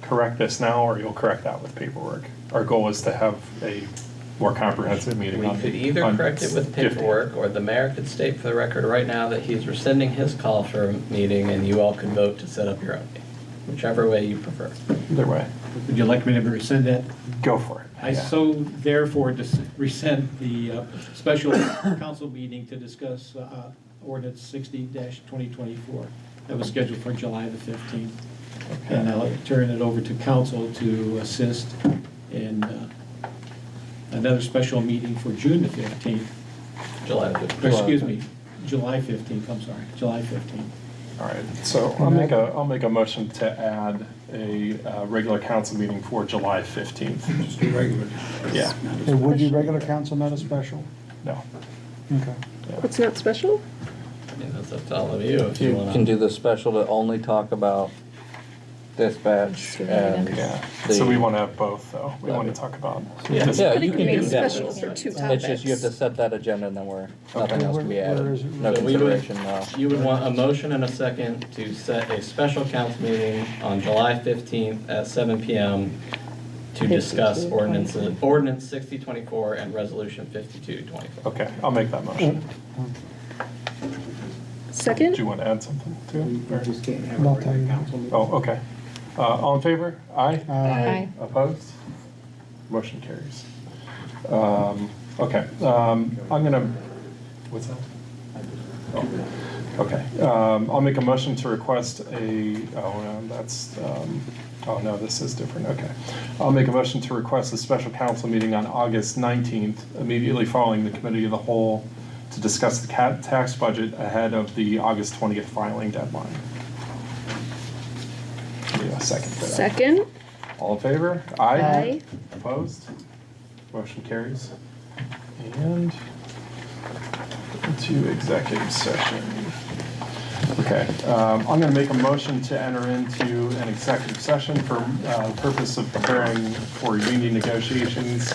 correct this now, or you'll correct that with paperwork? Our goal is to have a more comprehensive meeting We on. could either correct it with 15th. paperwork, or the mayor could state for the record right now that he's rescinding his call for a meeting, and you all could vote to set up your own meeting, whichever way you prefer. Either way. Would you like me to rescind that? Go for it. I so therefore rescind the special council meeting to discuss ordinance 60-2024 that was scheduled for July the 15th. Okay. And I'll turn it over to council to assist in another special meeting for June the 15th. July the 15th. Excuse me, July 15th, I'm sorry, July 15th. All right, so I'll make a motion to add a regular council meeting for July 15th. Just a regular. Yeah. It would be regular council, not a special? No. Okay. It's not special? Yeah, that's up to all of you if you You want can do the special to only talk about dispatch and Yeah, the. so we want to have both, though. We want to talk about. Yeah, you can do that. special for two It's just you have to set that agenda and then nothing else can be Where added. is it? No So we would- consideration, no. You would want a motion and a second to set a special council meeting on July 15th at 7 PM to discuss ordinance 6024 and resolution 5224. Okay, I'll make that motion. Second? Do you want to add something to We it? or- just can't have a Not regular telling you. council meeting. Oh, okay. All in favor? Aye? Aye. Opposed? Motion carries. Okay, I'm gonna, what's that? Oh, okay, I'll make a motion to request oh no, this is different, okay. I'll make a motion to request a special council meeting on August 19th, immediately following the committee of the whole, to discuss the tax budget ahead of the August 20th filing deadline. Need a second for that. Second. All in favor? Aye. Opposed? Motion carries. And into executive session. Okay, I'm going to make a motion to enter into an executive session for the purpose of preparing for union negotiations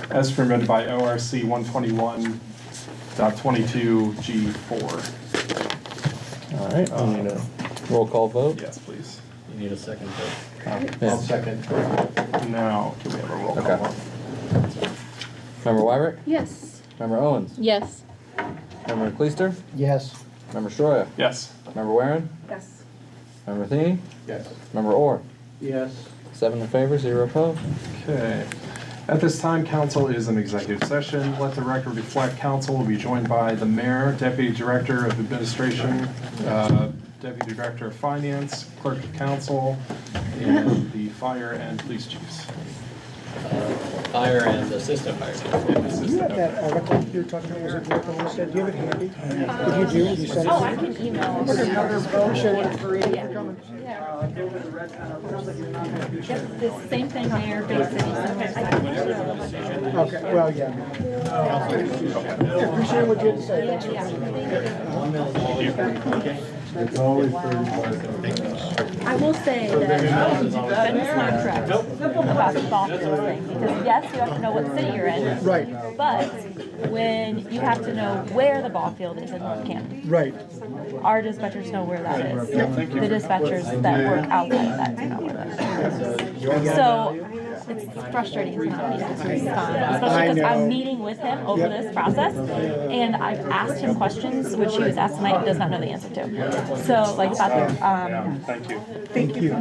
as permitted by ORC 121.22G4. All right. We need a roll call vote. Yes, please. You need a second vote. Yeah. Second. Now, do we have a roll call? Okay. vote? Member Wyrick? Yes. Member Owens? Yes. Member Cleister? Yes. Member Shroya? Yes. Member Warren? Yes. Member Thiene? Yes. Member Orr? Yes. 7 in favor, 0 opposed. Okay. At this time, council is in executive session. Let the record reflect council will be joined by the mayor, deputy director of administration, deputy director of finance, clerk of council, and the fire and police chiefs. Fire and assistant fire chief. Do you have that article you're talking about, was it worth the list? Do you have it handy? If you do, you send it Oh, to I me? can email. Appreciate it. Yeah. Yep, the same thing there, big city, similar size. Okay, well, yeah. Yeah, appreciate what you had to say, thanks for It's always pretty. I will say that Ben is not correct about the ball field thing, because yes, you have to know what city you're in. Right. But when you have to know where the ball field is in North Canton. Right. Our dispatchers know where that is. The dispatchers that work outside of that do not know where that is. So it's frustrating to not be able to respond, especially because I'm meeting with him over this process, and I've asked him questions, which he was asked tonight and does not know the answer to. So like about the, Thank you. Thank you.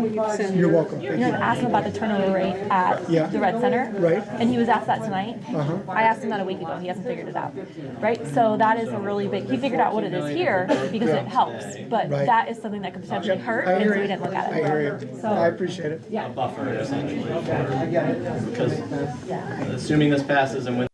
You're welcome. you know, I've asked him about the turnover rate at the Red Center. Right. And he was asked that tonight. I asked him that a week ago. He hasn't figured it out. Right? So that is a really big, he figured out what it is here because it helps. But that is something that could potentially hurt, and so we didn't look at it. I hear you. So, I appreciate it. A buffer essentially. Because assuming this passes and when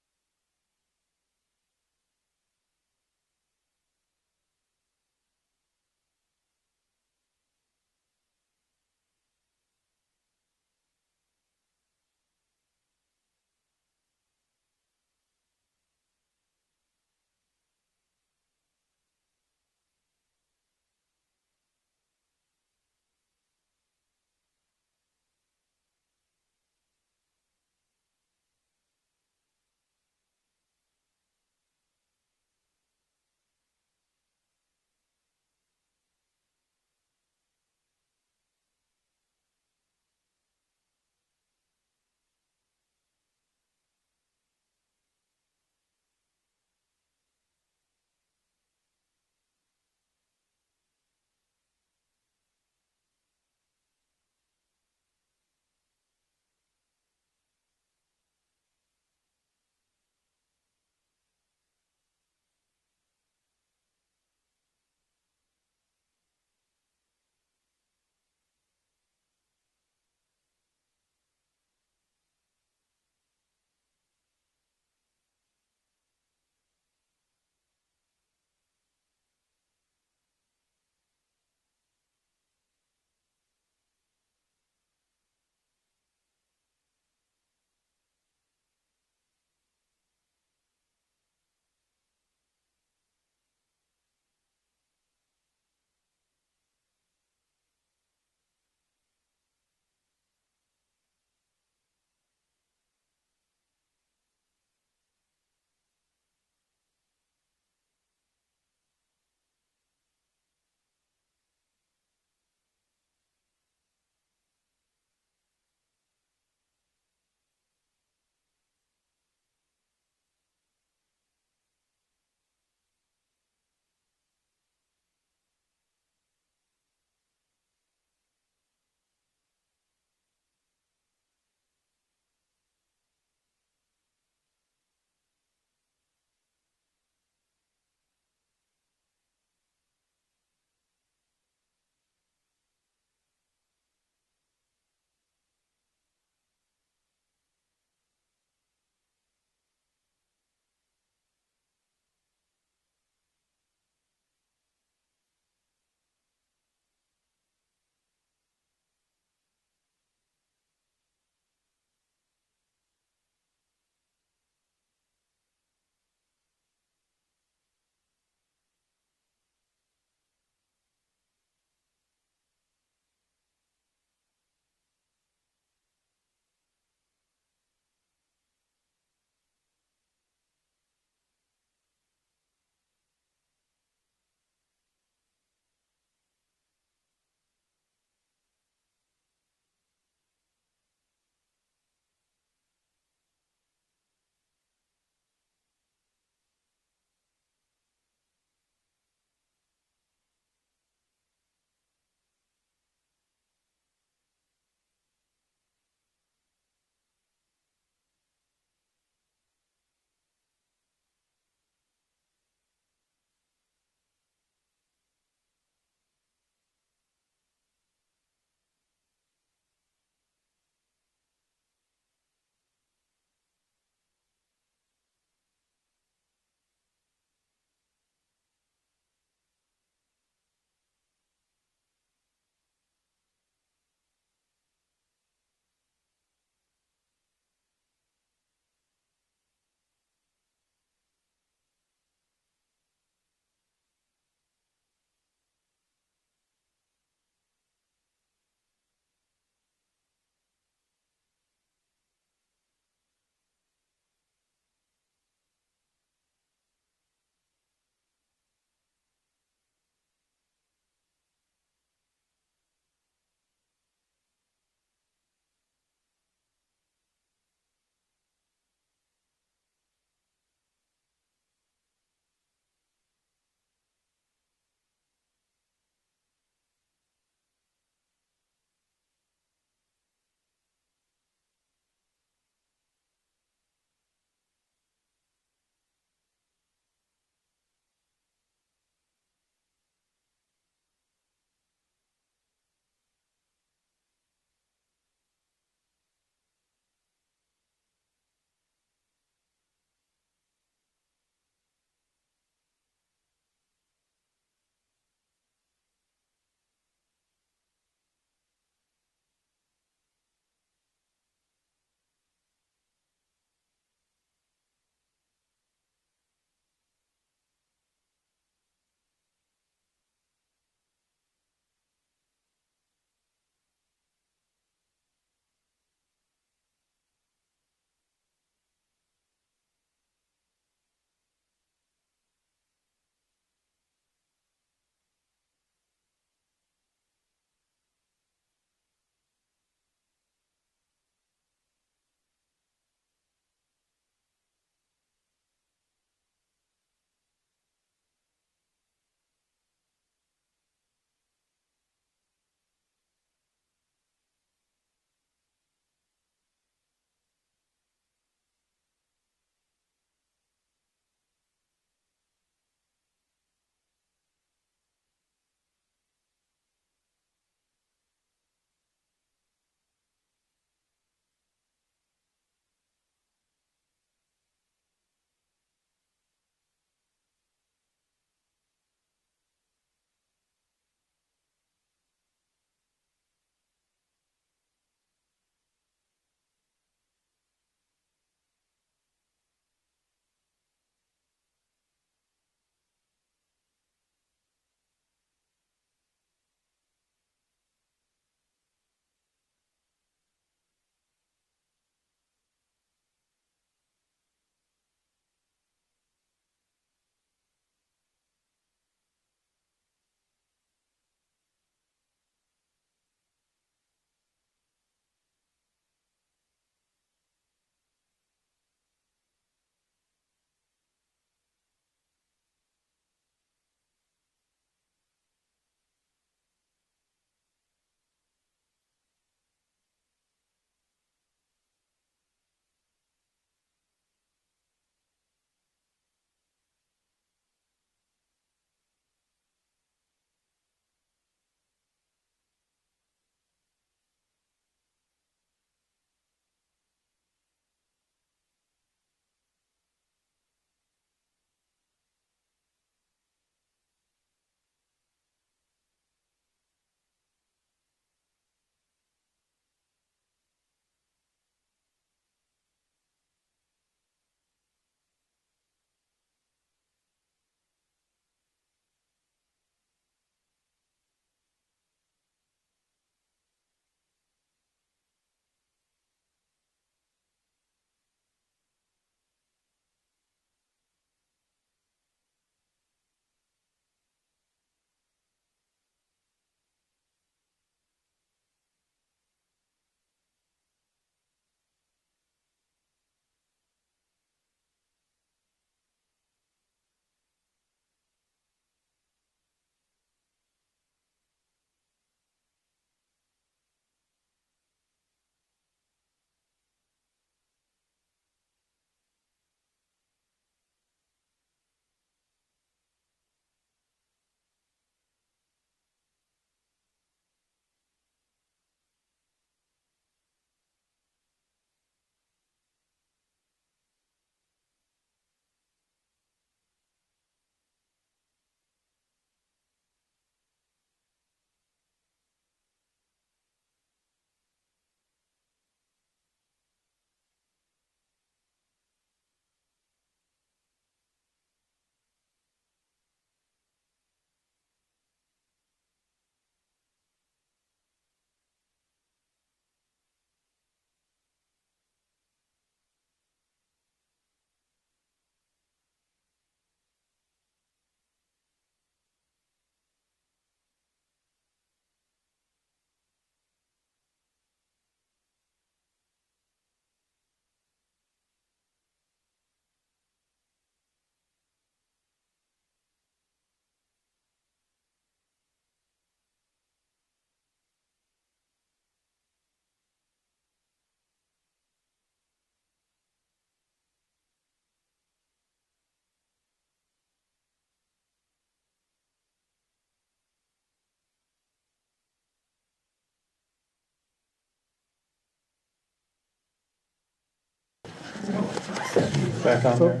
Back on there?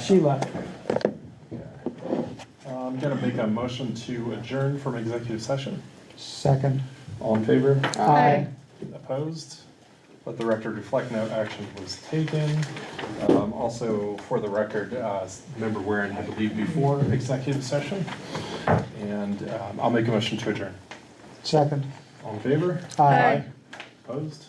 She left. I'm gonna make a motion to adjourn from executive session. Second. All in favor? Aye. Opposed? Let the record reflect no action was taken. Also, for the record, Member Warren had to leave before executive session. And I'll make a motion to adjourn. Second. All in favor? Aye. Opposed?